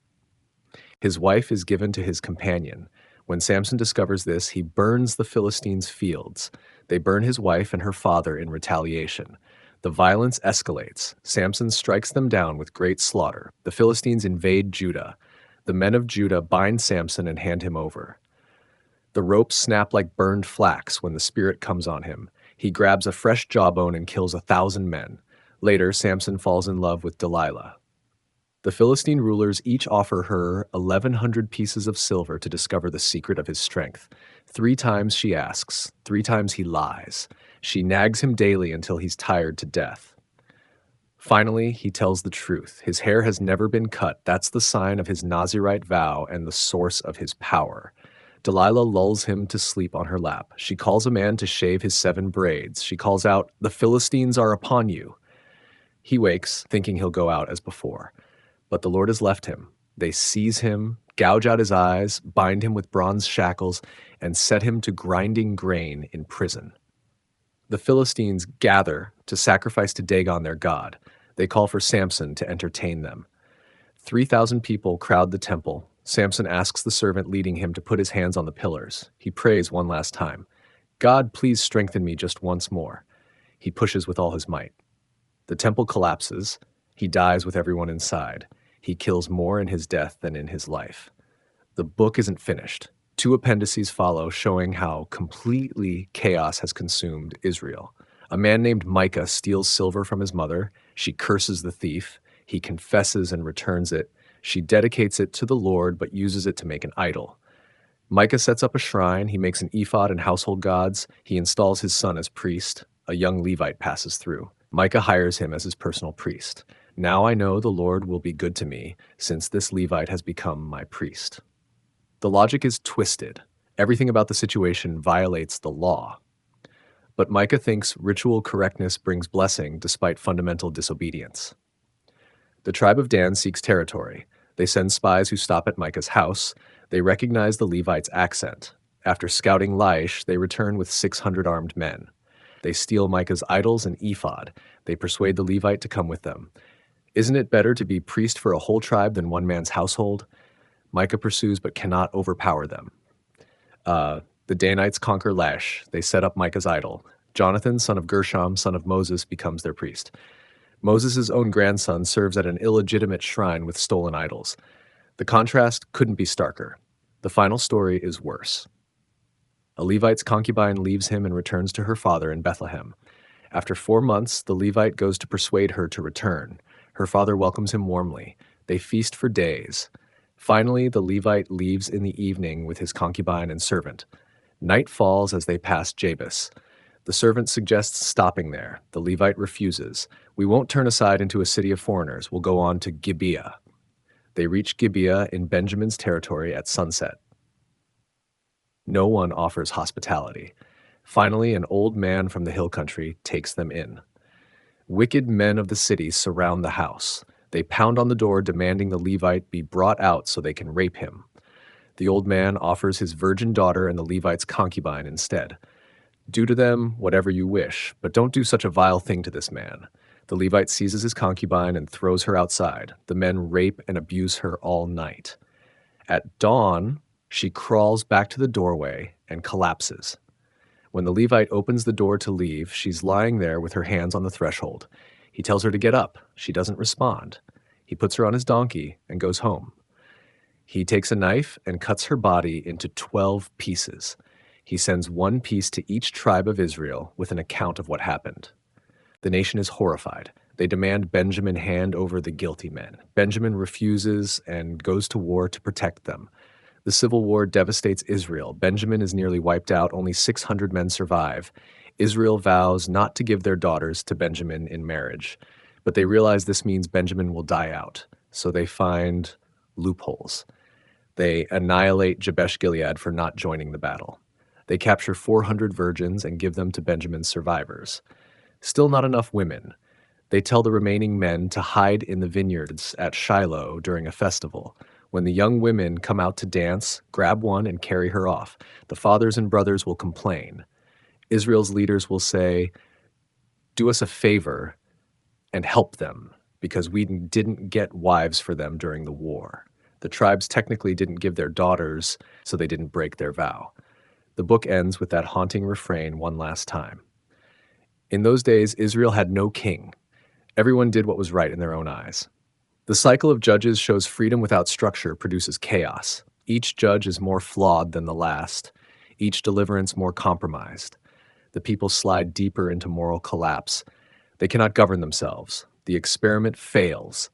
S1: His wife is given to his companion. When Samson discovers this, he burns the Philistines' fields. They burn his wife and her father in retaliation. The violence escalates. Samson strikes them down with great slaughter. The Philistines invade Judah. The men of Judah bind Samson and hand him over. The ropes snap like burned flax when the spirit comes on him. He grabs a fresh jawbone and kills 1,000 men. Later, Samson falls in love with Delilah. The Philistine rulers each offer her 1,100 pieces of silver to discover the secret of his strength. 3 times she asks, 3 times he lies. She nags him daily until he's tired to death. Finally, he tells the truth. His hair has never been cut. That's the sign of his Nazirite vow and the source of his power. Delilah lulls him to sleep on her lap. She calls a man to shave his 7 braids. She calls out, "The Philistines are upon you." He wakes, thinking he'll go out as before. But the Lord has left him. They seize him, gouge out his eyes, bind him with bronze shackles, and set him to grinding grain in prison. The Philistines gather to sacrifice to Dagon their god. They call for Samson to entertain them. 3,000 people crowd the temple. Samson asks the servant leading him to put his hands on the pillars. He prays one last time. "God, please strengthen me just once more." He pushes with all his might. The temple collapses. He dies with everyone inside. He kills more in his death than in his life. The book isn't finished. 2 appendices follow showing how completely chaos has consumed Israel. A man named Micah steals silver from his mother. She curses the thief. He confesses and returns it. She dedicates it to the Lord, but uses it to make an idol. Micah sets up a shrine. He makes an ephod and household gods. He installs his son as priest. A young Levite passes through. Micah hires him as his personal priest. "Now I know the Lord will be good to me, since this Levite has become my priest." The logic is twisted. Everything about the situation violates the law. But Micah thinks ritual correctness brings blessing despite fundamental disobedience. The tribe of Dan seeks territory. They send spies who stop at Micah's house. They recognize the Levite's accent. After scouting Laish, they return with 600 armed men. They steal Micah's idols and ephod. They persuade the Levite to come with them. Isn't it better to be priest for a whole tribe than one man's household? Micah pursues but cannot overpower them. The Danites conquer Laish. They set up Micah's idol. Jonathan, son of Gershom, son of Moses, becomes their priest. Moses' own grandson serves at an illegitimate shrine with stolen idols. The contrast couldn't be starker. The final story is worse. A Levite's concubine leaves him and returns to her father in Bethlehem. After 4 months, the Levite goes to persuade her to return. Her father welcomes him warmly. They feast for days. Finally, the Levite leaves in the evening with his concubine and servant. Night falls as they pass Jabus. The servant suggests stopping there. The Levite refuses. "We won't turn aside into a city of foreigners. We'll go on to Gibeah." They reach Gibeah in Benjamin's territory at sunset. No one offers hospitality. Finally, an old man from the hill country takes them in. Wicked men of the city surround the house. They pound on the door, demanding the Levite be brought out so they can rape him. The old man offers his virgin daughter and the Levite's concubine instead. "Do to them whatever you wish, but don't do such a vile thing to this man." The Levite seizes his concubine and throws her outside. The men rape and abuse her all night. At dawn, she crawls back to the doorway and collapses. When the Levite opens the door to leave, she's lying there with her hands on the threshold. He tells her to get up. She doesn't respond. He puts her on his donkey and goes home. He takes a knife and cuts her body into 12 pieces. He sends 1 piece to each tribe of Israel with an account of what happened. The nation is horrified. They demand Benjamin hand over the guilty men. Benjamin refuses and goes to war to protect them. The civil war devastates Israel. Benjamin is nearly wiped out. Only 600 men survive. Israel vows not to give their daughters to Benjamin in marriage, but they realize this means Benjamin will die out. So they find loopholes. They annihilate Jabesh Gilead for not joining the battle. They capture 400 virgins and give them to Benjamin's survivors. Still not enough women. They tell the remaining men to hide in the vineyards at Shiloh during a festival. When the young women come out to dance, grab one and carry her off. The fathers and brothers will complain. Israel's leaders will say, "Do us a favor and help them, because we didn't get wives for them during the war." The tribes technically didn't give their daughters, so they didn't break their vow. The book ends with that haunting refrain one last time. In those days, Israel had no king. Everyone did what was right in their own eyes. The cycle of judges shows freedom without structure produces chaos. Each judge is more flawed than the last, each deliverance more compromised. The people slide deeper into moral collapse. They cannot govern themselves. The experiment fails,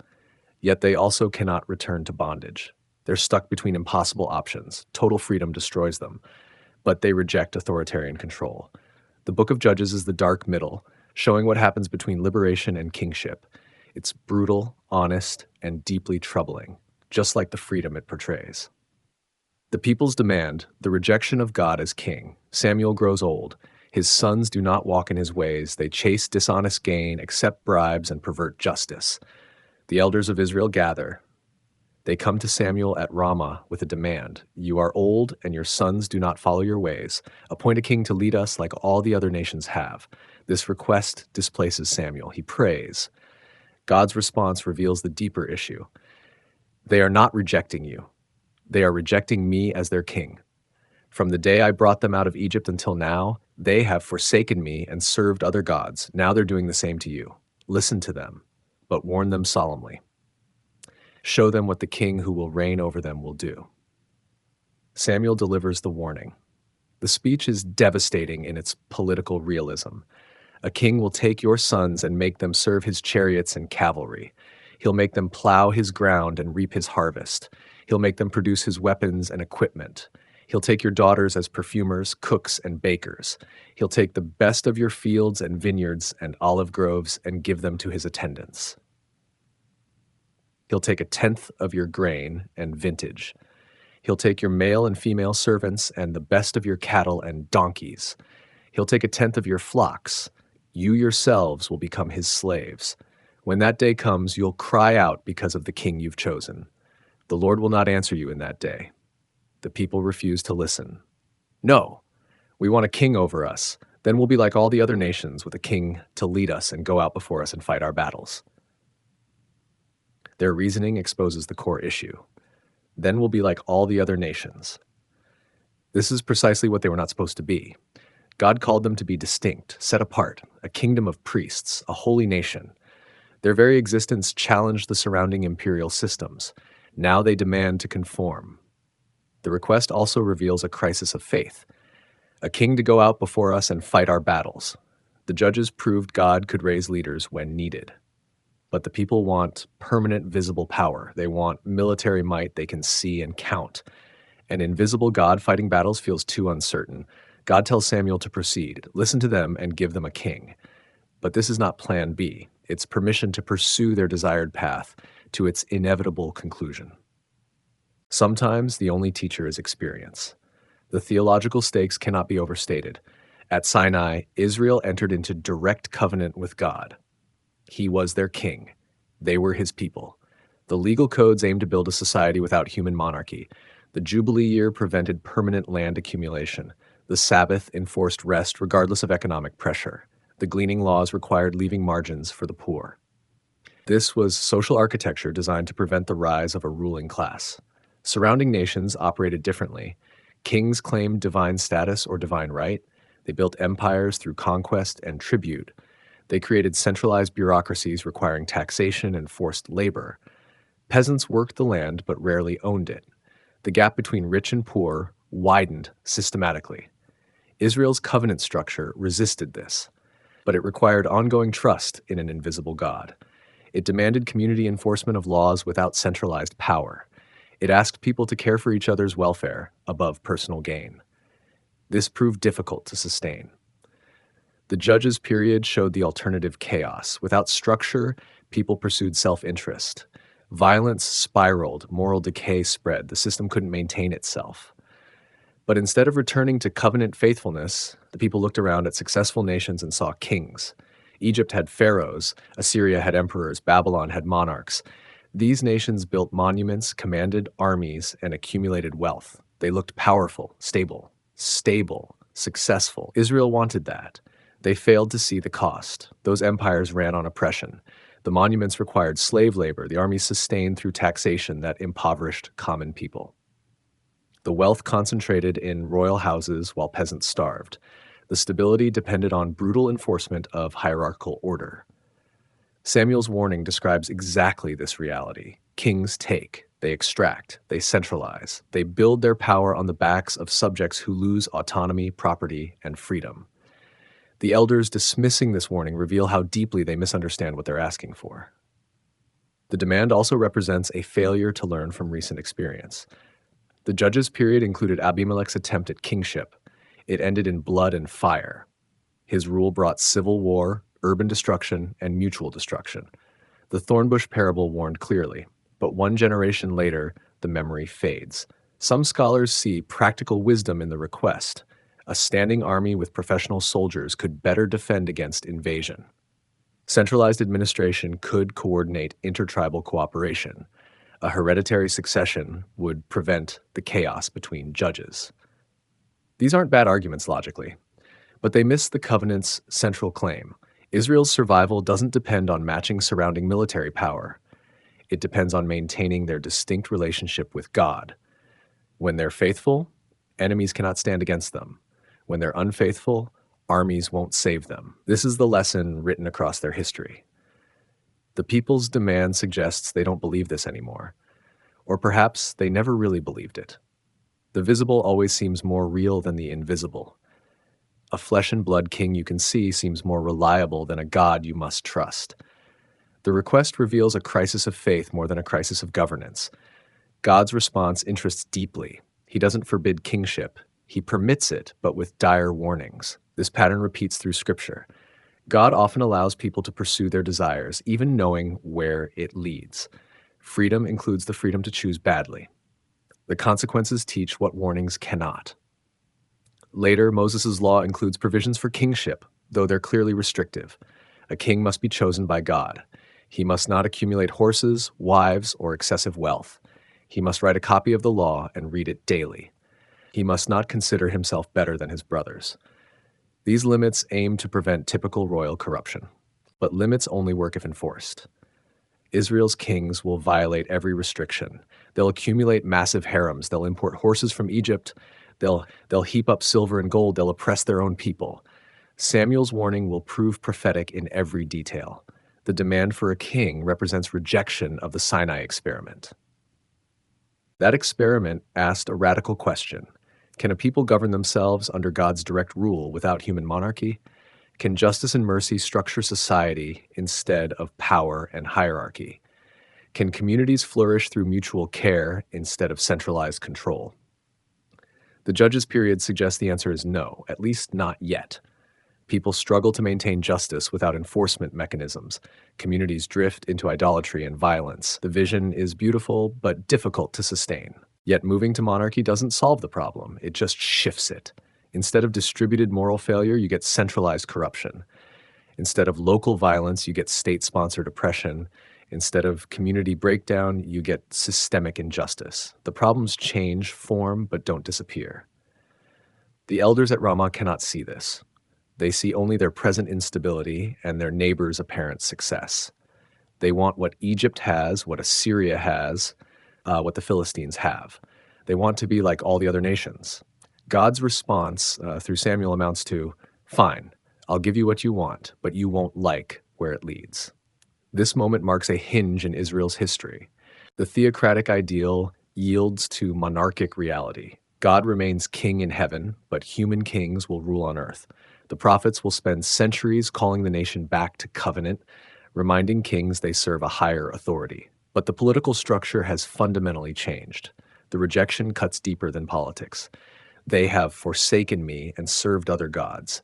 S1: yet they also cannot return to bondage. They're stuck between impossible options. Total freedom destroys them, but they reject authoritarian control. The Book of Judges is the dark middle, showing what happens between liberation and kingship. It's brutal, honest, and deeply troubling, just like the freedom it portrays. The people's demand, the rejection of God as king. Samuel grows old. His sons do not walk in his ways. They chase dishonest gain, accept bribes, and pervert justice. The elders of Israel gather. They come to Samuel at Ramah with a demand. "You are old, and your sons do not follow your ways. Appoint a king to lead us like all the other nations have." This request displaces Samuel. He prays. God's response reveals the deeper issue. They are not rejecting you. They are rejecting me as their king. From the day I brought them out of Egypt until now, they have forsaken me and served other gods. Now they're doing the same to you. Listen to them, but warn them solemnly. Show them what the king who will reign over them will do. Samuel delivers the warning. The speech is devastating in its political realism. A king will take your sons and make them serve his chariots and cavalry. He'll make them plow his ground and reap his harvest. He'll make them produce his weapons and equipment. He'll take your daughters as perfumers, cooks, and bakers. He'll take the best of your fields and vineyards and olive groves and give them to his attendants. He'll take a tenth of your grain and vintage. He'll take your male and female servants and the best of your cattle and donkeys. He'll take a tenth of your flocks. You yourselves will become his slaves. When that day comes, you'll cry out because of the king you've chosen. The Lord will not answer you in that day. The people refuse to listen. "No, we want a king over us. Then we'll be like all the other nations with a king to lead us and go out before us and fight our battles." Their reasoning exposes the core issue. Then we'll be like all the other nations. This is precisely what they were not supposed to be. God called them to be distinct, set apart, a kingdom of priests, a holy nation. Their very existence challenged the surrounding imperial systems. Now they demand to conform. The request also reveals a crisis of faith. A king to go out before us and fight our battles. The judges proved God could raise leaders when needed. But the people want permanent, visible power. They want military might they can see and count. An invisible God fighting battles feels too uncertain. God tells Samuel to proceed, listen to them, and give them a king. But this is not plan B. It's permission to pursue their desired path to its inevitable conclusion. Sometimes the only teacher is experience. The theological stakes cannot be overstated. At Sinai, Israel entered into direct covenant with God. He was their king. They were his people. The legal codes aimed to build a society without human monarchy. The Jubilee year prevented permanent land accumulation. The Sabbath enforced rest regardless of economic pressure. The gleaning laws required leaving margins for the poor. This was social architecture designed to prevent the rise of a ruling class. Surrounding nations operated differently. Kings claimed divine status or divine right. They built empires through conquest and tribute. They created centralized bureaucracies requiring taxation and forced labor. Peasants worked the land but rarely owned it. The gap between rich and poor widened systematically. Israel's covenant structure resisted this, but it required ongoing trust in an invisible God. It demanded community enforcement of laws without centralized power. It asked people to care for each other's welfare above personal gain. This proved difficult to sustain. The Judges period showed the alternative chaos. Without structure, people pursued self-interest. Violence spiraled, moral decay spread. The system couldn't maintain itself. But instead of returning to covenant faithfulness, the people looked around at successful nations and saw kings. Egypt had pharaohs, Assyria had emperors, Babylon had monarchs. These nations built monuments, commanded armies, and accumulated wealth. They looked powerful, stable, successful. Israel wanted that. They failed to see the cost. Those empires ran on oppression. The monuments required slave labor. The armies sustained through taxation that impoverished common people. The wealth concentrated in royal houses while peasants starved. The stability depended on brutal enforcement of hierarchical order. Samuel's warning describes exactly this reality. Kings take, they extract, they centralize. They build their power on the backs of subjects who lose autonomy, property, and freedom. The elders dismissing this warning reveal how deeply they misunderstand what they're asking for. The demand also represents a failure to learn from recent experience. The Judges period included Abimelech's attempt at kingship. It ended in blood and fire. His rule brought civil war, urban destruction, and mutual destruction. The thornbush parable warned clearly, but one generation later, the memory fades. Some scholars see practical wisdom in the request. A standing army with professional soldiers could better defend against invasion. Centralized administration could coordinate intertribal cooperation. A hereditary succession would prevent the chaos between judges. These aren't bad arguments logically, but they miss the covenant's central claim. Israel's survival doesn't depend on matching surrounding military power. It depends on maintaining their distinct relationship with God. When they're faithful, enemies cannot stand against them. When they're unfaithful, armies won't save them. This is the lesson written across their history. The people's demand suggests they don't believe this anymore. Or perhaps they never really believed it. The visible always seems more real than the invisible. A flesh and blood king you can see seems more reliable than a God you must trust. The request reveals a crisis of faith more than a crisis of governance. God's response interests deeply. He doesn't forbid kingship. He permits it, but with dire warnings. This pattern repeats through Scripture. God often allows people to pursue their desires, even knowing where it leads. Freedom includes the freedom to choose badly. The consequences teach what warnings cannot. Later, Moses' law includes provisions for kingship, though they're clearly restrictive. A king must be chosen by God. He must not accumulate horses, wives, or excessive wealth. He must write a copy of the law and read it daily. He must not consider himself better than his brothers. These limits aim to prevent typical royal corruption, but limits only work if enforced. Israel's kings will violate every restriction. They'll accumulate massive harems. They'll import horses from Egypt. They'll heap up silver and gold. They'll oppress their own people. Samuel's warning will prove prophetic in every detail. The demand for a king represents rejection of the Sinai experiment. That experiment asked a radical question. Can a people govern themselves under God's direct rule without human monarchy? Can justice and mercy structure society instead of power and hierarchy? Can communities flourish through mutual care instead of centralized control? The Judges period suggests the answer is no, at least not yet. People struggle to maintain justice without enforcement mechanisms. Communities drift into idolatry and violence. The vision is beautiful, but difficult to sustain. Yet moving to monarchy doesn't solve the problem, it just shifts it. Instead of distributed moral failure, you get centralized corruption. Instead of local violence, you get state-sponsored oppression. Instead of community breakdown, you get systemic injustice. The problems change form, but don't disappear. The elders at Ramah cannot see this. They see only their present instability and their neighbor's apparent success. They want what Egypt has, what Assyria has, what the Philistines have. They want to be like all the other nations. God's response through Samuel amounts to, fine, I'll give you what you want, but you won't like where it leads. This moment marks a hinge in Israel's history. The theocratic ideal yields to monarchic reality. God remains king in heaven, but human kings will rule on earth. The prophets will spend centuries calling the nation back to covenant, reminding kings they serve a higher authority. But the political structure has fundamentally changed. The rejection cuts deeper than politics. They have forsaken me and served other gods.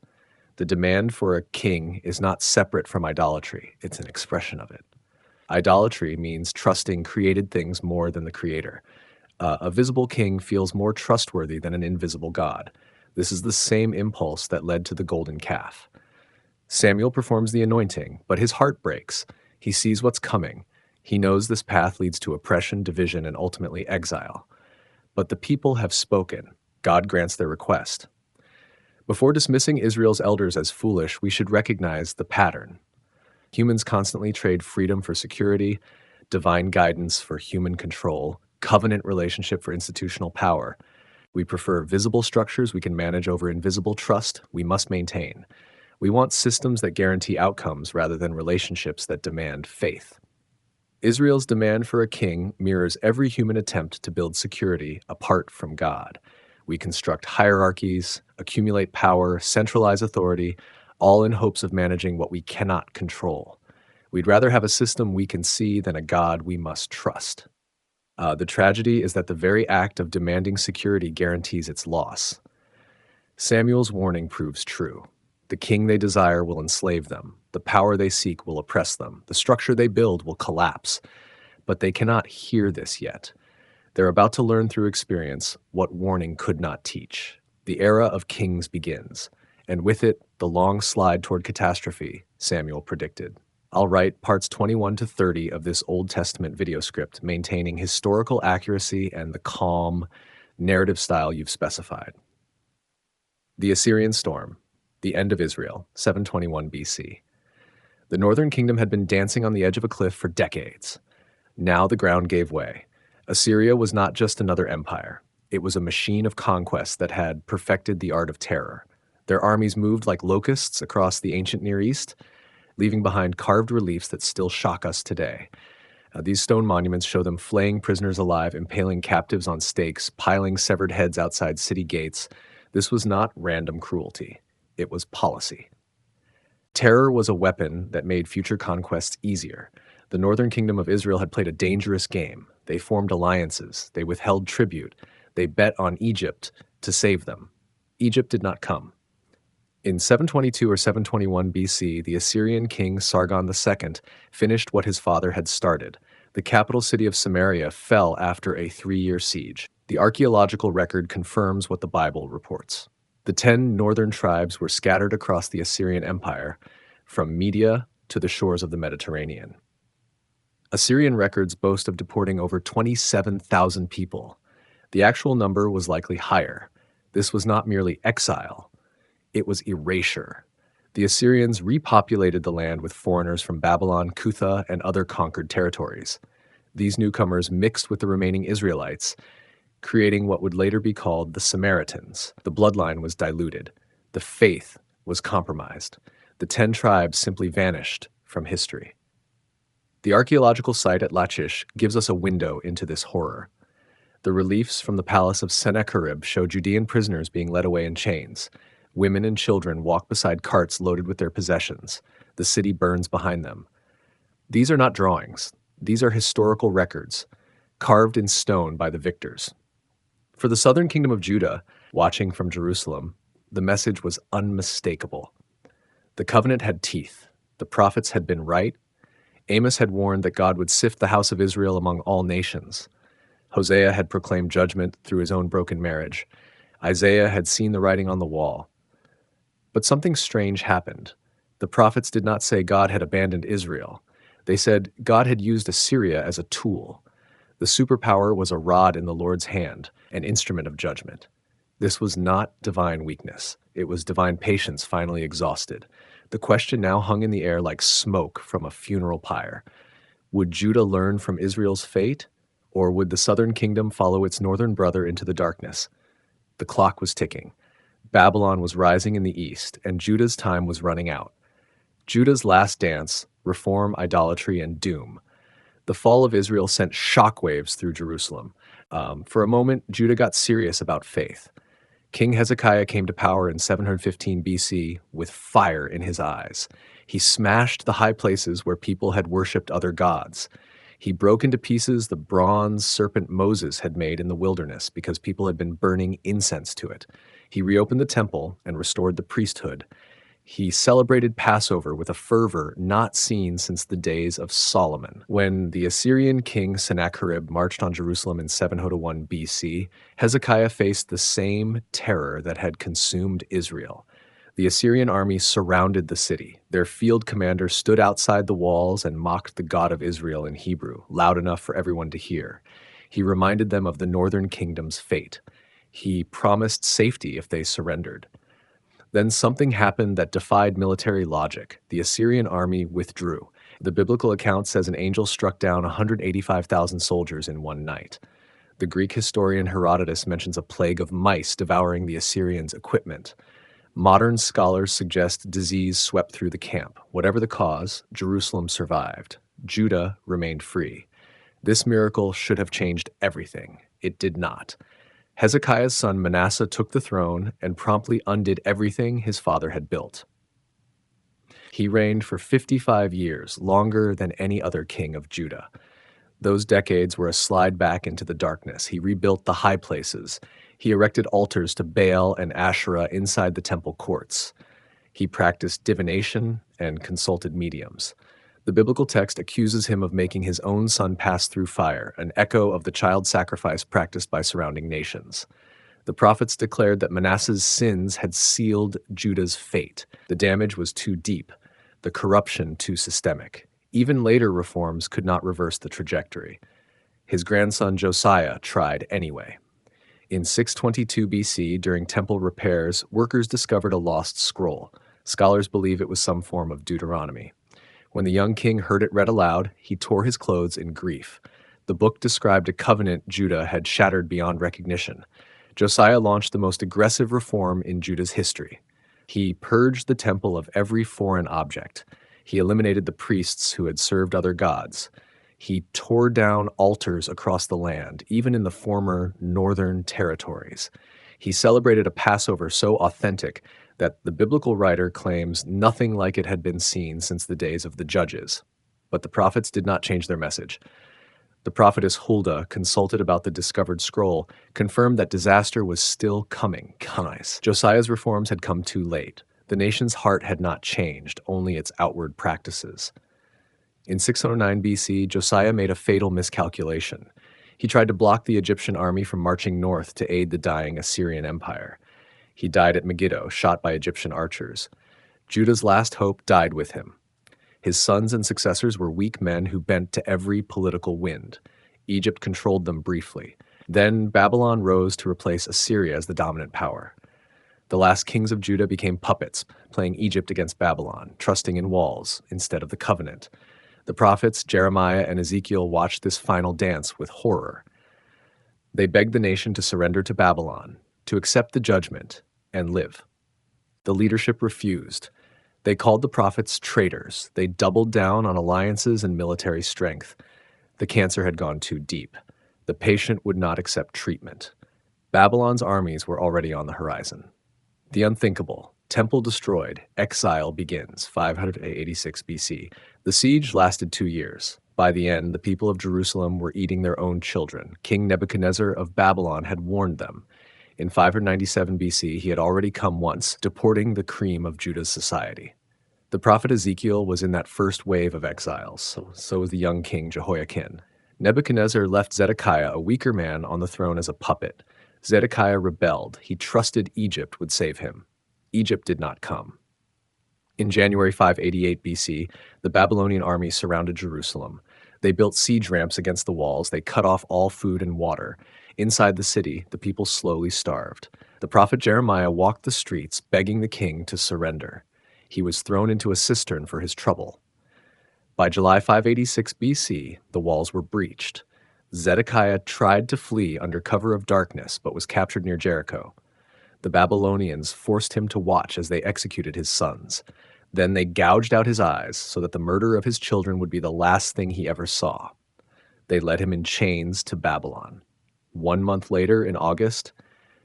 S1: The demand for a king is not separate from idolatry, it's an expression of it. Idolatry means trusting created things more than the creator. A visible king feels more trustworthy than an invisible God. This is the same impulse that led to the golden calf. Samuel performs the anointing, but his heart breaks. He sees what's coming. He knows this path leads to oppression, division, and ultimately exile. But the people have spoken. God grants their request. Before dismissing Israel's elders as foolish, we should recognize the pattern. Humans constantly trade freedom for security, divine guidance for human control, covenant relationship for institutional power. We prefer visible structures we can manage over invisible trust we must maintain. We want systems that guarantee outcomes rather than relationships that demand faith. Israel's demand for a king mirrors every human attempt to build security apart from God. We construct hierarchies, accumulate power, centralize authority, all in hopes of managing what we cannot control. We'd rather have a system we can see than a God we must trust. The tragedy is that the very act of demanding security guarantees its loss. Samuel's warning proves true. The king they desire will enslave them. The power they seek will oppress them. The structure they build will collapse. But they cannot hear this yet. They're about to learn through experience what warning could not teach. The era of kings begins, and with it, the long slide toward catastrophe Samuel predicted. I'll write parts 21 to 30 of this Old Testament video script, maintaining historical accuracy and the calm, narrative style you've specified. The Assyrian storm, the end of Israel, 721 BC. The northern kingdom had been dancing on the edge of a cliff for decades. Now the ground gave way. Assyria was not just another empire. It was a machine of conquest that had perfected the art of terror. Their armies moved like locusts across the ancient Near East, leaving behind carved reliefs that still shock us today. These stone monuments show them flaying prisoners alive, impaling captives on stakes, piling severed heads outside city gates. This was not random cruelty. It was policy. Terror was a weapon that made future conquests easier. The northern kingdom of Israel had played a dangerous game. They formed alliances. They withheld tribute. They bet on Egypt to save them. Egypt did not come. In 722 or 721 BC, the Assyrian king Sargon II finished what his father had started. The capital city of Samaria fell after a 3-year siege. The archaeological record confirms what the Bible reports. The 10 northern tribes were scattered across the Assyrian Empire, from Media to the shores of the Mediterranean. Assyrian records boast of deporting over 27,000 people. The actual number was likely higher. This was not merely exile. It was erasure. The Assyrians repopulated the land with foreigners from Babylon, Cutha, and other conquered territories. These newcomers mixed with the remaining Israelites, creating what would later be called the Samaritans. The bloodline was diluted. The faith was compromised. The 10 tribes simply vanished from history. The archaeological site at Lachish gives us a window into this horror. The reliefs from the palace of Sennacherib show Judean prisoners being led away in chains. Women and children walk beside carts loaded with their possessions. The city burns behind them. These are not drawings. These are historical records, carved in stone by the victors. For the southern kingdom of Judah, watching from Jerusalem, the message was unmistakable. The covenant had teeth. The prophets had been right. Amos had warned that God would sift the house of Israel among all nations. Hosea had proclaimed judgment through his own broken marriage. Isaiah had seen the writing on the wall. But something strange happened. The prophets did not say God had abandoned Israel. They said God had used Assyria as a tool. The superpower was a rod in the Lord's hand, an instrument of judgment. This was not divine weakness. It was divine patience finally exhausted. The question now hung in the air like smoke from a funeral pyre. Would Judah learn from Israel's fate, or would the southern kingdom follow its northern brother into the darkness? The clock was ticking. Babylon was rising in the east, and Judah's time was running out. Judah's last dance, reform, idolatry, and doom. The fall of Israel sent shockwaves through Jerusalem. For a moment, Judah got serious about faith. King Hezekiah came to power in 715 BC with fire in his eyes. He smashed the high places where people had worshipped other gods. He broke into pieces the bronze serpent Moses had made in the wilderness because people had been burning incense to it. He reopened the temple and restored the priesthood. He celebrated Passover with a fervor not seen since the days of Solomon. When the Assyrian king Sennacherib marched on Jerusalem in 701 BC, Hezekiah faced the same terror that had consumed Israel. The Assyrian army surrounded the city. Their field commander stood outside the walls and mocked the God of Israel in Hebrew, loud enough for everyone to hear. He reminded them of the northern kingdom's fate. He promised safety if they surrendered. Then something happened that defied military logic. The Assyrian army withdrew. The biblical account says an angel struck down 185,000 soldiers in one night. The Greek historian Herodotus mentions a plague of mice devouring the Assyrians' equipment. Modern scholars suggest disease swept through the camp. Whatever the cause, Jerusalem survived. Judah remained free. This miracle should have changed everything. It did not. Hezekiah's son Manasseh took the throne and promptly undid everything his father had built. He reigned for 55 years, longer than any other king of Judah. Those decades were a slide back into the darkness. He rebuilt the high places. He erected altars to Baal and Asherah inside the temple courts. He practiced divination and consulted mediums. The biblical text accuses him of making his own son pass through fire, an echo of the child sacrifice practiced by surrounding nations. The prophets declared that Manasseh's sins had sealed Judah's fate. The damage was too deep, the corruption too systemic. Even later reforms could not reverse the trajectory. His grandson Josiah tried anyway. In 622 BC, during temple repairs, workers discovered a lost scroll. Scholars believe it was some form of Deuteronomy. When the young king heard it read aloud, he tore his clothes in grief. The book described a covenant Judah had shattered beyond recognition. Josiah launched the most aggressive reform in Judah's history. He purged the temple of every foreign object. He eliminated the priests who had served other gods. He tore down altars across the land, even in the former northern territories. He celebrated a Passover so authentic that the biblical writer claims nothing like it had been seen since the days of the judges. But the prophets did not change their message. The prophetess Huldah, consulted about the discovered scroll, confirmed that disaster was still coming. Guys, Josiah's reforms had come too late. The nation's heart had not changed, only its outward practices. In 609 BC, Josiah made a fatal miscalculation. He tried to block the Egyptian army from marching north to aid the dying Assyrian Empire. He died at Megiddo, shot by Egyptian archers. Judah's last hope died with him. His sons and successors were weak men who bent to every political wind. Egypt controlled them briefly. Then Babylon rose to replace Assyria as the dominant power. The last kings of Judah became puppets, playing Egypt against Babylon, trusting in walls instead of the covenant. The prophets Jeremiah and Ezekiel watched this final dance with horror. They begged the nation to surrender to Babylon, to accept the judgment, and live. The leadership refused. They called the prophets traitors. They doubled down on alliances and military strength. The cancer had gone too deep. The patient would not accept treatment. Babylon's armies were already on the horizon. The unthinkable. Temple destroyed. Exile begins, 586 BC. The siege lasted 2 years. By the end, the people of Jerusalem were eating their own children. King Nebuchadnezzar of Babylon had warned them. In 597 BC, he had already come once, deporting the cream of Judah's society. The prophet Ezekiel was in that first wave of exiles, so was the young king Jehoiakim. Nebuchadnezzar left Zedekiah, a weaker man, on the throne as a puppet. Zedekiah rebelled. He trusted Egypt would save him. Egypt did not come. In January 588 BC, the Babylonian army surrounded Jerusalem. They built siege ramps against the walls. They cut off all food and water. Inside the city, the people slowly starved. The prophet Jeremiah walked the streets, begging the king to surrender. He was thrown into a cistern for his trouble. By July 586 BC, the walls were breached. Zedekiah tried to flee under cover of darkness, but was captured near Jericho. The Babylonians forced him to watch as they executed his sons. Then they gouged out his eyes so that the murder of his children would be the last thing he ever saw. They led him in chains to Babylon. 1 month later, in August,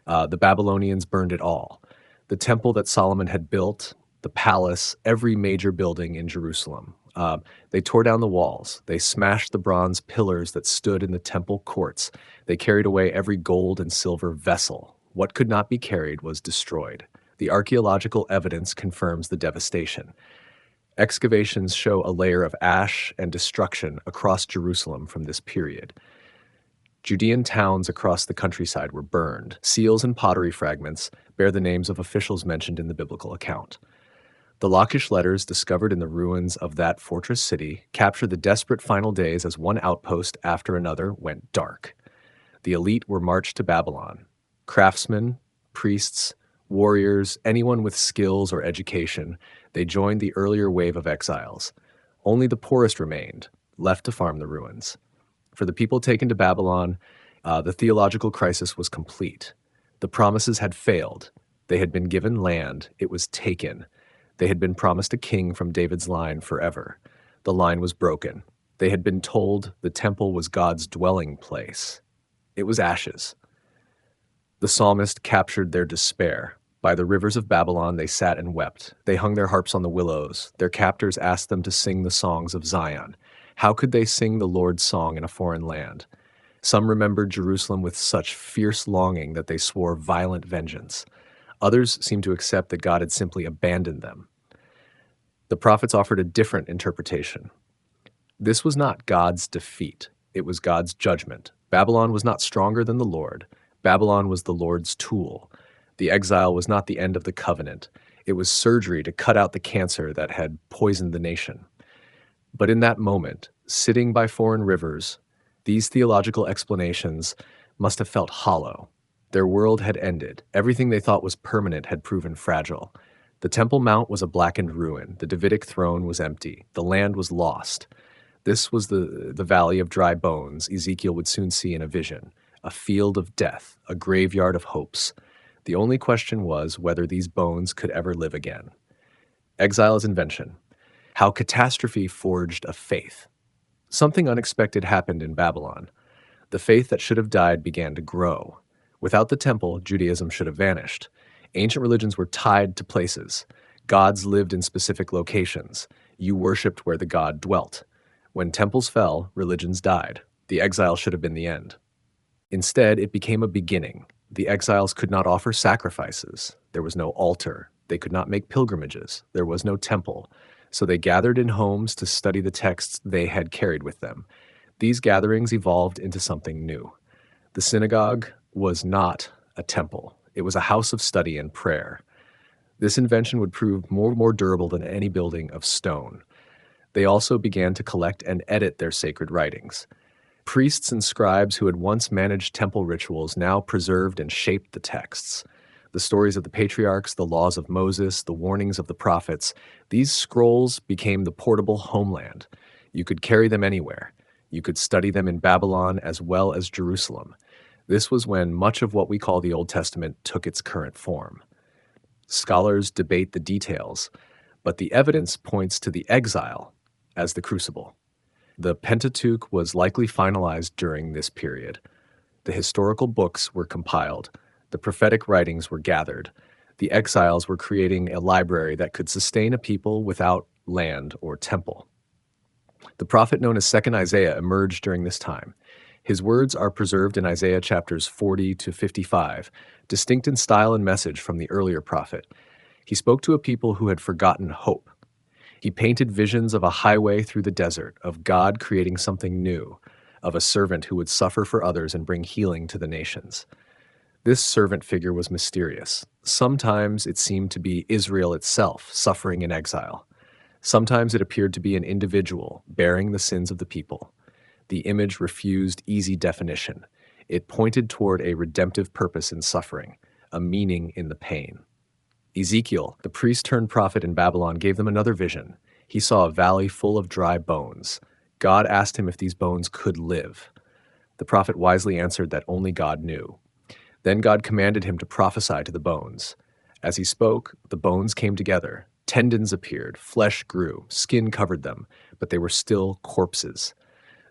S1: the Babylonians burned it all. The temple that Solomon had built, the palace, every major building in Jerusalem. They tore down the walls. They smashed the bronze pillars that stood in the temple courts. They carried away every gold and silver vessel. What could not be carried was destroyed. The archaeological evidence confirms the devastation. Excavations show a layer of ash and destruction across Jerusalem from this period. Judean towns across the countryside were burned. Seals and pottery fragments bear the names of officials mentioned in the biblical account. The Lachish letters discovered in the ruins of that fortress city capture the desperate final days as one outpost after another went dark. The elite were marched to Babylon. Craftsmen, priests, warriors, anyone with skills or education, they joined the earlier wave of exiles. Only the poorest remained, left to farm the ruins. For the people taken to Babylon, the theological crisis was complete. The promises had failed. They had been given land. It was taken. They had been promised a king from David's line forever. The line was broken. They had been told the temple was God's dwelling place. It was ashes. The psalmist captured their despair. By the rivers of Babylon they sat and wept. They hung their harps on the willows. Their captors asked them to sing the songs of Zion. How could they sing the Lord's song in a foreign land? Some remembered Jerusalem with such fierce longing that they swore violent vengeance. Others seemed to accept that God had simply abandoned them. The prophets offered a different interpretation. This was not God's defeat. It was God's judgment. Babylon was not stronger than the Lord. Babylon was the Lord's tool. The exile was not the end of the covenant. It was surgery to cut out the cancer that had poisoned the nation. But in that moment, sitting by foreign rivers, these theological explanations must have felt hollow. Their world had ended. Everything they thought was permanent had proven fragile. The Temple Mount was a blackened ruin. The Davidic throne was empty. The land was lost. This was the valley of dry bones Ezekiel would soon see in a vision, a field of death, a graveyard of hopes. The only question was whether these bones could ever live again. Exile as invention. How catastrophe forged a faith. Something unexpected happened in Babylon. The faith that should have died began to grow. Without the temple, Judaism should have vanished. Ancient religions were tied to places. Gods lived in specific locations. You worshipped where the god dwelt. When temples fell, religions died. The exile should have been the end. Instead, it became a beginning. The exiles could not offer sacrifices. There was no altar. They could not make pilgrimages. There was no temple. So they gathered in homes to study the texts they had carried with them. These gatherings evolved into something new. The synagogue was not a temple. It was a house of study and prayer. This invention would prove more durable than any building of stone. They also began to collect and edit their sacred writings. Priests and scribes who had once managed temple rituals now preserved and shaped the texts. The stories of the patriarchs, the laws of Moses, the warnings of the prophets, these scrolls became the portable homeland. You could carry them anywhere. You could study them in Babylon as well as Jerusalem. This was when much of what we call the Old Testament took its current form. Scholars debate the details, but the evidence points to the exile as the crucible. The Pentateuch was likely finalized during this period. The historical books were compiled. The prophetic writings were gathered. The exiles were creating a library that could sustain a people without land or temple. The prophet known as Second Isaiah emerged during this time. His words are preserved in Isaiah chapters 40 to 55, distinct in style and message from the earlier prophet. He spoke to a people who had forgotten hope. He painted visions of a highway through the desert, of God creating something new, of a servant who would suffer for others and bring healing to the nations. This servant figure was mysterious. Sometimes it seemed to be Israel itself suffering in exile. Sometimes it appeared to be an individual bearing the sins of the people. The image refused easy definition. It pointed toward a redemptive purpose in suffering, a meaning in the pain. Ezekiel, the priest-turned-prophet in Babylon, gave them another vision. He saw a valley full of dry bones. God asked him if these bones could live. The prophet wisely answered that only God knew. Then God commanded him to prophesy to the bones. As he spoke, the bones came together. Tendons appeared, flesh grew, skin covered them, but they were still corpses.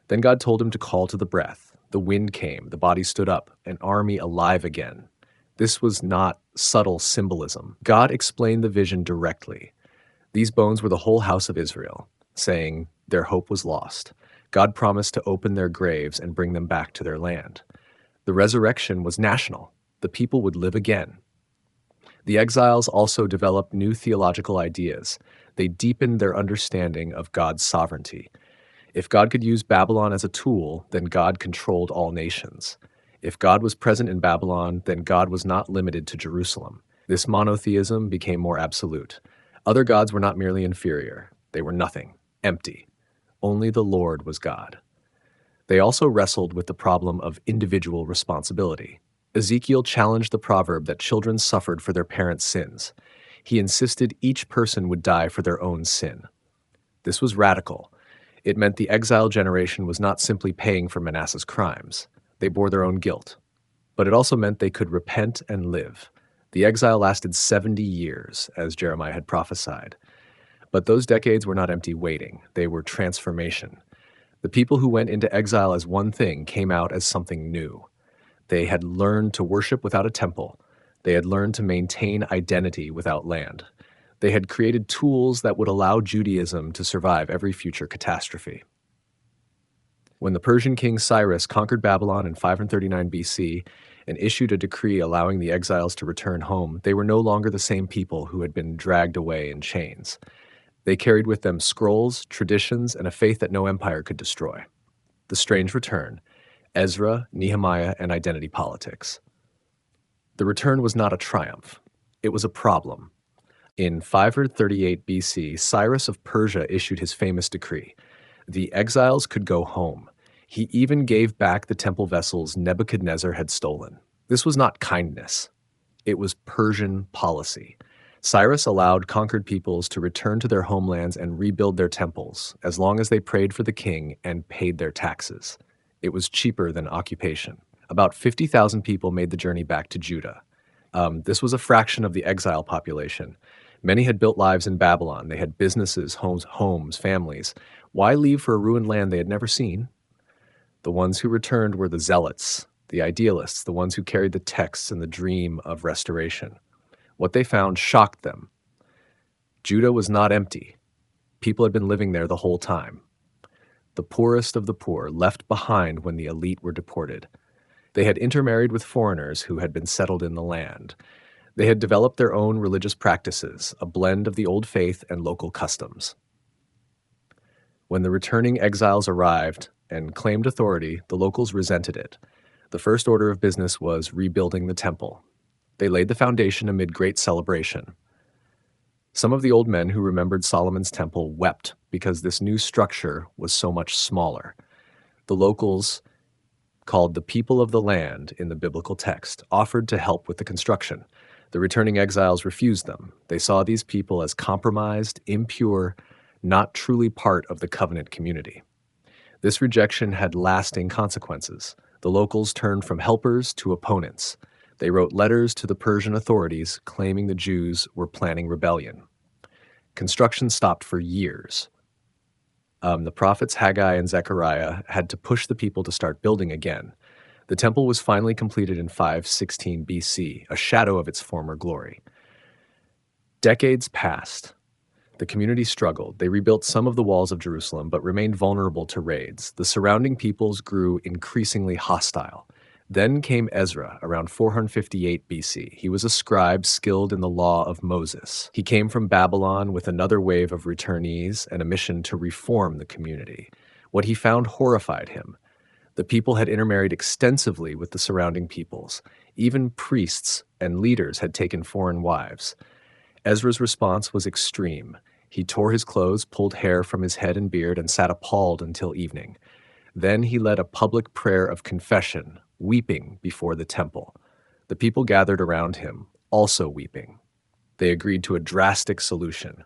S1: Then God told him to call to the breath. The wind came, the body stood up, an army alive again. This was not subtle symbolism. God explained the vision directly. These bones were the whole house of Israel. saying their hope was lost. God promised to open their graves and bring them back to their land. The resurrection was national. The people would live again. The exiles also developed new theological ideas. They deepened their understanding of God's sovereignty. If God could use Babylon as a tool, then God controlled all nations. If God was present in Babylon, then God was not limited to Jerusalem. This monotheism became more absolute. Other gods were not merely inferior, they were nothing, empty. Only the Lord was God. They also wrestled with the problem of individual responsibility. Ezekiel challenged the proverb that children suffered for their parents' sins. He insisted each person would die for their own sin. This was radical. It meant the exile generation was not simply paying for Manasseh's crimes. They bore their own guilt. But it also meant they could repent and live. The exile lasted 70 years, as Jeremiah had prophesied. But those decades were not empty waiting. They were transformation. The people who went into exile as one thing came out as something new. They had learned to worship without a temple. They had learned to maintain identity without land. They had created tools that would allow Judaism to survive every future catastrophe. When the Persian king Cyrus conquered Babylon in 539 BC and issued a decree allowing the exiles to return home, they were no longer the same people who had been dragged away in chains. They carried with them scrolls, traditions, and a faith that no empire could destroy. The strange return: Ezra, Nehemiah, and identity politics. The return was not a triumph. It was a problem. In 538 BC, Cyrus of Persia issued his famous decree. The exiles could go home. He even gave back the temple vessels Nebuchadnezzar had stolen. This was not kindness. It was Persian policy. Cyrus allowed conquered peoples to return to their homelands and rebuild their temples, as long as they prayed for the king and paid their taxes. It was cheaper than occupation. About 50,000 people made the journey back to Judah. This was a fraction of the exile population. Many had built lives in Babylon. They had businesses, homes, families. Why leave for a ruined land they had never seen? The ones who returned were the zealots, the idealists, the ones who carried the texts and the dream of restoration. What they found shocked them. Judah was not empty. People had been living there the whole time. The poorest of the poor, left behind when the elite were deported. They had intermarried with foreigners who had been settled in the land. They had developed their own religious practices, a blend of the old faith and local customs. When the returning exiles arrived and claimed authority, the locals resented it. The first order of business was rebuilding the temple. They laid the foundation amid great celebration. Some of the old men who remembered Solomon's temple wept because this new structure was so much smaller. The locals, called the people of the land in the biblical text, offered to help with the construction. The returning exiles refused them. They saw these people as compromised, impure, not truly part of the covenant community. This rejection had lasting consequences. The locals turned from helpers to opponents. They wrote letters to the Persian authorities claiming the Jews were planning rebellion. Construction stopped for years. The prophets Haggai and Zechariah had to push the people to start building again. The temple was finally completed in 516 BC, a shadow of its former glory. Decades passed. The community struggled. They rebuilt some of the walls of Jerusalem, but remained vulnerable to raids. The surrounding peoples grew increasingly hostile. Then came Ezra, around 458 BC. He was a scribe skilled in the law of Moses. He came from Babylon with another wave of returnees and a mission to reform the community. What he found horrified him. The people had intermarried extensively with the surrounding peoples. Even priests and leaders had taken foreign wives. Ezra's response was extreme. He tore his clothes, pulled hair from his head and beard, and sat appalled until evening. Then he led a public prayer of confession, weeping before the temple. The people gathered around him, also weeping. They agreed to a drastic solution.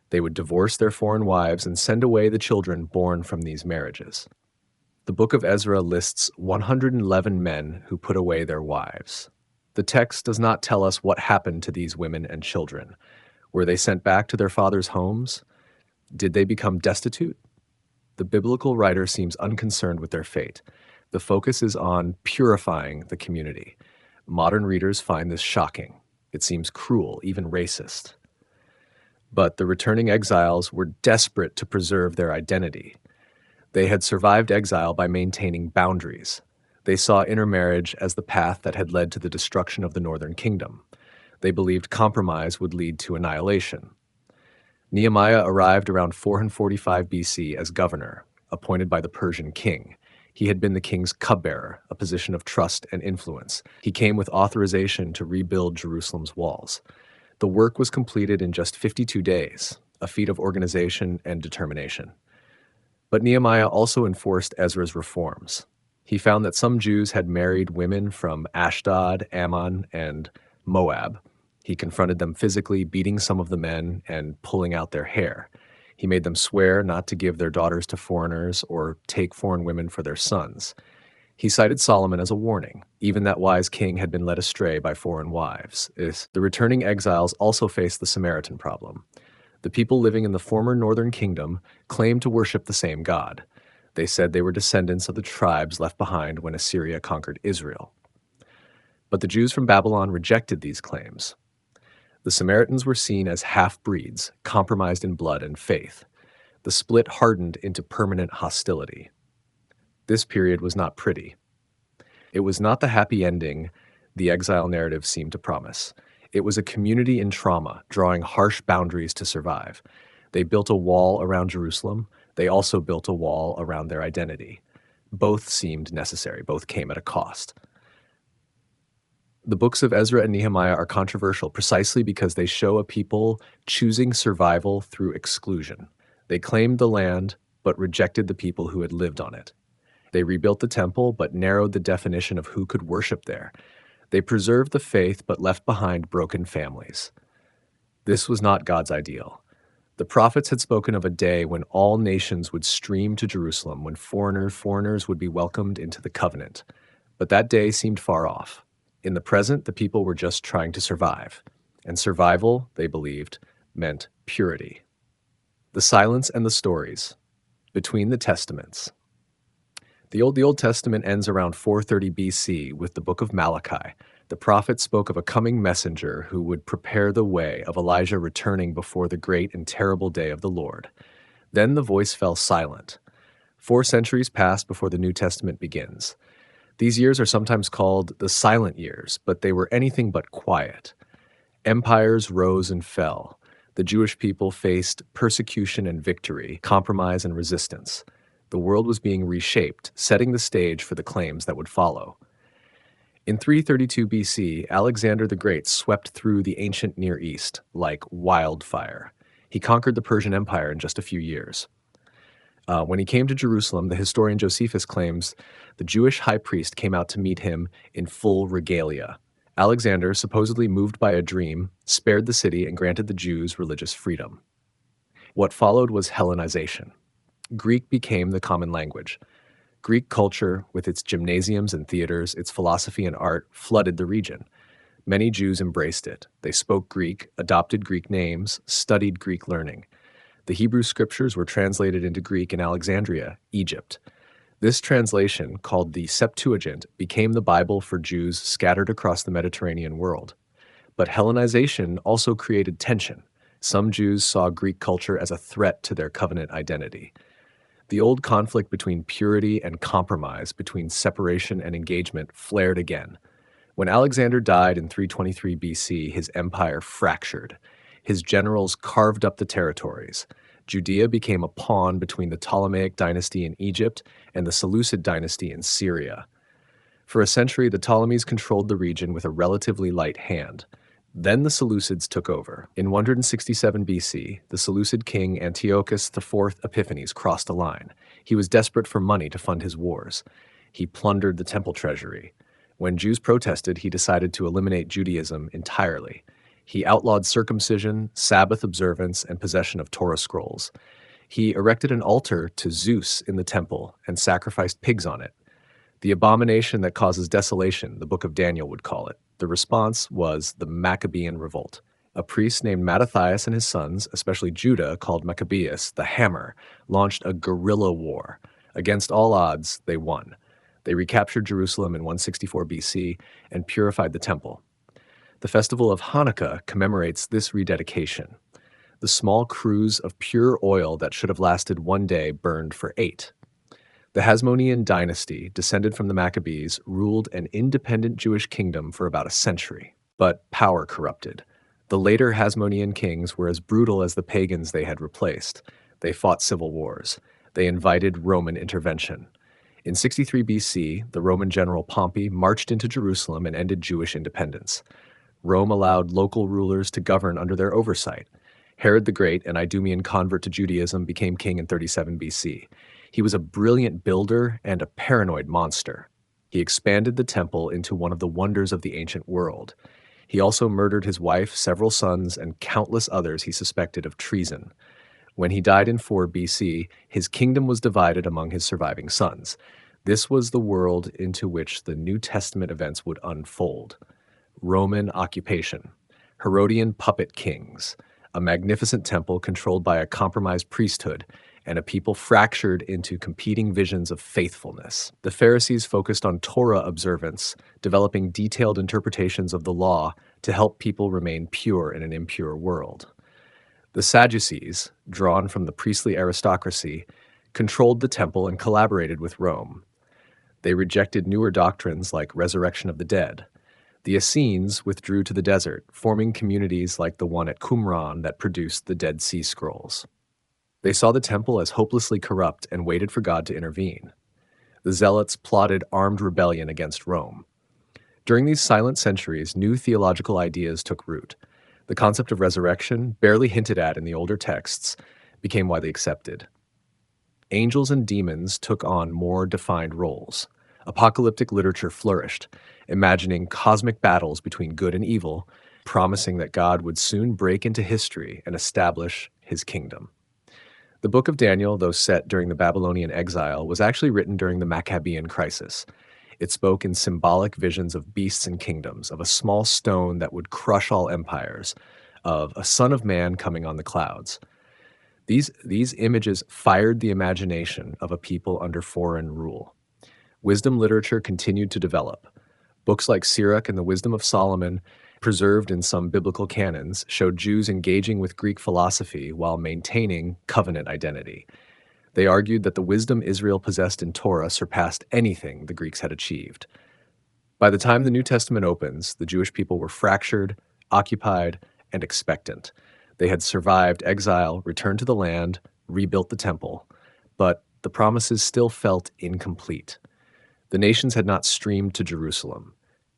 S1: They would divorce their foreign wives and send away the children born from these marriages. The book of Ezra lists 111 men who put away their wives. The text does not tell us what happened to these women and children. Were they sent back to their fathers' homes? Did they become destitute? The biblical writer seems unconcerned with their fate. The focus is on purifying the community. Modern readers find this shocking. It seems cruel, even racist. But the returning exiles were desperate to preserve their identity. They had survived exile by maintaining boundaries. They saw intermarriage as the path that had led to the destruction of the northern kingdom. They believed compromise would lead to annihilation. Nehemiah arrived around 445 BC as governor, appointed by the Persian king. He had been the king's cupbearer, a position of trust and influence. He came with authorization to rebuild Jerusalem's walls. The work was completed in just 52 days, a feat of organization and determination. But Nehemiah also enforced Ezra's reforms. He found that some Jews had married women from Ashdod, Ammon, and Moab. He confronted them physically, beating some of the men and pulling out their hair. He made them swear not to give their daughters to foreigners or take foreign women for their sons. He cited Solomon as a warning. Even that wise king had been led astray by foreign wives. The returning exiles also faced the Samaritan problem. The people living in the former northern kingdom claimed to worship the same God. They said they were descendants of the tribes left behind when Assyria conquered Israel. But the Jews from Babylon rejected these claims. The Samaritans were seen as half-breeds, compromised in blood and faith. The split hardened into permanent hostility. This period was not pretty. It was not the happy ending the exile narrative seemed to promise. It was a community in trauma, drawing harsh boundaries to survive. They built a wall around Jerusalem. They also built a wall around their identity. Both seemed necessary. Both came at a cost. The books of Ezra and Nehemiah are controversial precisely because they show a people choosing survival through exclusion. They claimed the land, but rejected the people who had lived on it. They rebuilt the temple, but narrowed the definition of who could worship there. They preserved the faith, but left behind broken families. This was not God's ideal. The prophets had spoken of a day when all nations would stream to Jerusalem, when foreigners would be welcomed into the covenant. But that day seemed far off. In the present, the people were just trying to survive. And survival, they believed, meant purity. The silence and the stories between the testaments. The Old Testament ends around 430 BC with the book of Malachi. The prophet spoke of a coming messenger who would prepare the way of Elijah returning before the great and terrible day of the Lord. Then the voice fell silent. 4 centuries passed before the New Testament begins. These years are sometimes called the silent years, but they were anything but quiet. Empires rose and fell. The Jewish people faced persecution and victory, compromise and resistance. The world was being reshaped, setting the stage for the claims that would follow. In 332 BC, Alexander the Great swept through the ancient Near East like wildfire. He conquered the Persian Empire in just a few years. When he came to Jerusalem, the historian Josephus claims the Jewish high priest came out to meet him in full regalia. Alexander, supposedly moved by a dream, spared the city and granted the Jews religious freedom. What followed was Hellenization. Greek became the common language. Greek culture, with its gymnasiums and theaters, its philosophy and art, flooded the region. Many Jews embraced it. They spoke Greek, adopted Greek names, studied Greek learning. The Hebrew scriptures were translated into Greek in Alexandria, Egypt. This translation, called the Septuagint, became the Bible for Jews scattered across the Mediterranean world. But Hellenization also created tension. Some Jews saw Greek culture as a threat to their covenant identity. The old conflict between purity and compromise, between separation and engagement, flared again. When Alexander died in 323 BC, his empire fractured. His generals carved up the territories. Judea became a pawn between the Ptolemaic dynasty in Egypt and the Seleucid dynasty in Syria. For a century, the Ptolemies controlled the region with a relatively light hand. Then the Seleucids took over. In 167 BC, the Seleucid king Antiochus IV Epiphanes crossed a line. He was desperate for money to fund his wars. He plundered the temple treasury. When Jews protested, he decided to eliminate Judaism entirely. He outlawed circumcision, Sabbath observance, and possession of Torah scrolls. He erected an altar to Zeus in the temple and sacrificed pigs on it. The abomination that causes desolation, the book of Daniel would call it. The response was the Maccabean revolt. A priest named Mattathias and his sons, especially Judah, called Maccabeus, the Hammer, launched a guerrilla war. Against all odds, they won. They recaptured Jerusalem in 164 BC and purified the temple. The festival of Hanukkah commemorates this rededication. The small cruse of pure oil that should have lasted one day burned for 8. The Hasmonean dynasty, descended from the Maccabees, ruled an independent Jewish kingdom for about a century. But power corrupted. The later Hasmonean kings were as brutal as the pagans they had replaced. They fought civil wars. They invited Roman intervention. In 63 BC, the Roman general Pompey marched into Jerusalem and ended Jewish independence. Rome allowed local rulers to govern under their oversight. Herod the Great, an Idumean convert to Judaism, became king in 37 BC. He was a brilliant builder and a paranoid monster. He expanded the temple into one of the wonders of the ancient world. He also murdered his wife, several sons, and countless others he suspected of treason. When he died in 4 BC, his kingdom was divided among his surviving sons. This was the world into which the New Testament events would unfold. Roman occupation, Herodian puppet kings, a magnificent temple controlled by a compromised priesthood, and a people fractured into competing visions of faithfulness. The Pharisees focused on Torah observance, developing detailed interpretations of the law to help people remain pure in an impure world. The Sadducees, drawn from the priestly aristocracy, controlled the temple and collaborated with Rome. They rejected newer doctrines like resurrection of the dead. The Essenes withdrew to the desert, forming communities like the one at Qumran that produced the Dead Sea Scrolls. They saw the temple as hopelessly corrupt and waited for God to intervene. The Zealots plotted armed rebellion against Rome. During these silent centuries, new theological ideas took root. The concept of resurrection, barely hinted at in the older texts, became widely accepted. Angels and demons took on more defined roles. Apocalyptic literature flourished, imagining cosmic battles between good and evil, promising that God would soon break into history and establish his kingdom. The book of Daniel, though set during the Babylonian exile, was actually written during the Maccabean crisis. It spoke in symbolic visions of beasts and kingdoms, of a small stone that would crush all empires, of a son of man coming on the clouds. These images fired the imagination of a people under foreign rule. Wisdom literature continued to develop. Books like Sirach and the Wisdom of Solomon, preserved in some biblical canons, showed Jews engaging with Greek philosophy while maintaining covenant identity. They argued that the wisdom Israel possessed in Torah surpassed anything the Greeks had achieved. By the time the New Testament opens, the Jewish people were fractured, occupied, and expectant. They had survived exile, returned to the land, rebuilt the temple, but the promises still felt incomplete. The nations had not streamed to Jerusalem.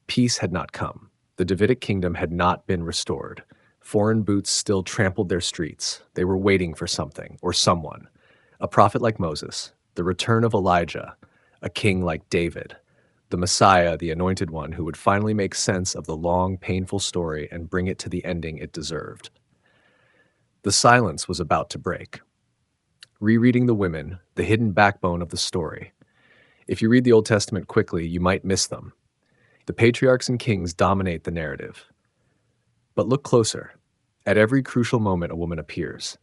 S1: Peace had not come. The Davidic kingdom had not been restored. Foreign boots still trampled their streets. They were waiting for something or someone. A prophet like Moses, the return of Elijah, a king like David, the Messiah, the anointed one who would finally make sense of the long, painful story and bring it to the ending it deserved. The silence was about to break. Rereading the women, the hidden backbone of the story. If you read the Old Testament quickly, you might miss them. The patriarchs and kings dominate the narrative. But look closer. At every crucial moment, a woman appears.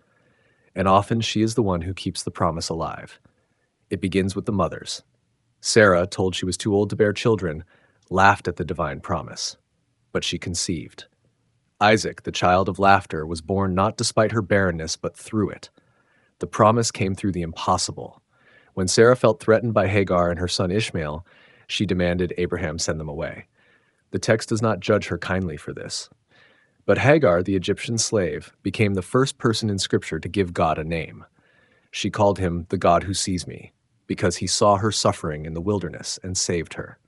S1: And often she is the one who keeps the promise alive. It begins with the mothers. Sarah, told she was too old to bear children, laughed at the divine promise. But she conceived. Isaac, the child of laughter, was born not despite her barrenness, but through it. The promise came through the impossible. When Sarah felt threatened by Hagar and her son Ishmael, she demanded Abraham send them away. The text does not judge her kindly for this. But Hagar, the Egyptian slave, became the first person in Scripture to give God a name. She called him the God who sees me, because he saw her suffering in the wilderness and saved her.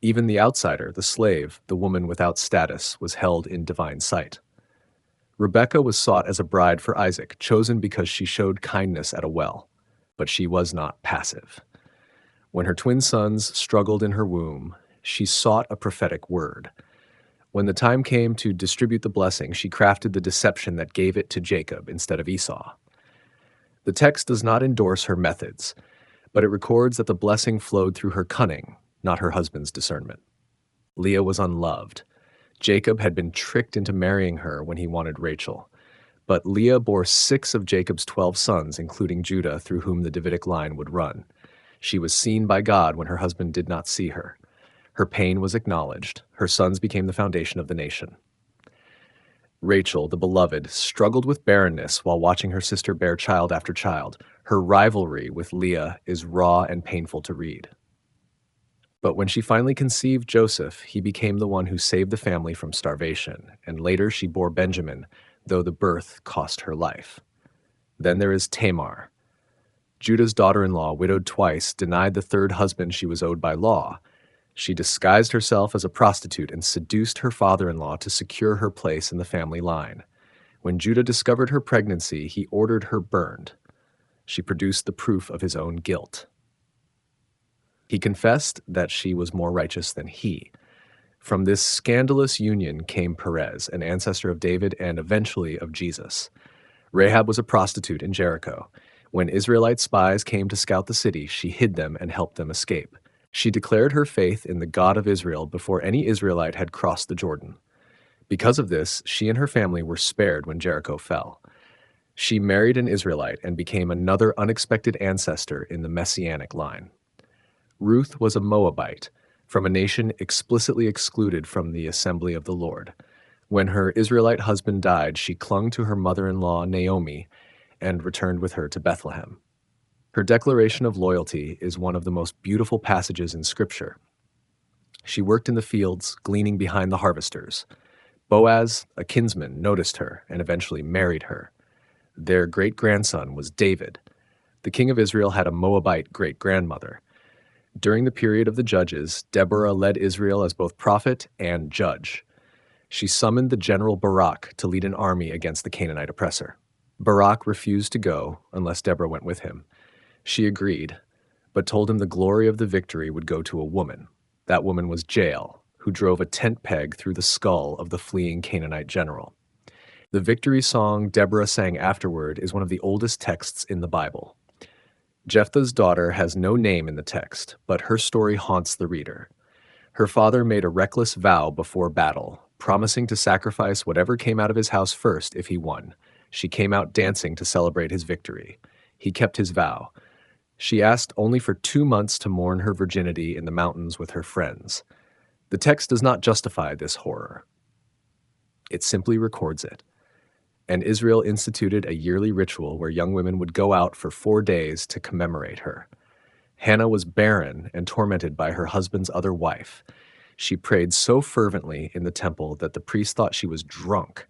S1: Even the outsider, the slave, the woman without status, was held in divine sight. Rebekah was sought as a bride for Isaac, chosen because she showed kindness at a well. But she was not passive. When her twin sons struggled in her womb, she sought a prophetic word. When the time came to distribute the blessing, she crafted the deception that gave it to Jacob instead of Esau. The text does not endorse her methods, but it records that the blessing flowed through her cunning, not her husband's discernment. Leah was unloved. Jacob had been tricked into marrying her when he wanted Rachel. But Leah bore 6 of Jacob's 12 sons, including Judah, through whom the Davidic line would run. She was seen by God when her husband did not see her. Her pain was acknowledged. Her sons became the foundation of the nation. Rachel, the beloved, struggled with barrenness while watching her sister bear child after child. Her rivalry with Leah is raw and painful to read. But when she finally conceived Joseph, he became the one who saved the family from starvation, and later she bore Benjamin, though the birth cost her life. Then there is Tamar. Judah's daughter-in-law, widowed twice, denied the third husband she was owed by law. She disguised herself as a prostitute and seduced her father-in-law to secure her place in the family line. When Judah discovered her pregnancy, he ordered her burned. She produced the proof of his own guilt. He confessed that she was more righteous than he. From this scandalous union came Perez, an ancestor of David and eventually of Jesus. Rahab was a prostitute in Jericho. When Israelite spies came to scout the city, she hid them and helped them escape. She declared her faith in the God of Israel before any Israelite had crossed the Jordan. Because of this, she and her family were spared when Jericho fell. She married an Israelite and became another unexpected ancestor in the Messianic line. Ruth was a Moabite, from a nation explicitly excluded from the assembly of the Lord. When her Israelite husband died, she clung to her mother-in-law Naomi and returned with her to Bethlehem. Her declaration of loyalty is one of the most beautiful passages in Scripture. She worked in the fields, gleaning behind the harvesters. Boaz, a kinsman, noticed her and eventually married her. Their great-grandson was David. The king of Israel had a Moabite great-grandmother. During the period of the judges, Deborah led Israel as both prophet and judge. She summoned the general Barak to lead an army against the Canaanite oppressor. Barak refused to go unless Deborah went with him. She agreed, but told him the glory of the victory would go to a woman. That woman was Jael, who drove a tent peg through the skull of the fleeing Canaanite general. The victory song Deborah sang afterward is one of the oldest texts in the Bible. Jephthah's daughter has no name in the text, but her story haunts the reader. Her father made a reckless vow before battle, promising to sacrifice whatever came out of his house first if he won. She came out dancing to celebrate his victory. He kept his vow. She asked only for 2 months to mourn her virginity in the mountains with her friends. The text does not justify this horror. It simply records it. And Israel instituted a yearly ritual where young women would go out for 4 days to commemorate her. Hannah was barren and tormented by her husband's other wife. She prayed so fervently in the temple that the priest thought she was drunk.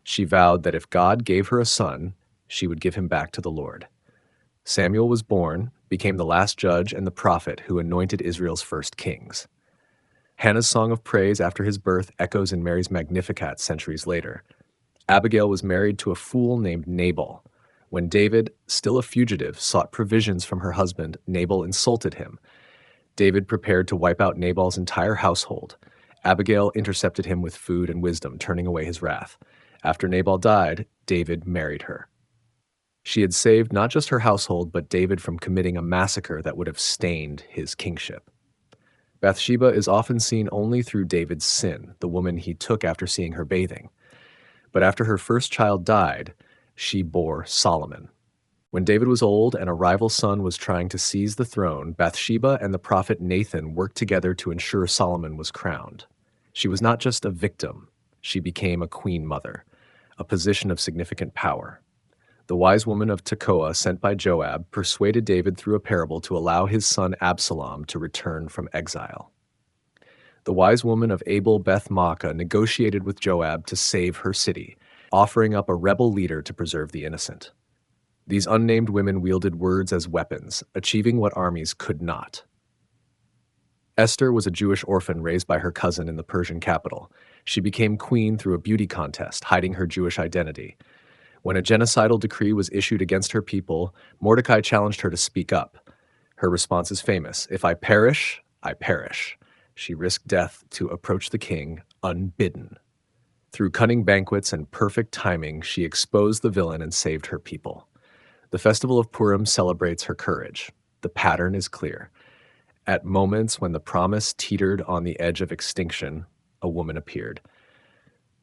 S1: She vowed that if God gave her a son, she would give him back to the Lord. Samuel was born, became the last judge and the prophet who anointed Israel's first kings. Hannah's song of praise after his birth echoes in Mary's Magnificat centuries later. Abigail was married to a fool named Nabal. When David, still a fugitive, sought provisions from her husband, Nabal insulted him. David prepared to wipe out Nabal's entire household. Abigail intercepted him with food and wisdom, turning away his wrath. After Nabal died, David married her. She had saved not just her household, but David from committing a massacre that would have stained his kingship. Bathsheba is often seen only through David's sin, the woman he took after seeing her bathing. But after her first child died, she bore Solomon. When David was old and a rival son was trying to seize the throne, Bathsheba and the prophet Nathan worked together to ensure Solomon was crowned. She was not just a victim, she became a queen mother, a position of significant power. The wise woman of Tekoa, sent by Joab, persuaded David through a parable to allow his son Absalom to return from exile. The wise woman of Abel Beth Maacah negotiated with Joab to save her city, offering up a rebel leader to preserve the innocent. These unnamed women wielded words as weapons, achieving what armies could not. Esther was a Jewish orphan raised by her cousin in the Persian capital. She became queen through a beauty contest, hiding her Jewish identity. When a genocidal decree was issued against her people, Mordecai challenged her to speak up. Her response is famous: "If I perish, I perish." She risked death to approach the king unbidden. Through cunning banquets and perfect timing, she exposed the villain and saved her people. The festival of Purim celebrates her courage. The pattern is clear. At moments when the promise teetered on the edge of extinction, a woman appeared.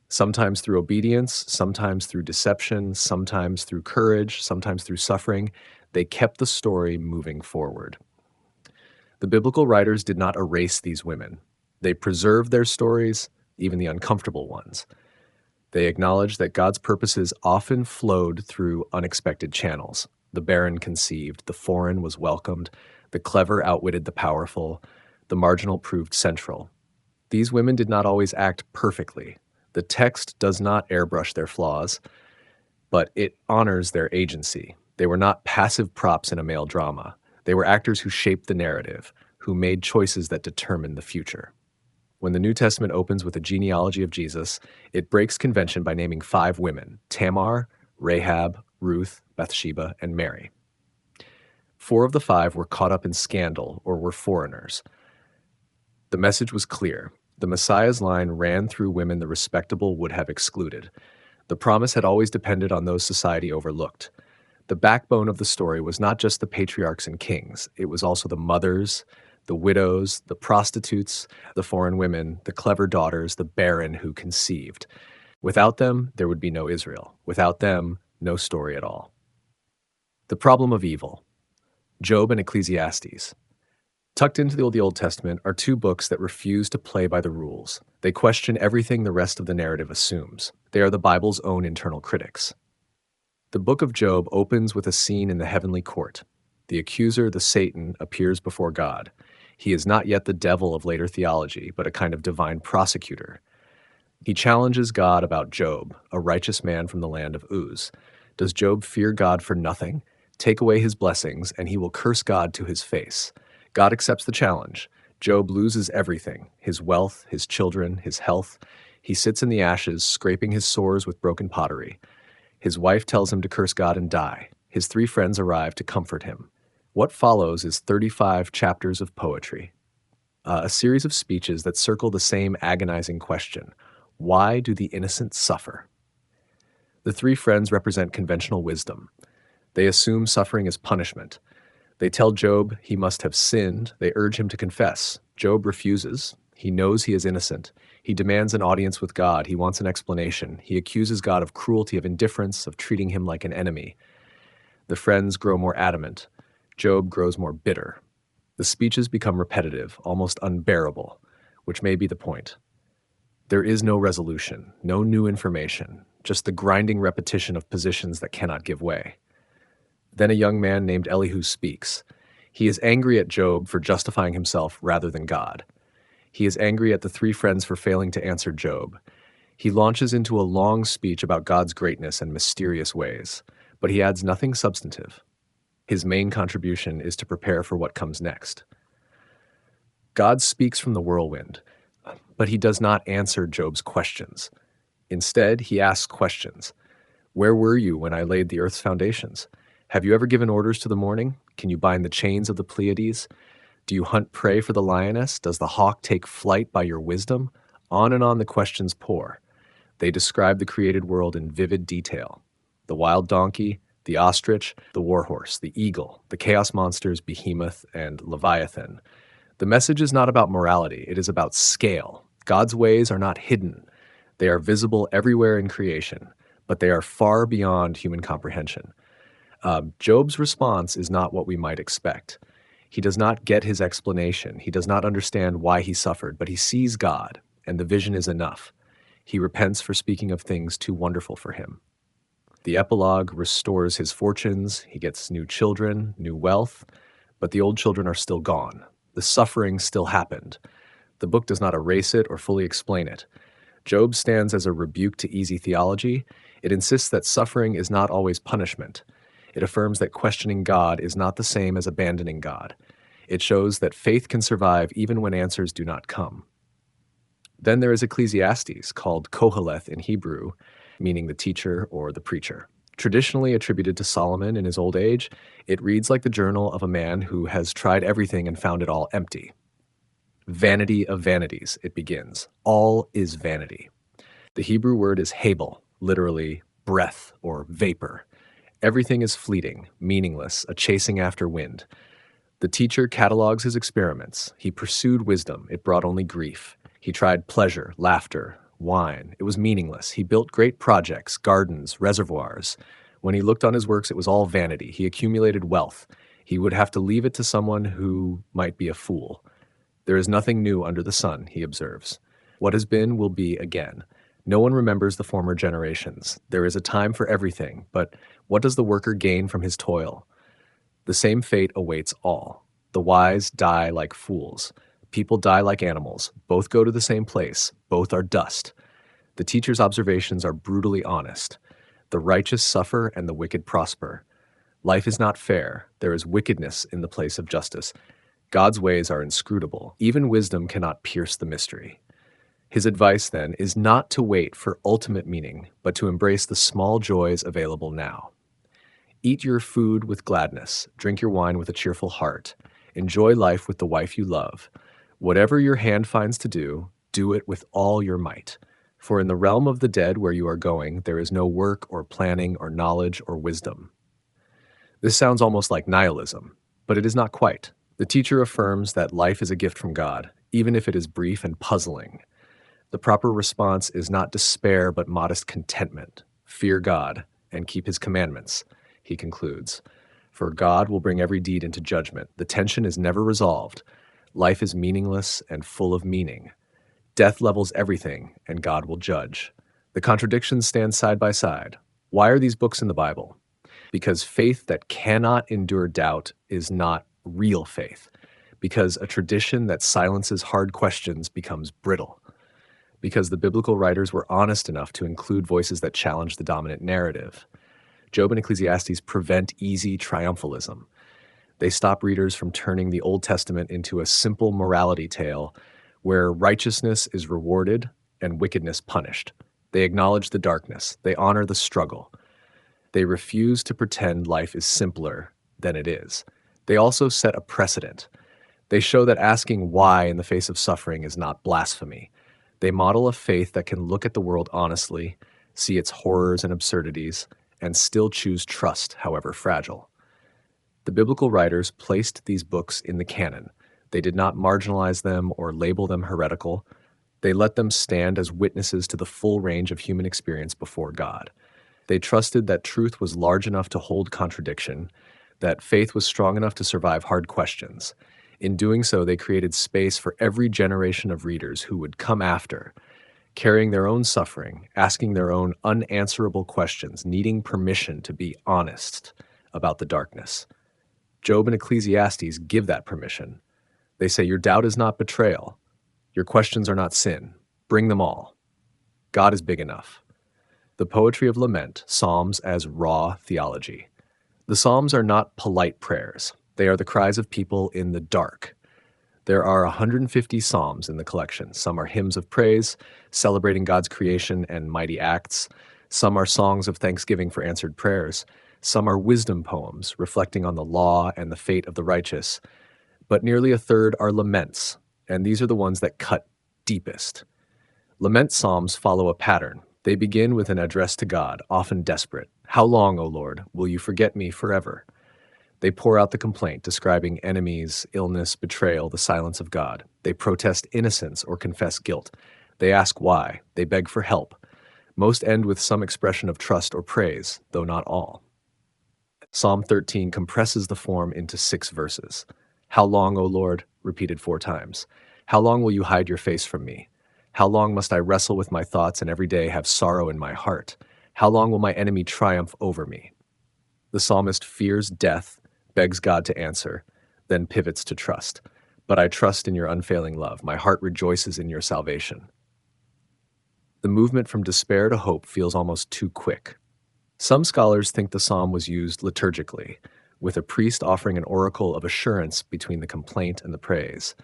S1: Sometimes through obedience, sometimes through deception, sometimes through courage, sometimes through suffering, they kept the story moving forward. The biblical writers did not erase these women. They preserved their stories, even the uncomfortable ones. They acknowledge that God's purposes often flowed through unexpected channels. The barren conceived, the foreign was welcomed, the clever outwitted the powerful, the marginal proved central. These women did not always act perfectly. The text does not airbrush their flaws, but it honors their agency. They were not passive props in a male drama. They were actors who shaped the narrative, who made choices that determined the future. When the New Testament opens with a genealogy of Jesus, it breaks convention by naming 5 women: Tamar, Rahab, Ruth, Bathsheba, and Mary. 4 of the 5 were caught up in scandal or were foreigners. The message was clear. The Messiah's line ran through women the respectable would have excluded. The promise had always depended on those society overlooked. The backbone of the story was not just the patriarchs and kings, it was also the mothers, the widows, the prostitutes, the foreign women, the clever daughters, the barren who conceived. Without them, there would be no Israel. Without them, no story at all. The problem of evil. Job and Ecclesiastes. Tucked into the Old Testament are 2 books that refuse to play by the rules. They question everything the rest of the narrative assumes. They are the Bible's own internal critics. The book of Job opens with a scene in the heavenly court. The accuser, the Satan, appears before God. He is not yet the devil of later theology, but a kind of divine prosecutor. He challenges God about Job, a righteous man from the land of Uz. Does Job fear God for nothing? Take away his blessings, and he will curse God to his face. God accepts the challenge. Job loses everything: his wealth, his children, his health. He sits in the ashes, scraping his sores with broken pottery. His wife tells him to curse God and die. His 3 friends arrive to comfort him. What follows is 35 chapters of poetry, a series of speeches that circle the same agonizing question: why do the innocent suffer? The 3 friends represent conventional wisdom. They assume suffering is punishment. They tell Job he must have sinned. They urge him to confess. Job refuses. He knows he is innocent. He demands an audience with God. He wants an explanation. He accuses God of cruelty, of indifference, of treating him like an enemy. The friends grow more adamant. Job grows more bitter. The speeches become repetitive, almost unbearable, which may be the point. There is no resolution, no new information, just the grinding repetition of positions that cannot give way. Then a young man named Elihu speaks. He is angry at Job for justifying himself rather than God. He is angry at the 3 friends for failing to answer Job. He launches into a long speech about God's greatness and mysterious ways, but he adds nothing substantive. His main contribution is to prepare for what comes next. God speaks from the whirlwind, but he does not answer Job's questions. Instead, he asks questions. Where were you when I laid the earth's foundations? Have you ever given orders to the morning? Can you bind the chains of the Pleiades? Do you hunt prey for the lioness? Does the hawk take flight by your wisdom? On and on the questions pour. They describe the created world in vivid detail. The wild donkey, the ostrich, the warhorse, the eagle, the chaos monsters, behemoth, and leviathan. The message is not about morality, it is about scale. God's ways are not hidden. They are visible everywhere in creation, but they are far beyond human comprehension. Job's response is not what we might expect. He does not get his explanation. He does not understand why he suffered, but he sees God, and the vision is enough. He repents for speaking of things too wonderful for him. The epilogue restores his fortunes. He gets new children, new wealth, but the old children are still gone. The suffering still happened. The book does not erase it or fully explain it. Job stands as a rebuke to easy theology. It insists that suffering is not always punishment. It affirms that questioning God is not the same as abandoning God. It shows that faith can survive even when answers do not come. Then there is Ecclesiastes, called Koheleth in Hebrew, meaning the teacher or the preacher. Traditionally attributed to Solomon in his old age, it reads like the journal of a man who has tried everything and found it all empty. Vanity of vanities, it begins. All is vanity. The Hebrew word is hebel, literally breath or vapor. Everything is fleeting, meaningless, a chasing after wind. The teacher catalogs his experiments. He pursued wisdom. It brought only grief. He tried pleasure, laughter, wine. It was meaningless. He built great projects, gardens, reservoirs. When he looked on his works, it was all vanity. He accumulated wealth. He would have to leave it to someone who might be a fool. There is nothing new under the sun, he observes. What has been will be again. No one remembers the former generations. There is a time for everything, but what does the worker gain from his toil? The same fate awaits all. The wise die like fools. People die like animals. Both go to the same place. Both are dust. The teacher's observations are brutally honest. The righteous suffer and the wicked prosper. Life is not fair. There is wickedness in the place of justice. God's ways are inscrutable. Even wisdom cannot pierce the mystery. His advice, then, is not to wait for ultimate meaning, but to embrace the small joys available now. Eat your food with gladness, drink your wine with a cheerful heart, enjoy life with the wife you love. Whatever your hand finds to do, do it with all your might. For in the realm of the dead where you are going, there is no work or planning or knowledge or wisdom. This sounds almost like nihilism, but it is not quite. The teacher affirms that life is a gift from God, even if it is brief and puzzling. The proper response is not despair, but modest contentment. Fear God and keep his commandments, he concludes. For God will bring every deed into judgment. The tension is never resolved. Life is meaningless and full of meaning. Death levels everything, and God will judge. The contradictions stand side by side. Why are these books in the Bible? Because faith that cannot endure doubt is not real faith. Because a tradition that silences hard questions becomes brittle. Because the biblical writers were honest enough to include voices that challenge the dominant narrative. Job and Ecclesiastes prevent easy triumphalism. They stop readers from turning the Old Testament into a simple morality tale where righteousness is rewarded and wickedness punished. They acknowledge the darkness. They honor the struggle. They refuse to pretend life is simpler than it is. They also set a precedent. They show that asking why in the face of suffering is not blasphemy. They model a faith that can look at the world honestly, see its horrors and absurdities, and still choose trust, however fragile. The biblical writers placed these books in the canon. They did not marginalize them or label them heretical. They let them stand as witnesses to the full range of human experience before God. They trusted that truth was large enough to hold contradiction, that faith was strong enough to survive hard questions. In doing so, they created space for every generation of readers who would come after, carrying their own suffering, asking their own unanswerable questions, needing permission to be honest about the darkness. Job and Ecclesiastes give that permission. They say, your doubt is not betrayal. Your questions are not sin. Bring them all. God is big enough. The poetry of lament, Psalms as raw theology. The Psalms are not polite prayers. They are the cries of people in the dark. There are 150 Psalms in the collection. Some are hymns of praise, celebrating God's creation and mighty acts. Some are songs of thanksgiving for answered prayers. Some are wisdom poems, reflecting on the law and the fate of the righteous. But nearly a third are laments, and these are the ones that cut deepest. Lament psalms follow a pattern. They begin with an address to God, often desperate. How long, O Lord, will you forget me forever? They pour out the complaint, describing enemies, illness, betrayal, the silence of God. They protest innocence or confess guilt. They ask why. They beg for help. Most end with some expression of trust or praise, though not all. Psalm 13 compresses the form into 6 verses. How long, O Lord? Repeated 4 times. How long will you hide your face from me? How long must I wrestle with my thoughts and every day have sorrow in my heart? How long will my enemy triumph over me? The psalmist fears death, begs God to answer, then pivots to trust. But I trust in your unfailing love. My heart rejoices in your salvation. The movement from despair to hope feels almost too quick. Some scholars think the psalm was used liturgically, with a priest offering an oracle of assurance between the complaint and the praise.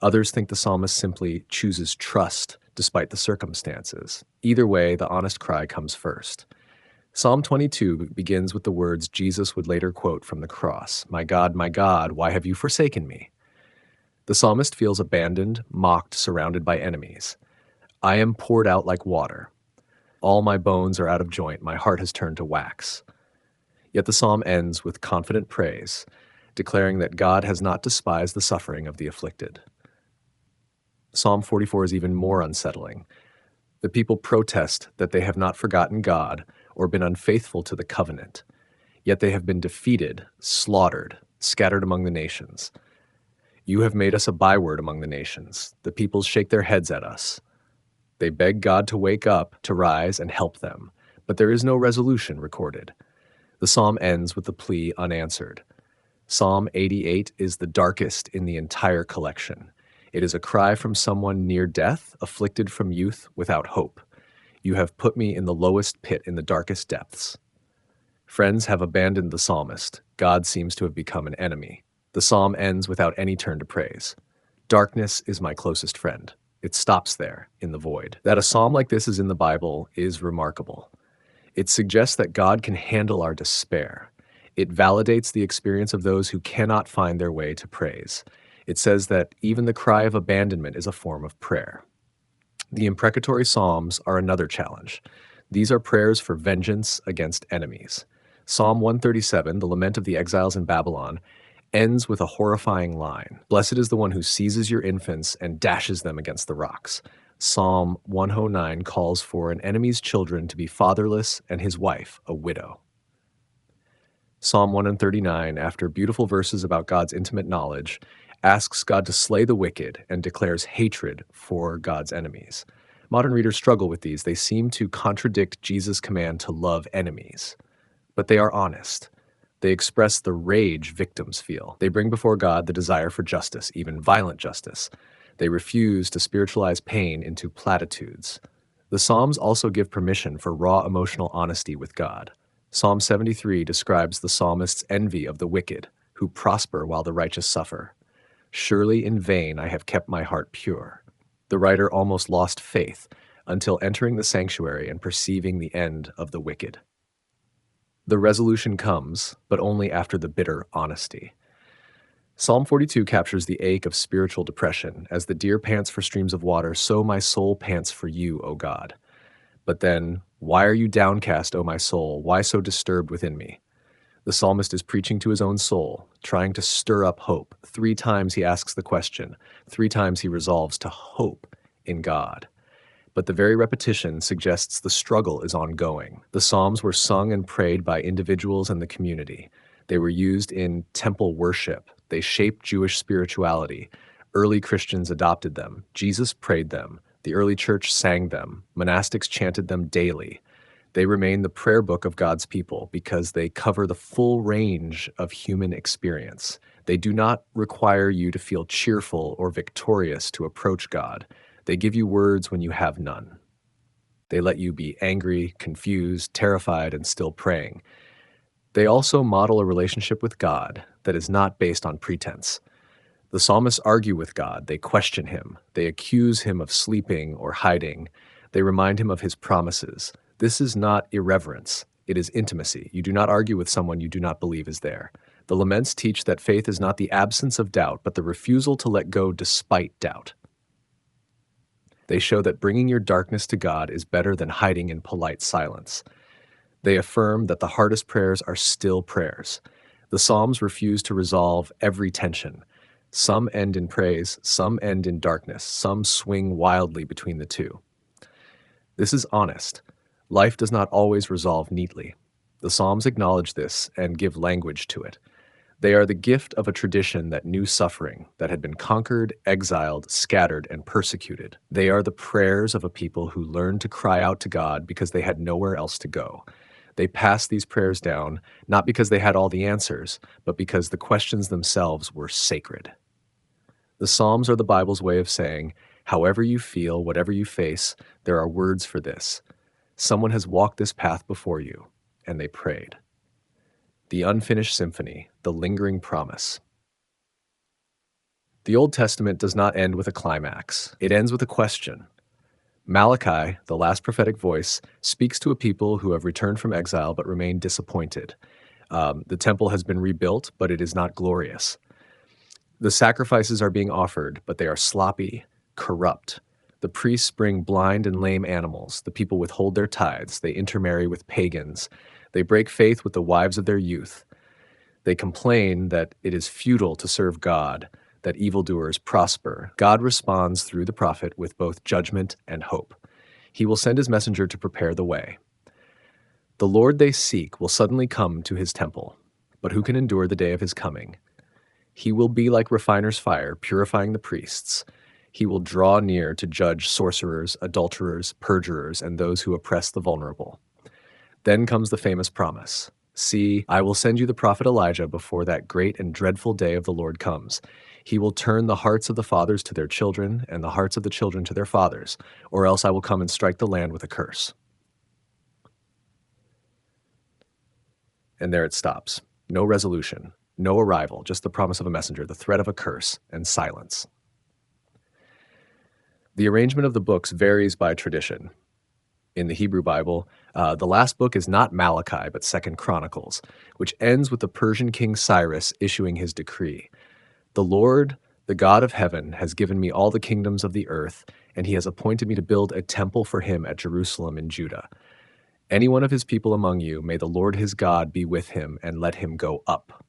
S1: Others think the psalmist simply chooses trust despite the circumstances. Either way, the honest cry comes first. Psalm 22 begins with the words Jesus would later quote from the cross, my God, why have you forsaken me?" The psalmist feels abandoned, mocked, surrounded by enemies. I am poured out like water. All my bones are out of joint, my heart has turned to wax. Yet the psalm ends with confident praise, declaring that God has not despised the suffering of the afflicted. Psalm 44 is even more unsettling. The people protest that they have not forgotten God or been unfaithful to the covenant. Yet they have been defeated, slaughtered, scattered among the nations. You have made us a byword among the nations. The peoples shake their heads at us. They beg God to wake up, to rise, and help them, but there is no resolution recorded. The psalm ends with the plea unanswered. Psalm 88 is the darkest in the entire collection. It is a cry from someone near death, afflicted from youth, without hope. You have put me in the lowest pit in the darkest depths. Friends have abandoned the psalmist. God seems to have become an enemy. The psalm ends without any turn to praise. Darkness is my closest friend. It stops there, in the void. That a psalm like this is in the Bible is remarkable. It suggests that God can handle our despair. It validates the experience of those who cannot find their way to praise. It says that even the cry of abandonment is a form of prayer. The imprecatory psalms are another challenge. These are prayers for vengeance against enemies. Psalm 137, the lament of the exiles in Babylon, ends with a horrifying line. Blessed is the one who seizes your infants and dashes them against the rocks. Psalm 109 calls for an enemy's children to be fatherless and his wife a widow. Psalm 139, after beautiful verses about God's intimate knowledge, asks God to slay the wicked and declares hatred for God's enemies. Modern readers struggle with these. They seem to contradict Jesus' command to love enemies, but they are honest. They express the rage victims feel. They bring before God the desire for justice, even violent justice. They refuse to spiritualize pain into platitudes. The Psalms also give permission for raw emotional honesty with God. Psalm 73 describes the psalmist's envy of the wicked, who prosper while the righteous suffer. Surely in vain I have kept my heart pure. The writer almost lost faith until entering the sanctuary and perceiving the end of the wicked. The resolution comes, but only after the bitter honesty. Psalm 42 captures the ache of spiritual depression. As the deer pants for streams of water, so my soul pants for you, O God. But then, why are you downcast, O my soul? Why so disturbed within me? The psalmist is preaching to his own soul, trying to stir up hope. 3 times he asks the question. 3 times he resolves to hope in God. But the very repetition suggests the struggle is ongoing. The Psalms were sung and prayed by individuals and the community. They were used in temple worship. They shaped Jewish spirituality. Early Christians adopted them. Jesus prayed them. The early church sang them. Monastics chanted them daily. They remain the prayer book of God's people because they cover the full range of human experience. They do not require you to feel cheerful or victorious to approach God. They give you words when you have none. They let you be angry, confused, terrified, and still praying. They also model a relationship with God that is not based on pretense. The psalmists argue with God. They question him. They accuse him of sleeping or hiding. They remind him of his promises. This is not irreverence. It is intimacy. You do not argue with someone you do not believe is there. The laments teach that faith is not the absence of doubt, but the refusal to let go despite doubt. They show that bringing your darkness to God is better than hiding in polite silence. They affirm that the hardest prayers are still prayers. The Psalms refuse to resolve every tension. Some end in praise, some end in darkness, some swing wildly between the two. This is honest. Life does not always resolve neatly. The Psalms acknowledge this and give language to it. They are the gift of a tradition that knew suffering, that had been conquered, exiled, scattered, and persecuted. They are the prayers of a people who learned to cry out to God because they had nowhere else to go. They passed these prayers down, not because they had all the answers, but because the questions themselves were sacred. The Psalms are the Bible's way of saying, however you feel, whatever you face, there are words for this. Someone has walked this path before you, and they prayed. The unfinished symphony, the lingering promise. The Old Testament does not end with a climax. It ends with a question. Malachi, the last prophetic voice, speaks to a people who have returned from exile but remain disappointed. The temple has been rebuilt, but it is not glorious. The sacrifices are being offered, but they are sloppy, corrupt. The priests bring blind and lame animals. The people withhold their tithes. They intermarry with pagans. They break faith with the wives of their youth. They complain that it is futile to serve God, that evildoers prosper. God responds through the prophet with both judgment and hope. He will send his messenger to prepare the way. The Lord they seek will suddenly come to his temple, but who can endure the day of his coming? He will be like refiner's fire, purifying the priests. He will draw near to judge sorcerers, adulterers, perjurers, and those who oppress the vulnerable. Then comes the famous promise. See, I will send you the prophet Elijah before that great and dreadful day of the Lord comes. He will turn the hearts of the fathers to their children, and the hearts of the children to their fathers, or else I will come and strike the land with a curse. And there it stops. No resolution, no arrival, just the promise of a messenger, the threat of a curse, and silence. The arrangement of the books varies by tradition. In the Hebrew Bible, the last book is not Malachi, but Second Chronicles, which ends with the Persian king Cyrus issuing his decree. The Lord, the God of heaven, has given me all the kingdoms of the earth, and he has appointed me to build a temple for him at Jerusalem in Judah. Any one of his people among you, may the Lord his God be with him, and let him go up.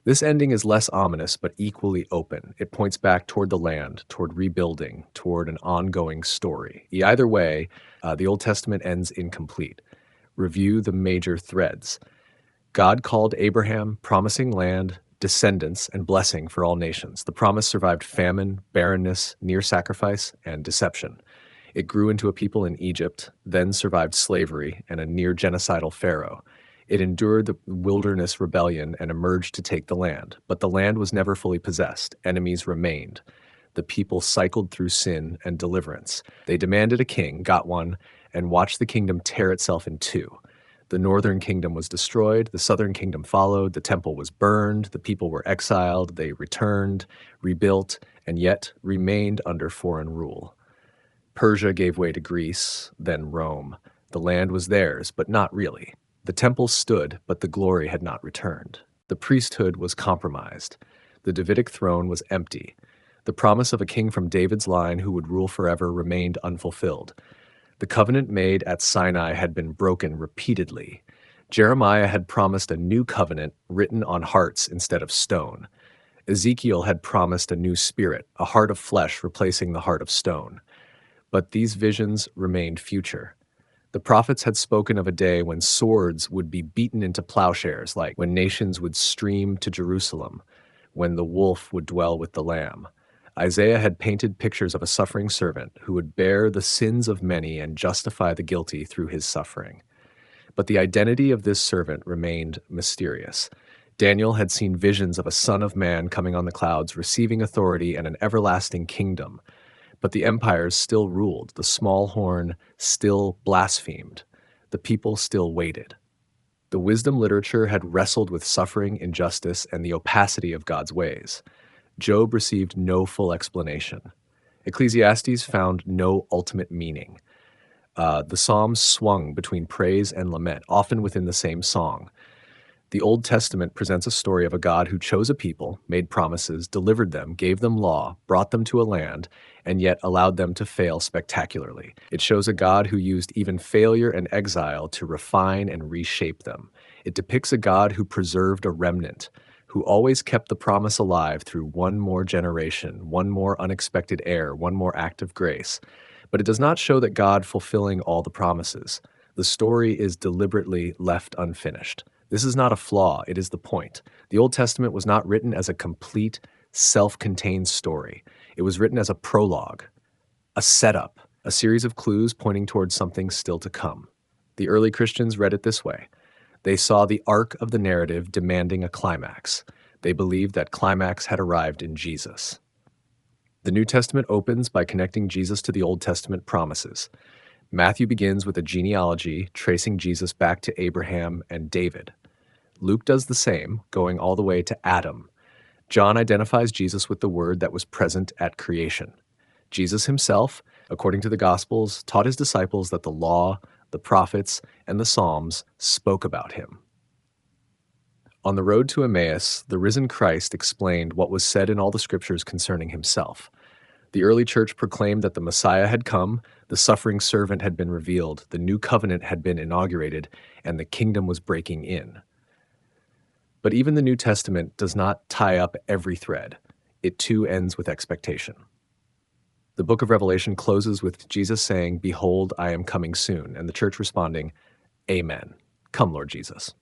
S1: This ending is less ominous, but equally open. It points back toward the land, toward rebuilding, toward an ongoing story. Either way, the Old Testament ends incomplete. Review the major threads. God called Abraham, promising land, descendants, and blessing for all nations. The promise survived famine, barrenness, near sacrifice, and deception. It grew into a people in Egypt, then survived slavery and a near genocidal Pharaoh. It endured the wilderness rebellion and emerged to take the land. But the land was never fully possessed. Enemies remained. The people cycled through sin and deliverance. They demanded a king, got one, and watched the kingdom tear itself in two. The northern kingdom was destroyed, the southern kingdom followed, the temple was burned, the people were exiled, they returned, rebuilt, and yet remained under foreign rule. Persia gave way to Greece, then Rome. The land was theirs, but not really. The temple stood, but the glory had not returned. The priesthood was compromised. The Davidic throne was empty. The promise of a king from David's line who would rule forever remained unfulfilled. The covenant made at Sinai had been broken repeatedly. Jeremiah had promised a new covenant written on hearts instead of stone. Ezekiel had promised a new spirit, a heart of flesh replacing the heart of stone. But these visions remained future. The prophets had spoken of a day when swords would be beaten into plowshares, like when nations would stream to Jerusalem, when the wolf would dwell with the lamb. Isaiah had painted pictures of a suffering servant who would bear the sins of many and justify the guilty through his suffering. But the identity of this servant remained mysterious. Daniel had seen visions of a son of man coming on the clouds, receiving authority and an everlasting kingdom. But the empires still ruled, the small horn still blasphemed, the people still waited. The wisdom literature had wrestled with suffering, injustice, and the opacity of God's ways. Job received no full explanation. Ecclesiastes found no ultimate meaning. The Psalms swung between praise and lament, often within the same song. The Old Testament presents a story of a God who chose a people, made promises, delivered them, gave them law, brought them to a land, and yet allowed them to fail spectacularly. It shows a God who used even failure and exile to refine and reshape them. It depicts a God who preserved a remnant, who always kept the promise alive through one more generation, one more unexpected heir, one more act of grace. But it does not show that God fulfilling all the promises. The story is deliberately left unfinished. This is not a flaw, it is the point. The Old Testament was not written as a complete, self-contained story. It was written as a prologue, a setup, a series of clues pointing towards something still to come. The early Christians read it this way. They saw the arc of the narrative demanding a climax. They believed that climax had arrived in Jesus. The New Testament opens by connecting Jesus to the Old Testament promises. Matthew begins with a genealogy tracing Jesus back to Abraham and David. Luke does the same, going all the way to Adam. John identifies Jesus with the word that was present at creation. Jesus himself, according to the Gospels, taught his disciples that the law, the prophets, and the Psalms spoke about him. On the road to Emmaus, the risen Christ explained what was said in all the scriptures concerning himself. The early church proclaimed that the Messiah had come, the suffering servant had been revealed, the new covenant had been inaugurated, and the kingdom was breaking in. But even the New Testament does not tie up every thread. It too ends with expectation. The book of Revelation closes with Jesus saying, "Behold, I am coming soon," and the church responding, "Amen. Come, Lord Jesus."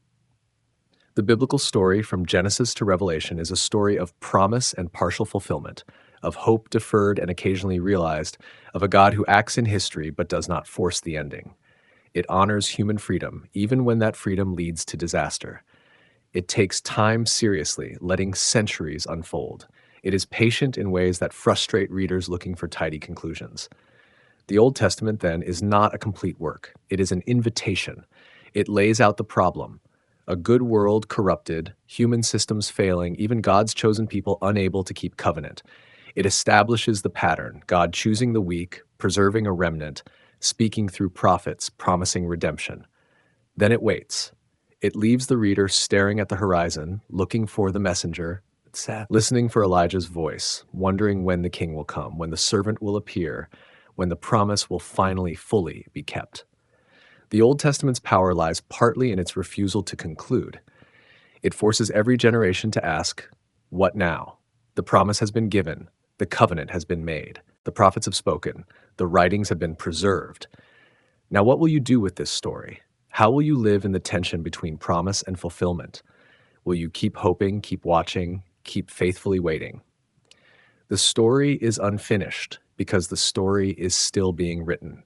S1: The biblical story from Genesis to Revelation is a story of promise and partial fulfillment, of hope deferred and occasionally realized, of a God who acts in history but does not force the ending. It honors human freedom, even when that freedom leads to disaster. It takes time seriously, letting centuries unfold. It is patient in ways that frustrate readers looking for tidy conclusions. The Old Testament, then, is not a complete work. It is an invitation. It lays out the problem: a good world corrupted, human systems failing, even God's chosen people unable to keep covenant. It establishes the pattern: God choosing the weak, preserving a remnant, speaking through prophets, promising redemption. Then it waits. It leaves the reader staring at the horizon, looking for the messenger, listening for Elijah's voice, wondering when the king will come, when the servant will appear, when the promise will finally fully be kept. The Old Testament's power lies partly in its refusal to conclude. It forces every generation to ask, what now? The promise has been given. The covenant has been made. The prophets have spoken. The writings have been preserved. Now, what will you do with this story? How will you live in the tension between promise and fulfillment? Will you keep hoping, keep watching, keep faithfully waiting? The story is unfinished because the story is still being written.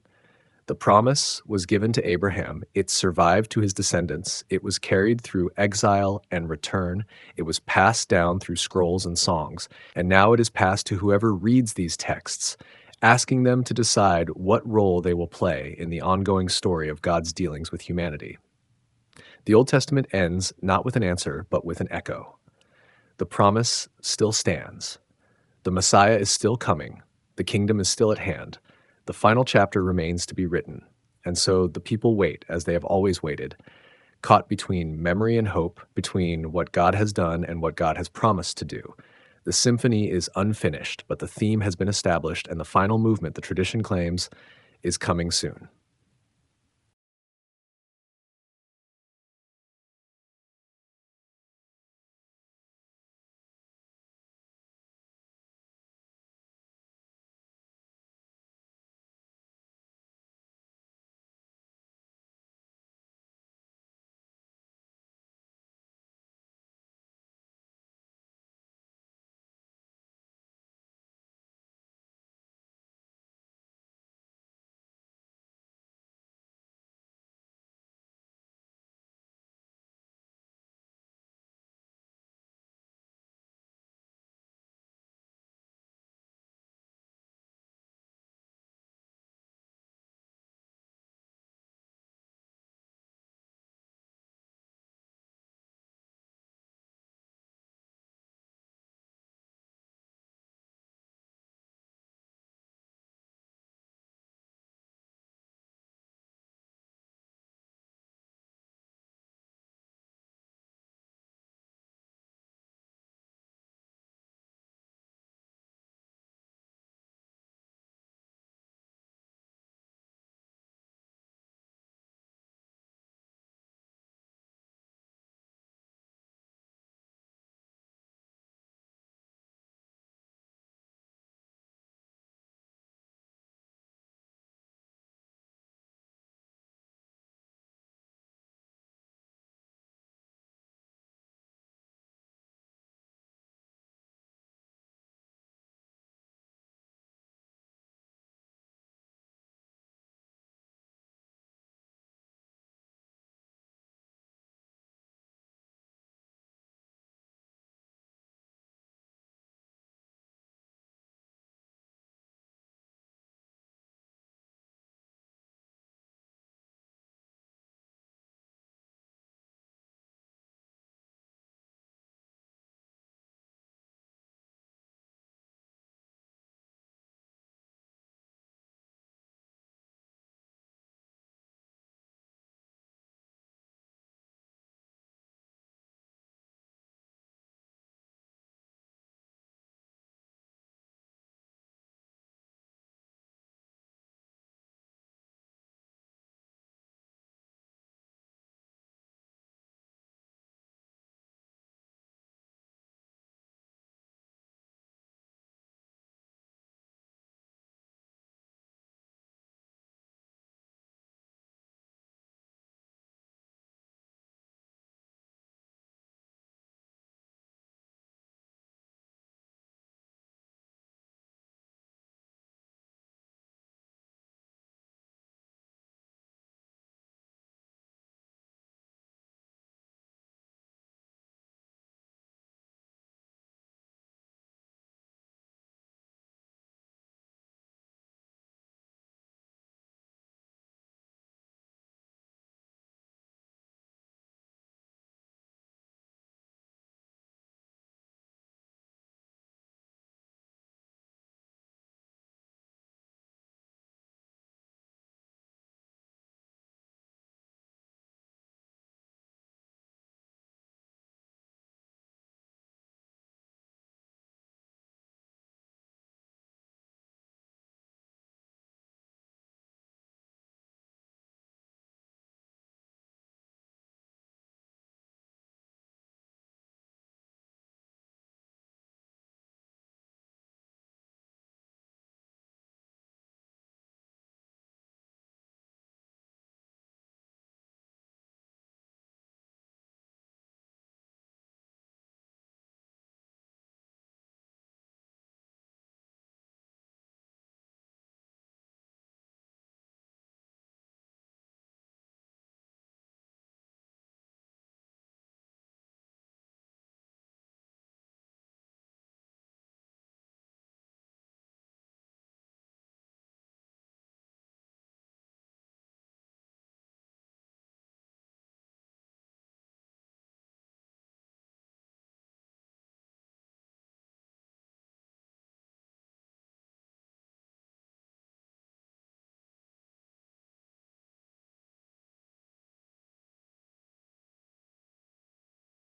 S1: The promise was given to Abraham. It survived to his descendants. It was carried through exile and return. It was passed down through scrolls and songs. And now it is passed to whoever reads these texts, asking them to decide what role they will play in the ongoing story of God's dealings with humanity. The Old Testament ends not with an answer, but with an echo. The promise still stands. The Messiah is still coming. The kingdom is still at hand. The final chapter remains to be written. And so the people wait, as they have always waited, caught between memory and hope, between what God has done and what God has promised to do. The symphony is unfinished, but the theme has been established, and the final movement, the tradition claims, is coming soon.